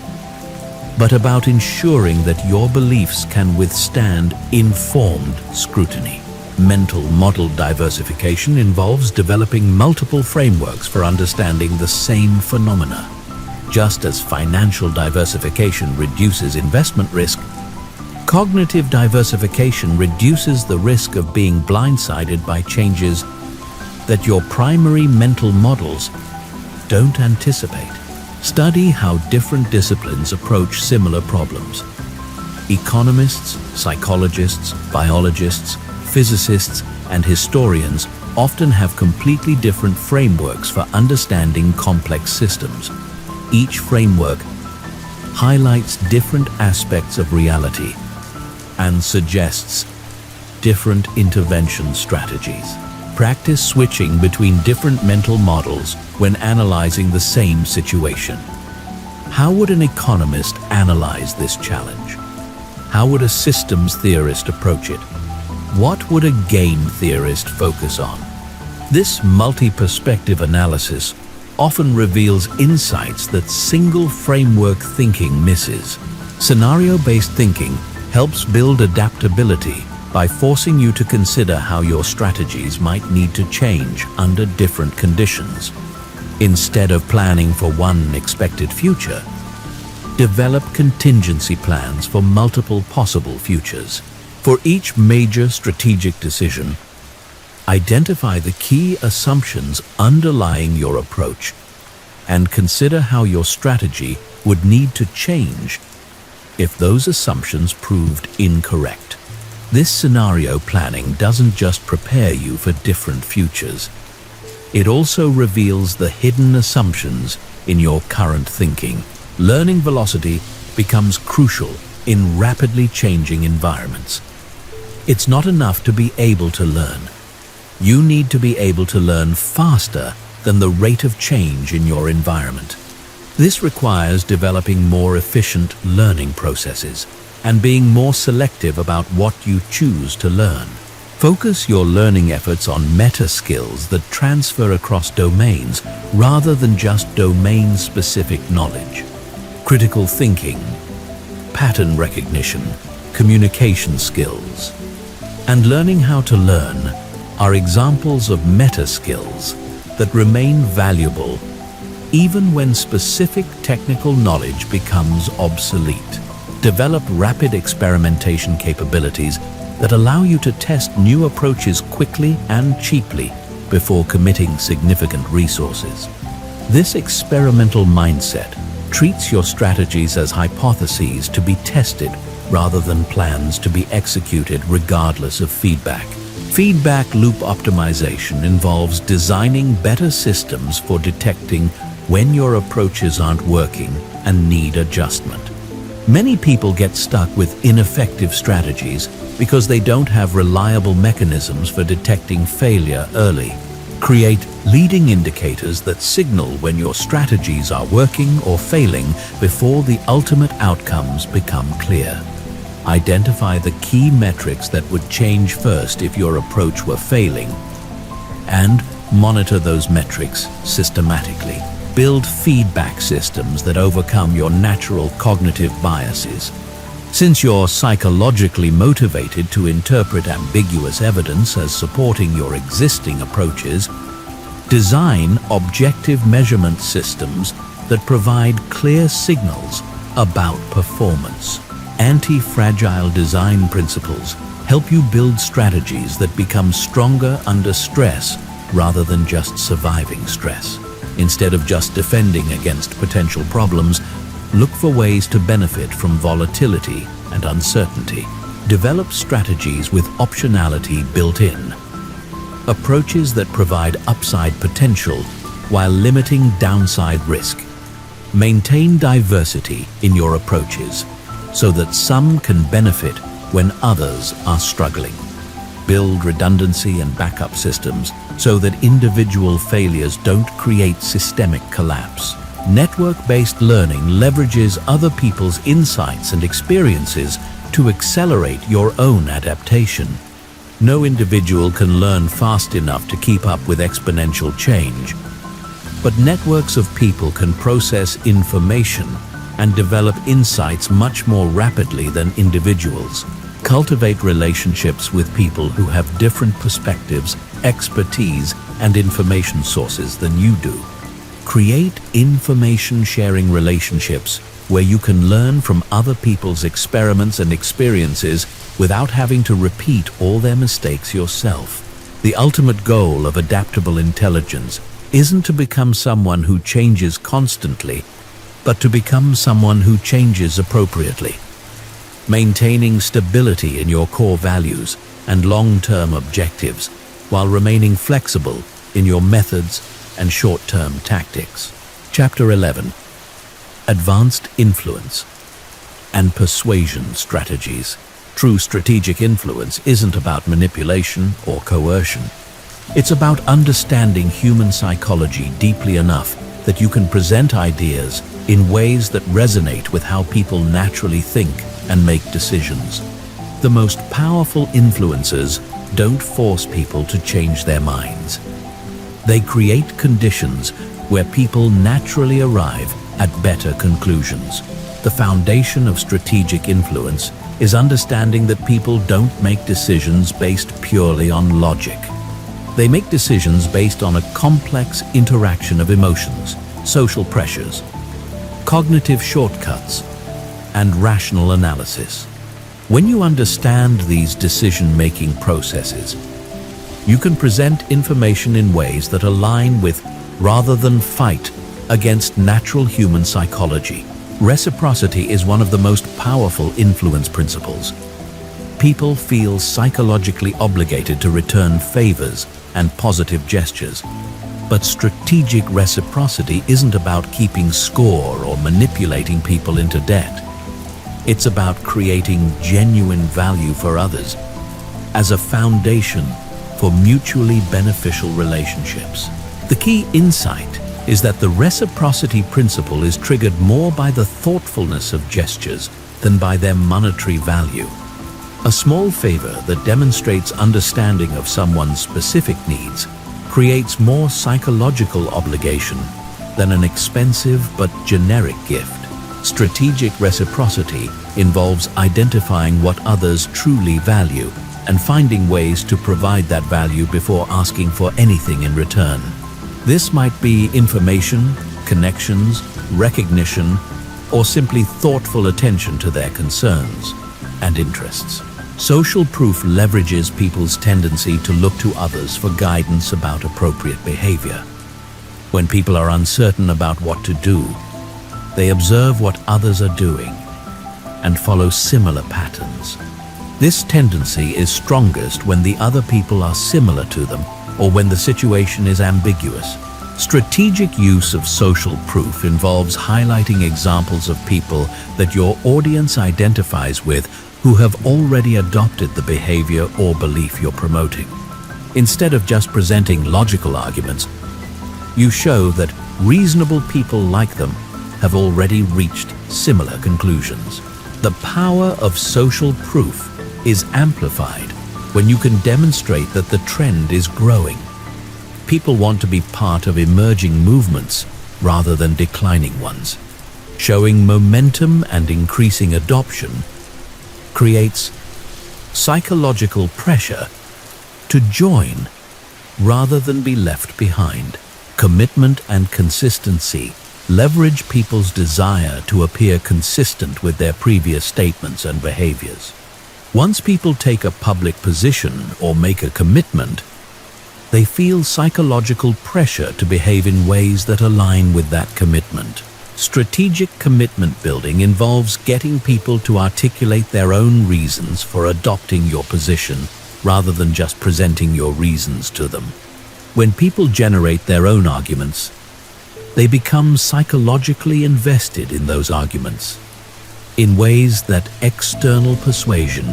but about ensuring that your beliefs can withstand informed scrutiny. Mental model diversification involves developing multiple frameworks for understanding the same phenomena. Just as financial diversification reduces investment risk, cognitive diversification reduces the risk of being blindsided by changes that your primary mental models don't anticipate. Study how different disciplines approach similar problems. Economists, psychologists, biologists, physicists, and historians often have completely different frameworks for understanding complex systems. Each framework highlights different aspects of reality and suggests different intervention strategies. Practice switching between different mental models when analyzing the same situation. How would an economist analyze this challenge? How would a systems theorist approach it? What would a game theorist focus on? This multi-perspective analysis often reveals insights that single framework thinking misses. Scenario-based thinking helps build adaptability by forcing you to consider how your strategies might need to change under different conditions. Instead of planning for one expected future, develop contingency plans for multiple possible futures. For each major strategic decision, identify the key assumptions underlying your approach and consider how your strategy would need to change if those assumptions proved incorrect. This scenario planning doesn't just prepare you for different futures. It also reveals the hidden assumptions in your current thinking. Learning velocity becomes crucial in rapidly changing environments. It's not enough to be able to learn. You need to be able to learn faster than the rate of change in your environment. This requires developing more efficient learning processes and being more selective about what you choose to learn. Focus your learning efforts on meta skills that transfer across domains rather than just domain-specific knowledge. Critical thinking, pattern recognition, communication skills, and learning how to learn are examples of meta skills that remain valuable even when specific technical knowledge becomes obsolete. Develop rapid experimentation capabilities that allow you to test new approaches quickly and cheaply before committing significant resources. This experimental mindset treats your strategies as hypotheses to be tested rather than plans to be executed regardless of feedback. Feedback loop optimization involves designing better systems for detecting when your approaches aren't working and need adjustment. Many people get stuck with ineffective strategies because they don't have reliable mechanisms for detecting failure early. Create leading indicators that signal when your strategies are working or failing before the ultimate outcomes become clear. Identify the key metrics that would change first if your approach were failing, and monitor those metrics systematically. Build feedback systems that overcome your natural cognitive biases. Since you're psychologically motivated to interpret ambiguous evidence as supporting your existing approaches, design objective measurement systems that provide clear signals about performance. Anti-fragile design principles help you build strategies that become stronger under stress rather than just surviving stress. Instead of just defending against potential problems, look for ways to benefit from volatility and uncertainty. Develop strategies with optionality built in. Approaches that provide upside potential while limiting downside risk. Maintain diversity in your approaches so that some can benefit when others are struggling. Build redundancy and backup systems so that individual failures don't create systemic collapse. Network-based learning leverages other people's insights and experiences to accelerate your own adaptation. No individual can learn fast enough to keep up with exponential change, but networks of people can process information and develop insights much more rapidly than individuals. Cultivate relationships with people who have different perspectives, expertise, and information sources than you do. Create information-sharing relationships where you can learn from other people's experiments and experiences without having to repeat all their mistakes yourself. The ultimate goal of adaptable intelligence isn't to become someone who changes constantly, but to become someone who changes appropriately. Maintaining stability in your core values and long-term objectives while remaining flexible in your methods and short-term tactics. Chapter 11. Advanced Influence and Persuasion Strategies. True strategic influence isn't about manipulation or coercion. It's about understanding human psychology deeply enough that you can present ideas in ways that resonate with how people naturally think and make decisions. The most powerful influencers don't force people to change their minds. They create conditions where people naturally arrive at better conclusions. The foundation of strategic influence is understanding that people don't make decisions based purely on logic. They make decisions based on a complex interaction of emotions, social pressures, cognitive shortcuts, and rational analysis. When you understand these decision-making processes, you can present information in ways that align with, rather than fight, against natural human psychology. Reciprocity is one of the most powerful influence principles. People feel psychologically obligated to return favors and positive gestures. But strategic reciprocity isn't about keeping score or manipulating people into debt. It's about creating genuine value for others as a foundation for mutually beneficial relationships. The key insight is that the reciprocity principle is triggered more by the thoughtfulness of gestures than by their monetary value. A small favor that demonstrates understanding of someone's specific needs creates more psychological obligation than an expensive but generic gift. Strategic reciprocity involves identifying what others truly value and finding ways to provide that value before asking for anything in return. This might be information, connections, recognition, or simply thoughtful attention to their concerns and interests. Social proof leverages people's tendency to look to others for guidance about appropriate behavior. When people are uncertain about what to do, they observe what others are doing and follow similar patterns. This tendency is strongest when the other people are similar to them or when the situation is ambiguous. Strategic use of social proof involves highlighting examples of people that your audience identifies with who have already adopted the behavior or belief you're promoting. Instead of just presenting logical arguments, you show that reasonable people like them have already reached similar conclusions. The power of social proof is amplified when you can demonstrate that the trend is growing. People want to be part of emerging movements rather than declining ones. Showing momentum and increasing adoption creates psychological pressure to join rather than be left behind. Commitment and consistency leverage people's desire to appear consistent with their previous statements and behaviors. Once people take a public position or make a commitment, they feel psychological pressure to behave in ways that align with that commitment. Strategic commitment building involves getting people to articulate their own reasons for adopting your position rather than just presenting your reasons to them. When people generate their own arguments, they become psychologically invested in those arguments in ways that external persuasion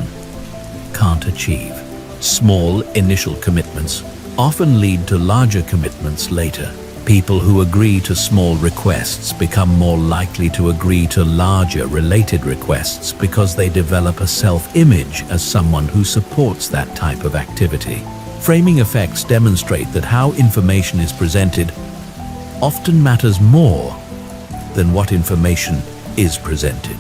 can't achieve. Small initial commitments often lead to larger commitments later. People who agree to small requests become more likely to agree to larger related requests because they develop a self-image as someone who supports that type of activity. Framing effects demonstrate that how information is presented often matters more than what information is presented.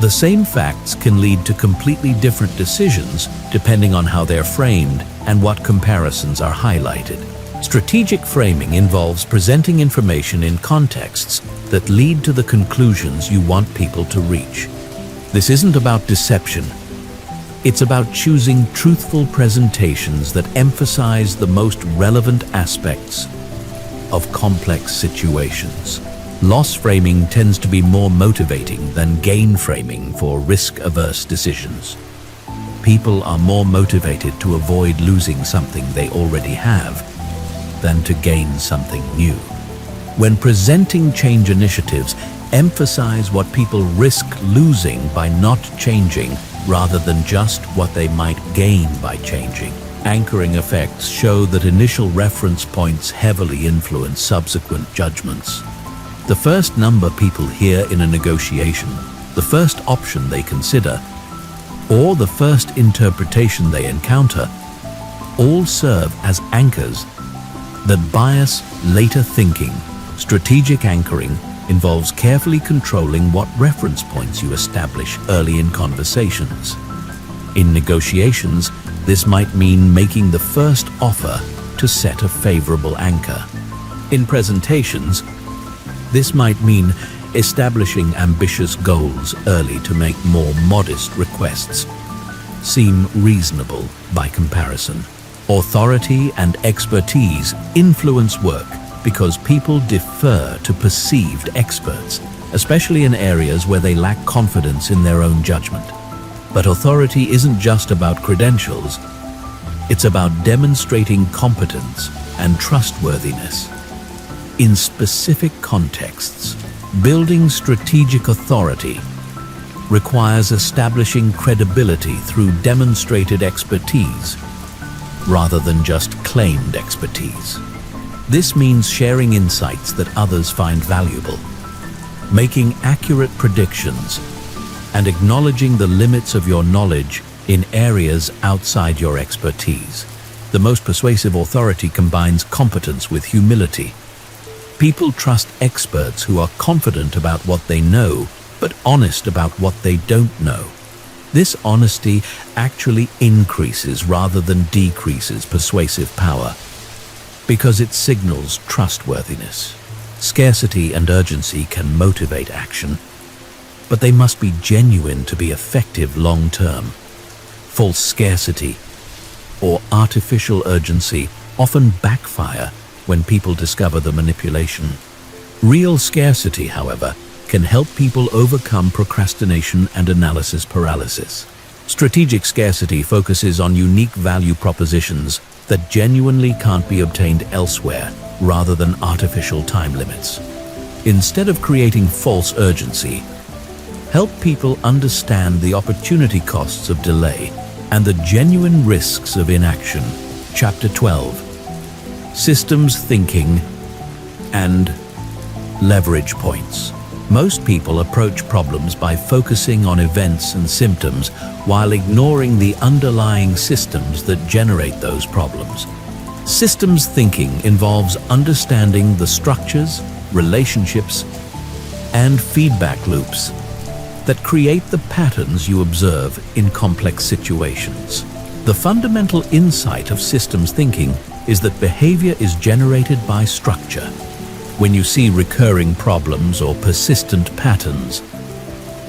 The same facts can lead to completely different decisions depending on how they're framed and what comparisons are highlighted. Strategic framing involves presenting information in contexts that lead to the conclusions you want people to reach. This isn't about deception. It's about choosing truthful presentations that emphasize the most relevant aspects of complex situations. Loss framing tends to be more motivating than gain framing for risk-averse decisions. People are more motivated to avoid losing something they already have than to gain something new. When presenting change initiatives, emphasize what people risk losing by not changing rather than just what they might gain by changing. Anchoring effects show that initial reference points heavily influence subsequent judgments. The first number people hear in a negotiation, the first option they consider, or the first interpretation they encounter, all serve as anchors that bias later thinking. Strategic anchoring involves carefully controlling what reference points you establish early in conversations. In negotiations, this might mean making the first offer to set a favorable anchor. In presentations, this might mean establishing ambitious goals early to make more modest requests seem reasonable by comparison. Authority and expertise influence work because people defer to perceived experts, especially in areas where they lack confidence in their own judgment. But authority isn't just about credentials. It's about demonstrating competence and trustworthiness. In specific contexts, building strategic authority requires establishing credibility through demonstrated expertise rather than just claimed expertise. This means sharing insights that others find valuable, making accurate predictions, and acknowledging the limits of your knowledge in areas outside your expertise. The most persuasive authority combines competence with humility. People trust experts who are confident about what they know, but honest about what they don't know. This honesty actually increases rather than decreases persuasive power, because it signals trustworthiness. Scarcity and urgency can motivate action, but they must be genuine to be effective long-term. False scarcity or artificial urgency often backfire when people discover the manipulation. Real scarcity, however, can help people overcome procrastination and analysis paralysis. Strategic scarcity focuses on unique value propositions that genuinely can't be obtained elsewhere, rather than artificial time limits. Instead of creating false urgency, help people understand the opportunity costs of delay and the genuine risks of inaction. Chapter 12. Systems Thinking and Leverage Points. Most people approach problems by focusing on events and symptoms while ignoring the underlying systems that generate those problems. Systems thinking involves understanding the structures, relationships, and feedback loops that create the patterns you observe in complex situations. The fundamental insight of systems thinking is that behavior is generated by structure. When you see recurring problems or persistent patterns,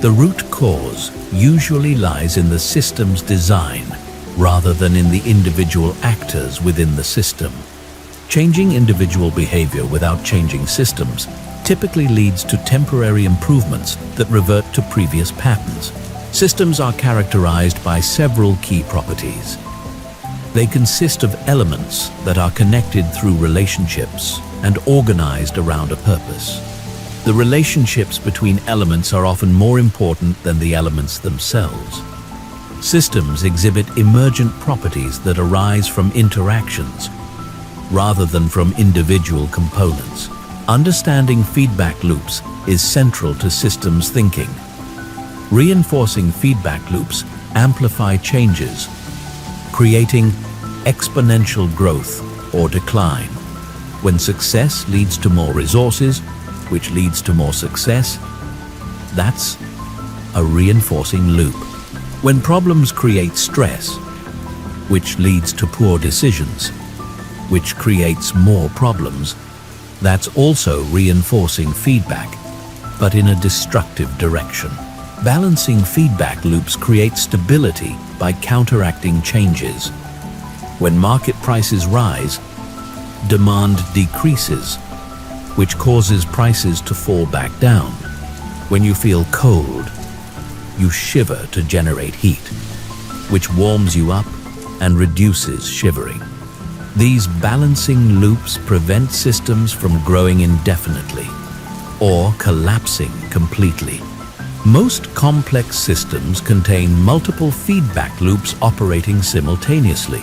the root cause usually lies in the system's design rather than in the individual actors within the system. Changing individual behavior without changing systems typically leads to temporary improvements that revert to previous patterns. Systems are characterized by several key properties. They consist of elements that are connected through relationships and organized around a purpose. The relationships between elements are often more important than the elements themselves. Systems exhibit emergent properties that arise from interactions rather than from individual components. Understanding feedback loops is central to systems thinking. Reinforcing feedback loops amplify changes, creating exponential growth or decline. When success leads to more resources, which leads to more success, that's a reinforcing loop. When problems create stress, which leads to poor decisions, which creates more problems, that's also reinforcing feedback, but in a destructive direction. Balancing feedback loops creates stability by counteracting changes. When market prices rise, demand decreases, which causes prices to fall back down. When you feel cold, you shiver to generate heat, which warms you up and reduces shivering. These balancing loops prevent systems from growing indefinitely or collapsing completely. Most complex systems contain multiple feedback loops operating simultaneously.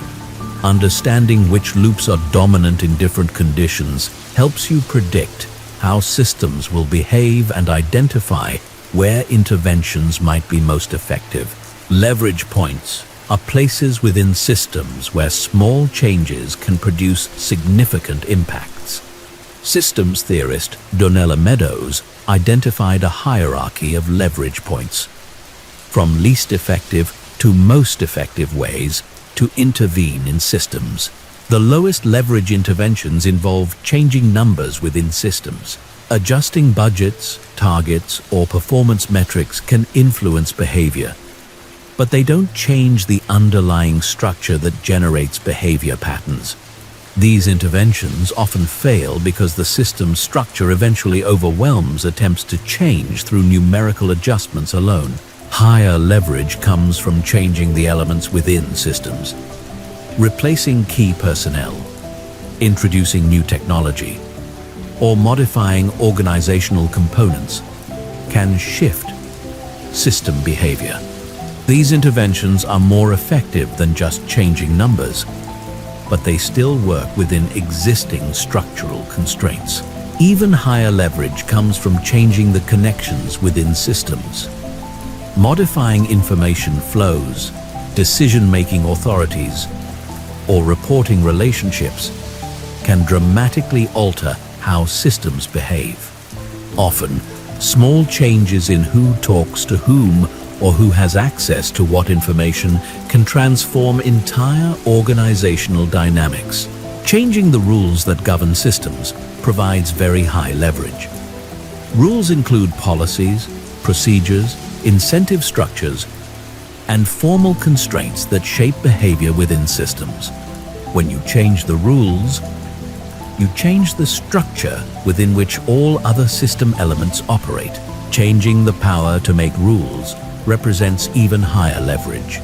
Understanding which loops are dominant in different conditions helps you predict how systems will behave and identify where interventions might be most effective. Leverage points are places within systems where small changes can produce significant impacts. Systems theorist Donella Meadows identified a hierarchy of leverage points, from least effective to most effective ways to intervene in systems. The lowest leverage interventions involve changing numbers within systems. Adjusting budgets, targets, or performance metrics can influence behavior, but they don't change the underlying structure that generates behavior patterns. These interventions often fail because the system's structure eventually overwhelms attempts to change through numerical adjustments alone. Higher leverage comes from changing the elements within systems. Replacing key personnel, introducing new technology, or modifying organizational components can shift system behavior. These interventions are more effective than just changing numbers, but they still work within existing structural constraints. Even higher leverage comes from changing the connections within systems. Modifying information flows, decision-making authorities, or reporting relationships can dramatically alter how systems behave. Often, small changes in who talks to whom or who has access to what information can transform entire organizational dynamics. Changing the rules that govern systems provides very high leverage. Rules include policies, procedures, incentive structures, and formal constraints that shape behavior within systems. When you change the rules, you change the structure within which all other system elements operate. Changing the power to make rules represents even higher leverage.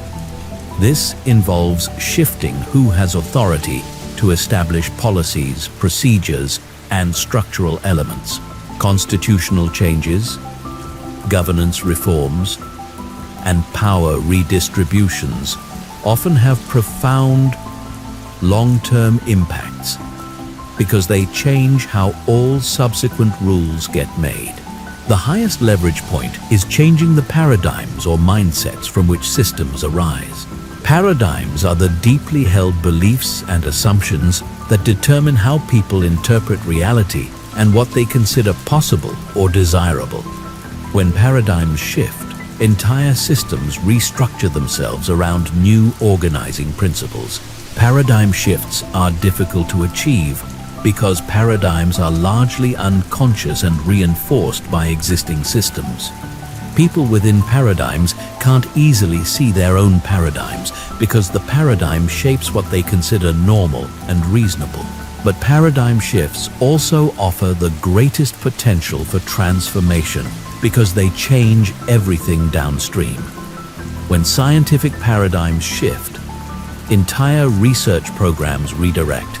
This involves shifting who has authority to establish policies, procedures, and structural elements. Constitutional changes, governance reforms, and power redistributions often have profound long-term impacts because they change how all subsequent rules get made. The highest leverage point is changing the paradigms or mindsets from which systems arise. Paradigms are the deeply held beliefs and assumptions that determine how people interpret reality and what they consider possible or desirable. When paradigms shift, entire systems restructure themselves around new organizing principles. Paradigm shifts are difficult to achieve because paradigms are largely unconscious and reinforced by existing systems. People within paradigms can't easily see their own paradigms because the paradigm shapes what they consider normal and reasonable. But paradigm shifts also offer the greatest potential for transformation because they change everything downstream. When scientific paradigms shift, entire research programs redirect.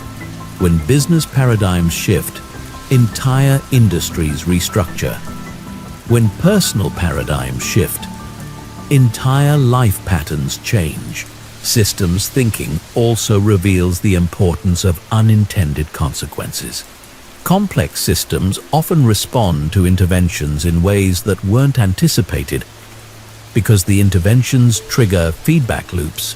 When business paradigms shift, entire industries restructure. When personal paradigms shift, entire life patterns change. Systems thinking also reveals the importance of unintended consequences. Complex systems often respond to interventions in ways that weren't anticipated because the interventions trigger feedback loops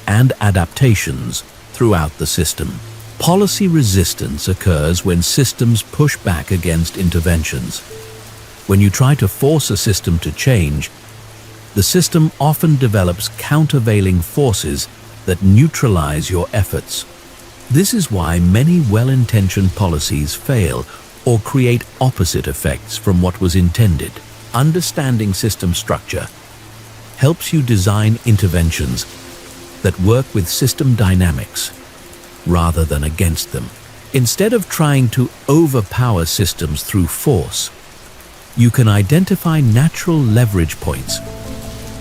and adaptations throughout the system. Policy resistance occurs when systems push back against interventions. When you try to force a system to change, the system often develops countervailing forces that neutralize your efforts. This is why many well-intentioned policies fail or create opposite effects from what was intended. Understanding system structure helps you design interventions that work with system dynamics rather than against them. Instead of trying to overpower systems through force, you can identify natural leverage points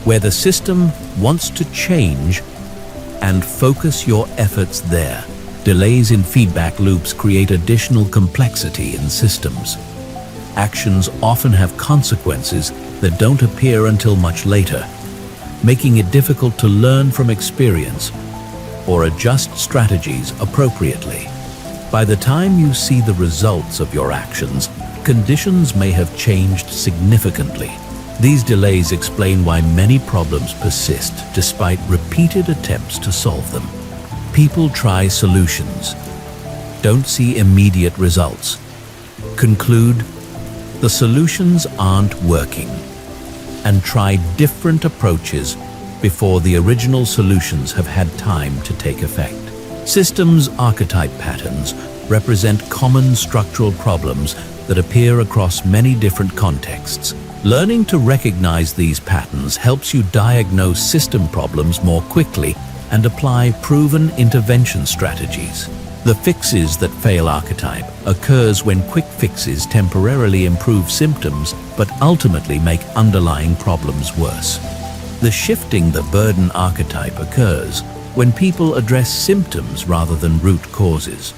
where the system wants to change and focus your efforts there. Delays in feedback loops create additional complexity in systems. Actions often have consequences that don't appear until much later, making it difficult to learn from experience or adjust strategies appropriately. By the time you see the results of your actions, conditions may have changed significantly. These delays explain why many problems persist despite repeated attempts to solve them. People try solutions, don't see immediate results, conclude the solutions aren't working, and try different approaches before the original solutions have had time to take effect. Systems archetype patterns represent common structural problems that appear across many different contexts. Learning to recognize these patterns helps you diagnose system problems more quickly and apply proven intervention strategies. The fixes that fail archetype occurs when quick fixes temporarily improve symptoms but ultimately make underlying problems worse. The shifting the burden archetype occurs when people address symptoms rather than root causes,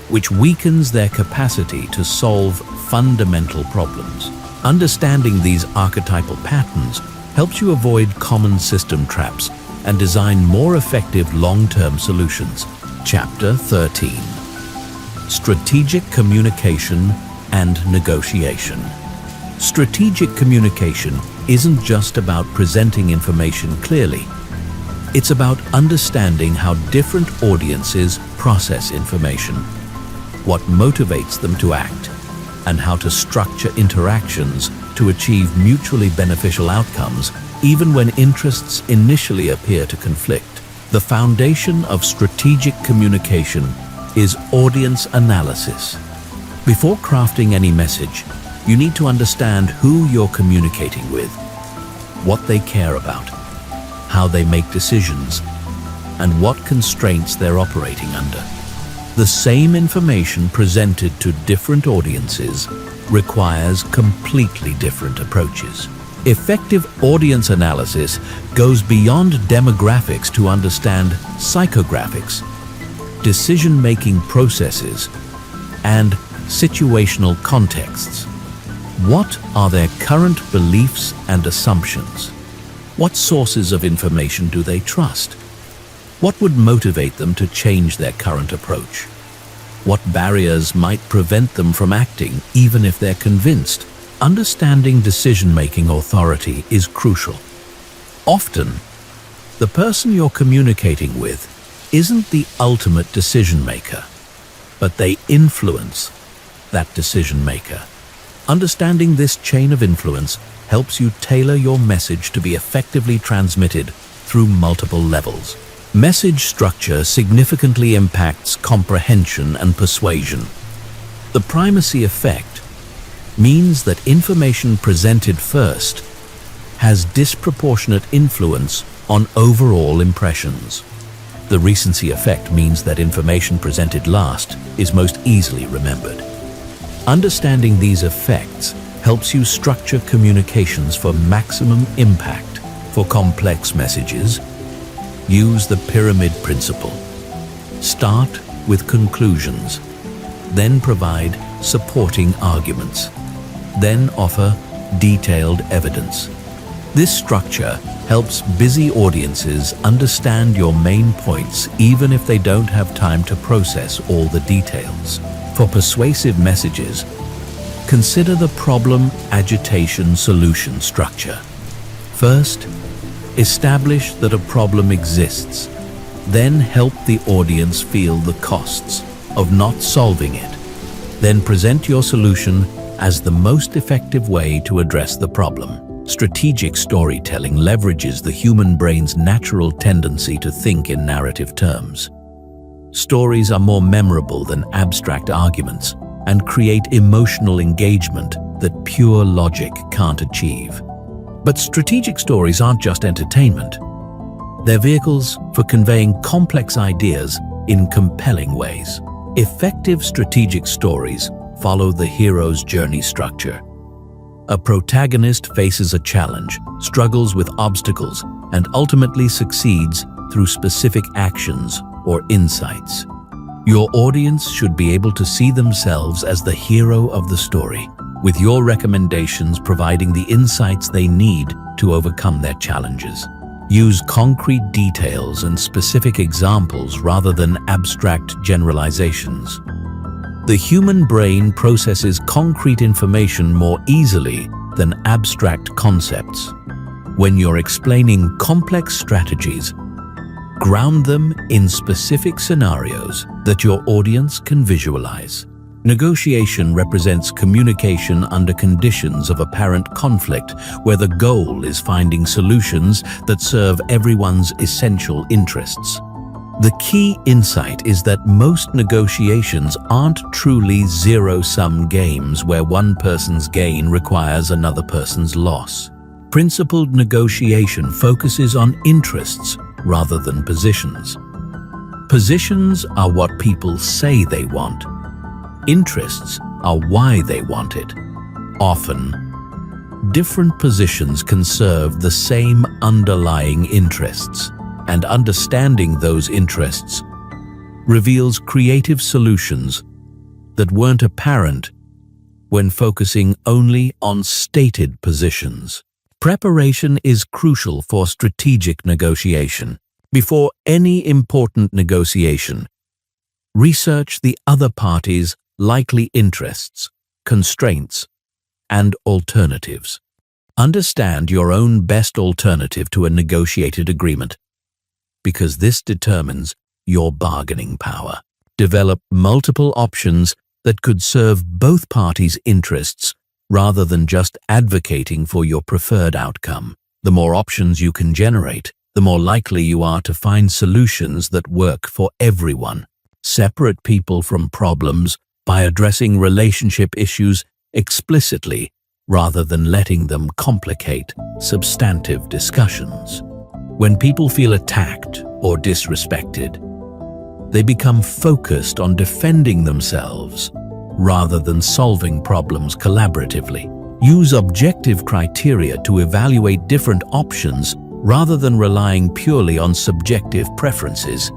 which weakens their capacity to solve fundamental problems. Understanding these archetypal patterns helps you avoid common system traps and design more effective long-term solutions. Chapter 13. Strategic Communication and Negotiation. Strategic communication isn't just about presenting information clearly. It's about understanding how different audiences process information, what motivates them to act, and how to structure interactions to achieve mutually beneficial outcomes, even when interests initially appear to conflict. The foundation of strategic communication is audience analysis. Before crafting any message, you need to understand who you're communicating with, what they care about, how they make decisions, and what constraints they're operating under. The same information presented to different audiences requires completely different approaches. Effective audience analysis goes beyond demographics to understand psychographics, decision-making processes, and situational contexts. What are their current beliefs and assumptions? What sources of information do they trust? What would motivate them to change their current approach? What barriers might prevent them from acting, even if they're convinced? Understanding decision-making authority is crucial. Often, the person you're communicating with isn't the ultimate decision-maker, but they influence that decision-maker. Understanding this chain of influence helps you tailor your message to be effectively transmitted through multiple levels. Message structure significantly impacts comprehension and persuasion. The primacy effect means that information presented first has disproportionate influence on overall impressions. The recency effect means that information presented last is most easily remembered. Understanding these effects helps you structure communications for maximum impact. For complex messages, use the pyramid principle. Start with conclusions, then provide supporting arguments, then offer detailed evidence. This structure helps busy audiences understand your main points even if they don't have time to process all the details. For persuasive messages, consider the problem, agitation, solution structure. First, establish that a problem exists. Then help the audience feel the costs of not solving it. Then present your solution as the most effective way to address the problem. Strategic storytelling leverages the human brain's natural tendency to think in narrative terms. Stories are more memorable than abstract arguments and create emotional engagement that pure logic can't achieve. But strategic stories aren't just entertainment. They're vehicles for conveying complex ideas in compelling ways. Effective strategic stories follow the hero's journey structure. A protagonist faces a challenge, struggles with obstacles, and ultimately succeeds through specific actions or insights. Your audience should be able to see themselves as the hero of the story, with your recommendations providing the insights they need to overcome their challenges. Use concrete details and specific examples rather than abstract generalizations. The human brain processes concrete information more easily than abstract concepts. When you're explaining complex strategies, ground them in specific scenarios that your audience can visualize. Negotiation represents communication under conditions of apparent conflict, where the goal is finding solutions that serve everyone's essential interests. The key insight is that most negotiations aren't truly zero-sum games where one person's gain requires another person's loss. Principled negotiation focuses on interests rather than positions. Positions are what people say they want. Interests are why they want it. Often, different positions can serve the same underlying interests, and understanding those interests reveals creative solutions that weren't apparent when focusing only on stated positions. Preparation is crucial for strategic negotiation. Before any important negotiation, research the other party's likely interests, constraints, and alternatives. Understand your own best alternative to a negotiated agreement, because this determines your bargaining power. Develop multiple options that could serve both parties' interests rather than just advocating for your preferred outcome. The more options you can generate, the more likely you are to find solutions that work for everyone. Separate people from problems by addressing relationship issues explicitly rather than letting them complicate substantive discussions. When people feel attacked or disrespected, they become focused on defending themselves rather than solving problems collaboratively. Use objective criteria to evaluate different options rather than relying purely on subjective preferences.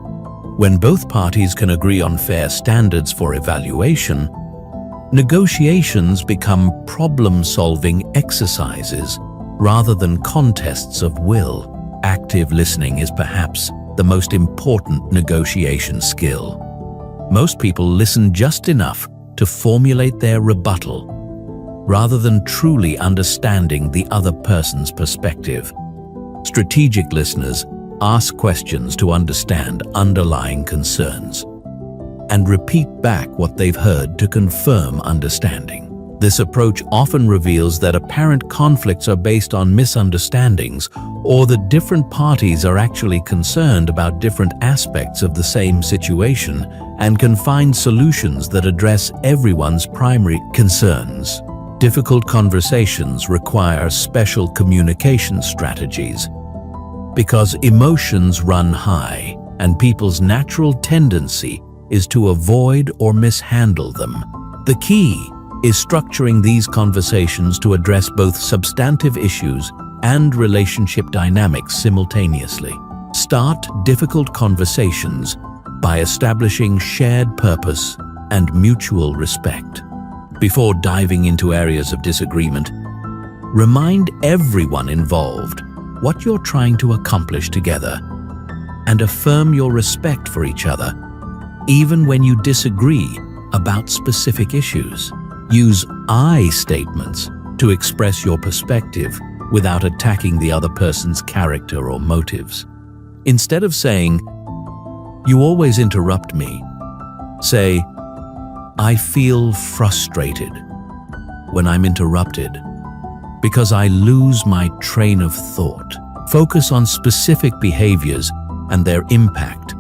When both parties can agree on fair standards for evaluation, negotiations become problem-solving exercises rather than contests of will. Active listening is perhaps the most important negotiation skill. Most people listen just enough to formulate their rebuttal, rather than truly understanding the other person's perspective. Strategic listeners ask questions to understand underlying concerns and repeat back what they've heard to confirm understanding. This approach often reveals that apparent conflicts are based on misunderstandings, or that different parties are actually concerned about different aspects of the same situation and can find solutions that address everyone's primary concerns. Difficult conversations require special communication strategies because emotions run high, and people's natural tendency is to avoid or mishandle them. The key is structuring these conversations to address both substantive issues and relationship dynamics simultaneously. Start difficult conversations by establishing shared purpose and mutual respect. Before diving into areas of disagreement, remind everyone involved what you're trying to accomplish together and affirm your respect for each other, even when you disagree about specific issues. Use I statements to express your perspective without attacking the other person's character or motives. Instead of saying, "You always interrupt me," say, "I feel frustrated when I'm interrupted because I lose my train of thought." Focus on specific behaviors and their impact,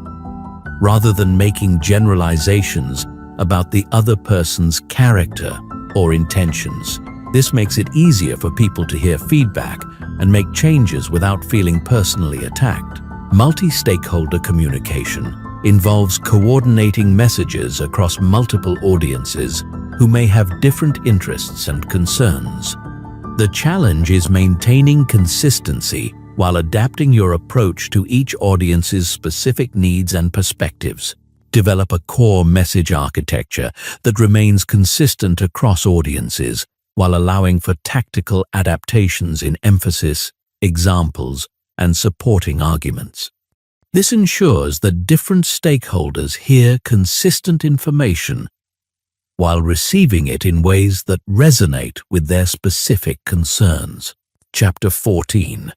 rather than making generalizations about the other person's character or intentions. This makes it easier for people to hear feedback and make changes without feeling personally attacked. Multi-stakeholder communication involves coordinating messages across multiple audiences who may have different interests and concerns. The challenge is maintaining consistency while adapting your approach to each audience's specific needs and perspectives. Develop a core message architecture that remains consistent across audiences while allowing for tactical adaptations in emphasis, examples, and supporting arguments. This ensures that different stakeholders hear consistent information while receiving it in ways that resonate with their specific concerns. Chapter 14.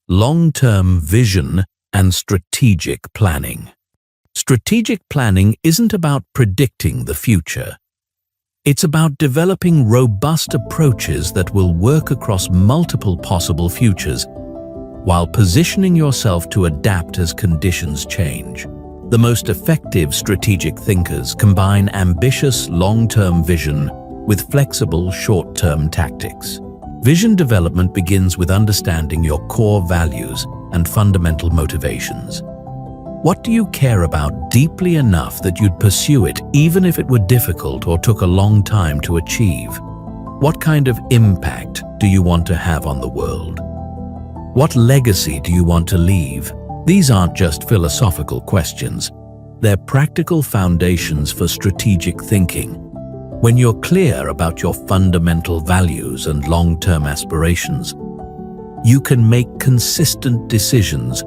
Long-term vision and strategic planning. Strategic planning isn't about predicting the future. It's about developing robust approaches that will work across multiple possible futures, while positioning yourself to adapt as conditions change. The most effective strategic thinkers combine ambitious long-term vision with flexible short-term tactics. Vision development begins with understanding your core values and fundamental motivations. What do you care about deeply enough that you'd pursue it even if it were difficult or took a long time to achieve? What kind of impact do you want to have on the world? What legacy do you want to leave? These aren't just philosophical questions. They're practical foundations for strategic thinking. When you're clear about your fundamental values and long-term aspirations, you can make consistent decisions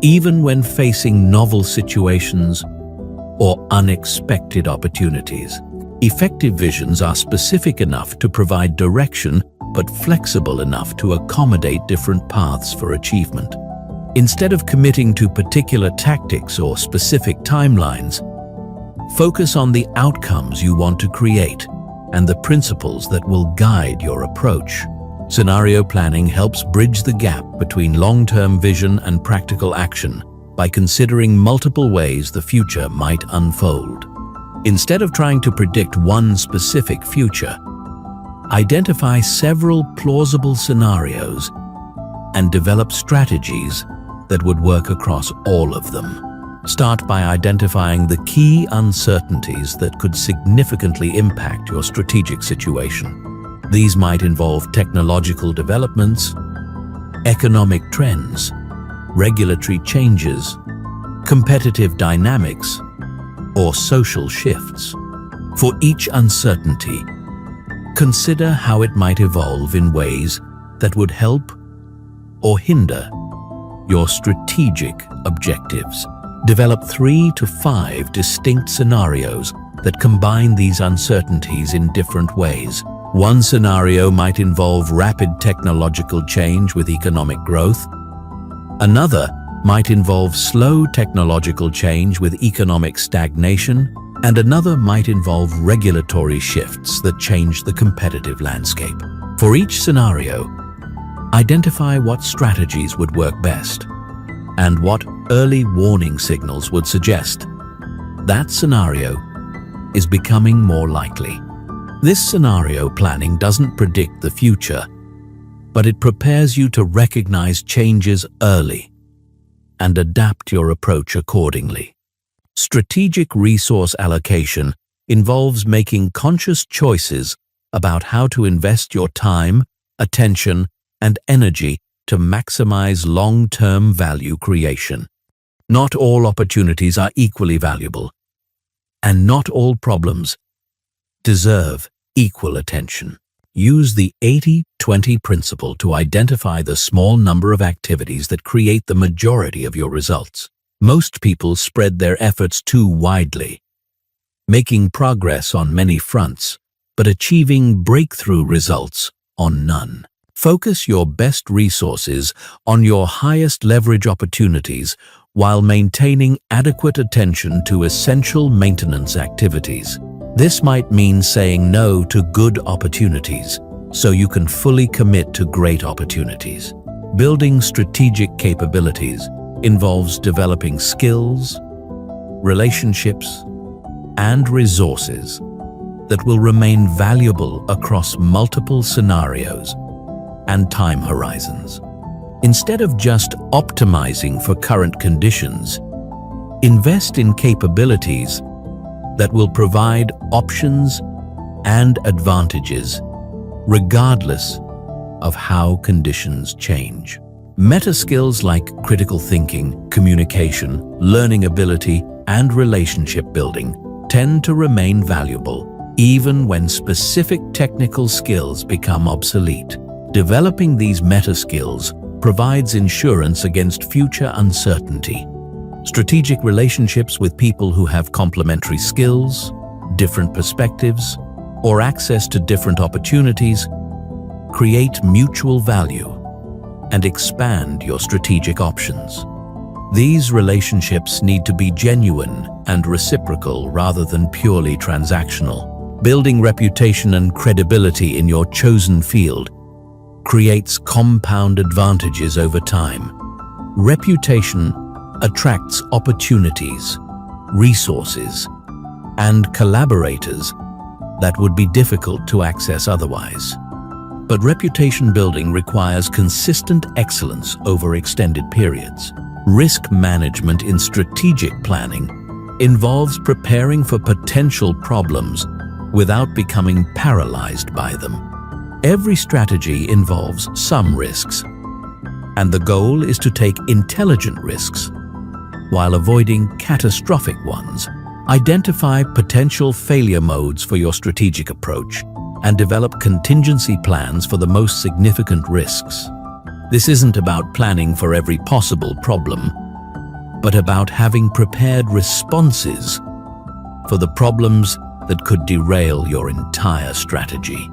even when facing novel situations or unexpected opportunities. Effective visions are specific enough to provide direction, but flexible enough to accommodate different paths for achievement. Instead of committing to particular tactics or specific timelines, focus on the outcomes you want to create and the principles that will guide your approach. Scenario planning helps bridge the gap between long-term vision and practical action by considering multiple ways the future might unfold. Instead of trying to predict one specific future, identify several plausible scenarios and develop strategies that would work across all of them. Start by identifying the key uncertainties that could significantly impact your strategic situation. These might involve technological developments, economic trends, regulatory changes, competitive dynamics, or social shifts. For each uncertainty, consider how it might evolve in ways that would help or hinder your strategic objectives. Develop 3 to 5 distinct scenarios that combine these uncertainties in different ways. One scenario might involve rapid technological change with economic growth. Another might involve slow technological change with economic stagnation, and another might involve regulatory shifts that change the competitive landscape. For each scenario, identify what strategies would work best and what early warning signals would suggest that scenario is becoming more likely. This scenario planning doesn't predict the future, but it prepares you to recognize changes early and adapt your approach accordingly. Strategic resource allocation involves making conscious choices about how to invest your time, attention, and energy to maximize long-term value creation. Not all opportunities are equally valuable, and not all problems deserve equal attention. Use the 80-20 principle to identify the small number of activities that create the majority of your results. Most people spread their efforts too widely, making progress on many fronts, but achieving breakthrough results on none. Focus your best resources on your highest leverage opportunities while maintaining adequate attention to essential maintenance activities. This might mean saying no to good opportunities so you can fully commit to great opportunities. Building strategic capabilities involves developing skills, relationships, and resources that will remain valuable across multiple scenarios and time horizons. Instead of just optimizing for current conditions, invest in capabilities that will provide options and advantages regardless of how conditions change. Meta skills like critical thinking, communication, learning ability, and relationship building tend to remain valuable even when specific technical skills become obsolete. Developing these meta skills provides insurance against future uncertainty. Strategic relationships with people who have complementary skills, different perspectives, or access to different opportunities create mutual value and expand your strategic options. These relationships need to be genuine and reciprocal rather than purely transactional. Building reputation and credibility in your chosen field creates compound advantages over time. Reputation attracts opportunities, resources, and collaborators that would be difficult to access otherwise. But reputation building requires consistent excellence over extended periods. Risk management in strategic planning involves preparing for potential problems without becoming paralyzed by them. Every strategy involves some risks, and the goal is to take intelligent risks while avoiding catastrophic ones. Identify potential failure modes for your strategic approach and develop contingency plans for the most significant risks. This isn't about planning for every possible problem, but about having prepared responses for the problems that could derail your entire strategy.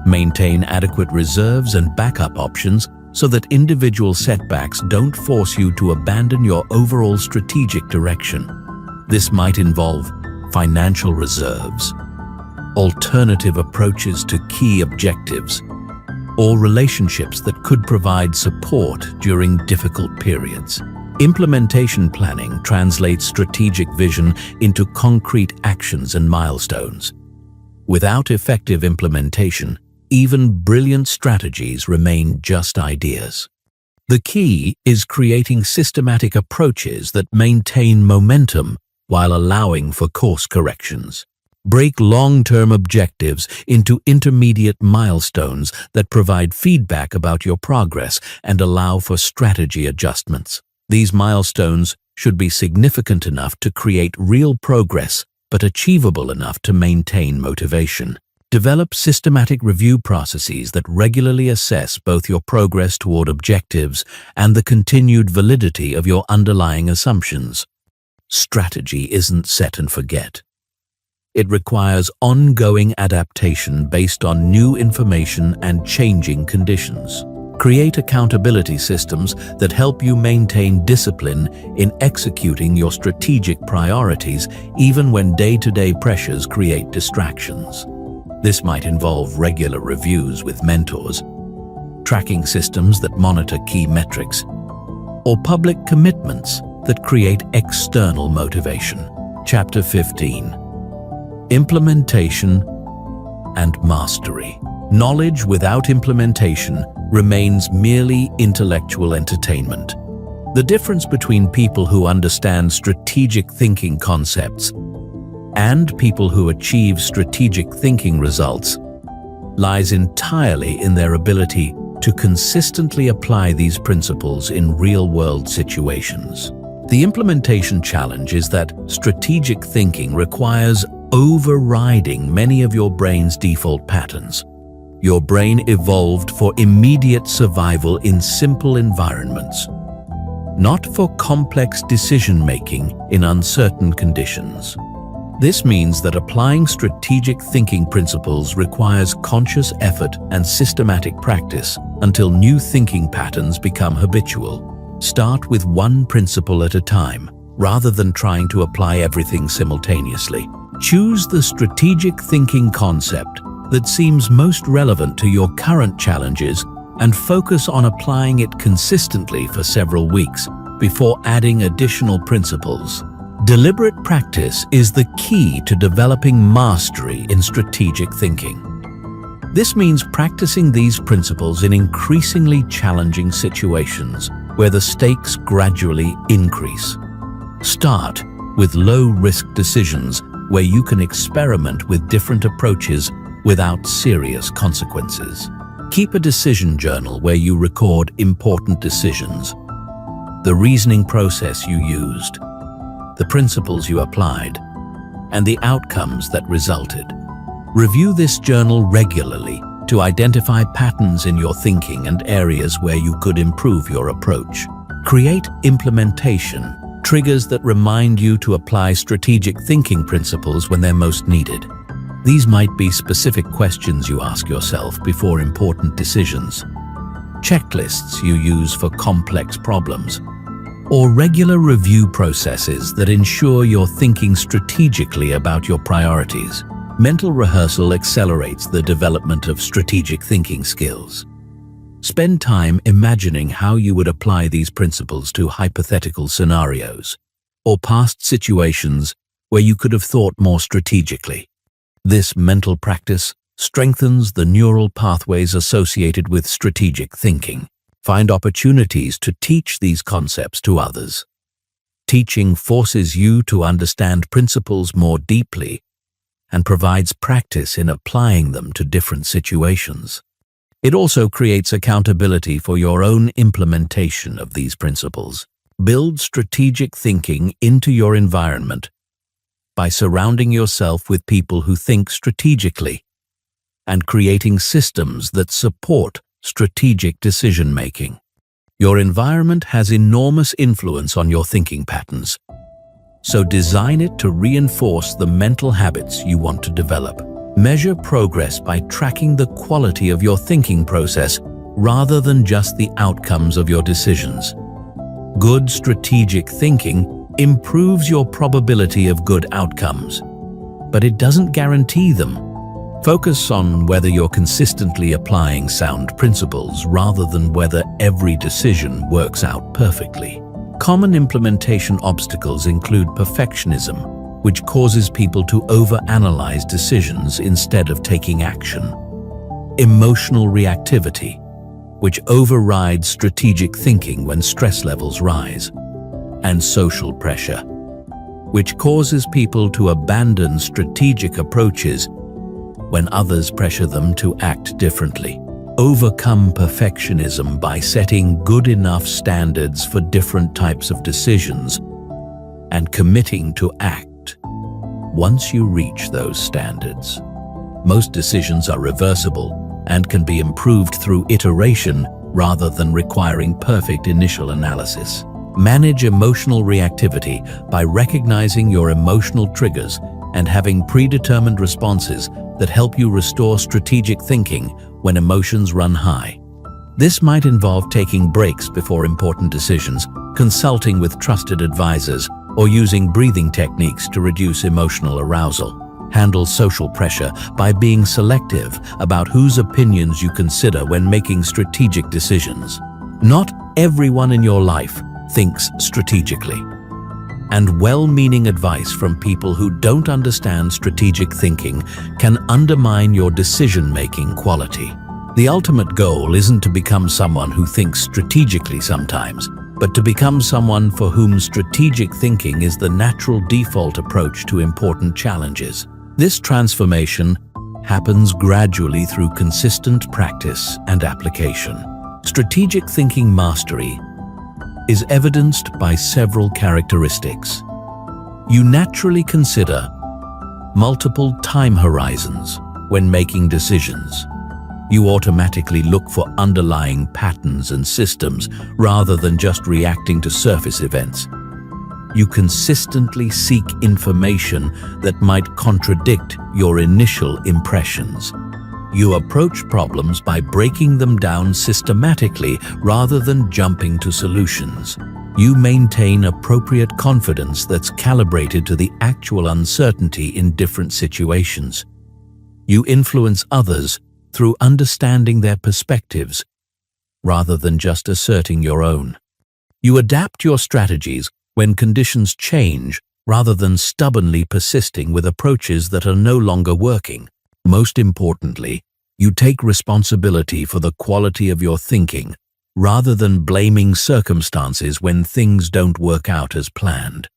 Maintain adequate reserves and backup options so that individual setbacks don't force you to abandon your overall strategic direction. This might involve financial reserves, alternative approaches to key objectives, or relationships that could provide support during difficult periods. Implementation planning translates strategic vision into concrete actions and milestones. Without effective implementation, even brilliant strategies remain just ideas. The key is creating systematic approaches that maintain momentum while allowing for course corrections. Break long-term objectives into intermediate milestones that provide feedback about your progress and allow for strategy adjustments. These milestones should be significant enough to create real progress, but achievable enough to maintain motivation. Develop systematic review processes that regularly assess both your progress toward objectives and the continued validity of your underlying assumptions. Strategy isn't set and forget. It requires ongoing adaptation based on new information and changing conditions. Create accountability systems that help you maintain discipline in executing your strategic priorities even when day-to-day pressures create distractions. This might involve regular reviews with mentors, tracking systems that monitor key metrics, or public commitments that create external motivation. Chapter 15. Implementation and Mastery. Knowledge without implementation remains merely intellectual entertainment. The difference between people who understand strategic thinking concepts and people who achieve strategic thinking results lies entirely in their ability to consistently apply these principles in real-world situations. The implementation challenge is that strategic thinking requires overriding many of your brain's default patterns. Your brain evolved for immediate survival in simple environments, not for complex decision-making in uncertain conditions. This means that applying strategic thinking principles requires conscious effort and systematic practice until new thinking patterns become habitual. Start with one principle at a time, rather than trying to apply everything simultaneously. Choose the strategic thinking concept that seems most relevant to your current challenges and focus on applying it consistently for several weeks before adding additional principles. Deliberate practice is the key to developing mastery in strategic thinking. This means practicing these principles in increasingly challenging situations where the stakes gradually increase. Start with low-risk decisions where you can experiment with different approaches without serious consequences. Keep a decision journal where you record important decisions, the reasoning process you used, the principles you applied, and the outcomes that resulted. Review this journal regularly to identify patterns in your thinking and areas where you could improve your approach. Create implementation triggers that remind you to apply strategic thinking principles when they're most needed. These might be specific questions you ask yourself before important decisions, checklists you use for complex problems, or regular review processes that ensure you're thinking strategically about your priorities. Mental rehearsal accelerates the development of strategic thinking skills. Spend time imagining how you would apply these principles to hypothetical scenarios or past situations where you could have thought more strategically. This mental practice strengthens the neural pathways associated with strategic thinking. Find opportunities to teach these concepts to others. Teaching forces you to understand principles more deeply and provides practice in applying them to different situations. It also creates accountability for your own implementation of these principles. Build strategic thinking into your environment by surrounding yourself with people who think strategically and creating systems that support strategic decision-making. Your environment has enormous influence on your thinking patterns, so design it to reinforce the mental habits you want to develop. Measure progress by tracking the quality of your thinking process rather than just the outcomes of your decisions. Good strategic thinking improves your probability of good outcomes, but it doesn't guarantee them. Focus on whether you're consistently applying sound principles rather than whether every decision works out perfectly. Common implementation obstacles include perfectionism, which causes people to overanalyze decisions instead of taking action; emotional reactivity, which overrides strategic thinking when stress levels rise; and social pressure, which causes people to abandon strategic approaches when others pressure them to act differently. Overcome perfectionism by setting good enough standards for different types of decisions and committing to act once you reach those standards. Most decisions are reversible and can be improved through iteration rather than requiring perfect initial analysis. Manage emotional reactivity by recognizing your emotional triggers and having predetermined responses that help you restore strategic thinking when emotions run high. This might involve taking breaks before important decisions, consulting with trusted advisors, or using breathing techniques to reduce emotional arousal. Handle social pressure by being selective about whose opinions you consider when making strategic decisions. Not everyone in your life thinks strategically, and well-meaning advice from people who don't understand strategic thinking can undermine your decision-making quality. The ultimate goal isn't to become someone who thinks strategically sometimes, but to become someone for whom strategic thinking is the natural default approach to important challenges. This transformation happens gradually through consistent practice and application. Strategic thinking mastery is evidenced by several characteristics. You naturally consider multiple time horizons when making decisions. You automatically look for underlying patterns and systems rather than just reacting to surface events. You consistently seek information that might contradict your initial impressions. You approach problems by breaking them down systematically rather than jumping to solutions. You maintain appropriate confidence that's calibrated to the actual uncertainty in different situations. You influence others through understanding their perspectives rather than just asserting your own. You adapt your strategies when conditions change rather than stubbornly persisting with approaches that are no longer working. Most importantly, you take responsibility for the quality of your thinking rather than blaming circumstances when things don't work out as planned.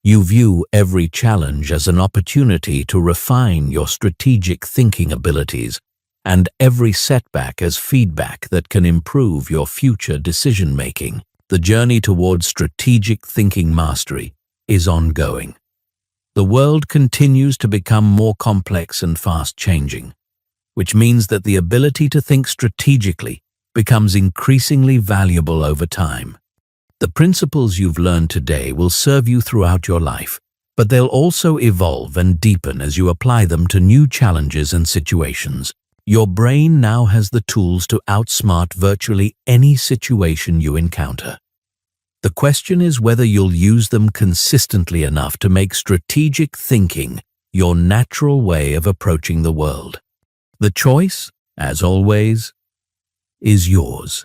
You view every challenge as an opportunity to refine your strategic thinking abilities and every setback as feedback that can improve your future decision-making. The journey towards strategic thinking mastery is ongoing. The world continues to become more complex and fast-changing, which means that the ability to think strategically becomes increasingly valuable over time. The principles you've learned today will serve you throughout your life, but they'll also evolve and deepen as you apply them to new challenges and situations. Your brain now has the tools to outsmart virtually any situation you encounter. The question is whether you'll use them consistently enough to make strategic thinking your natural way of approaching the world. The choice, as always, is yours.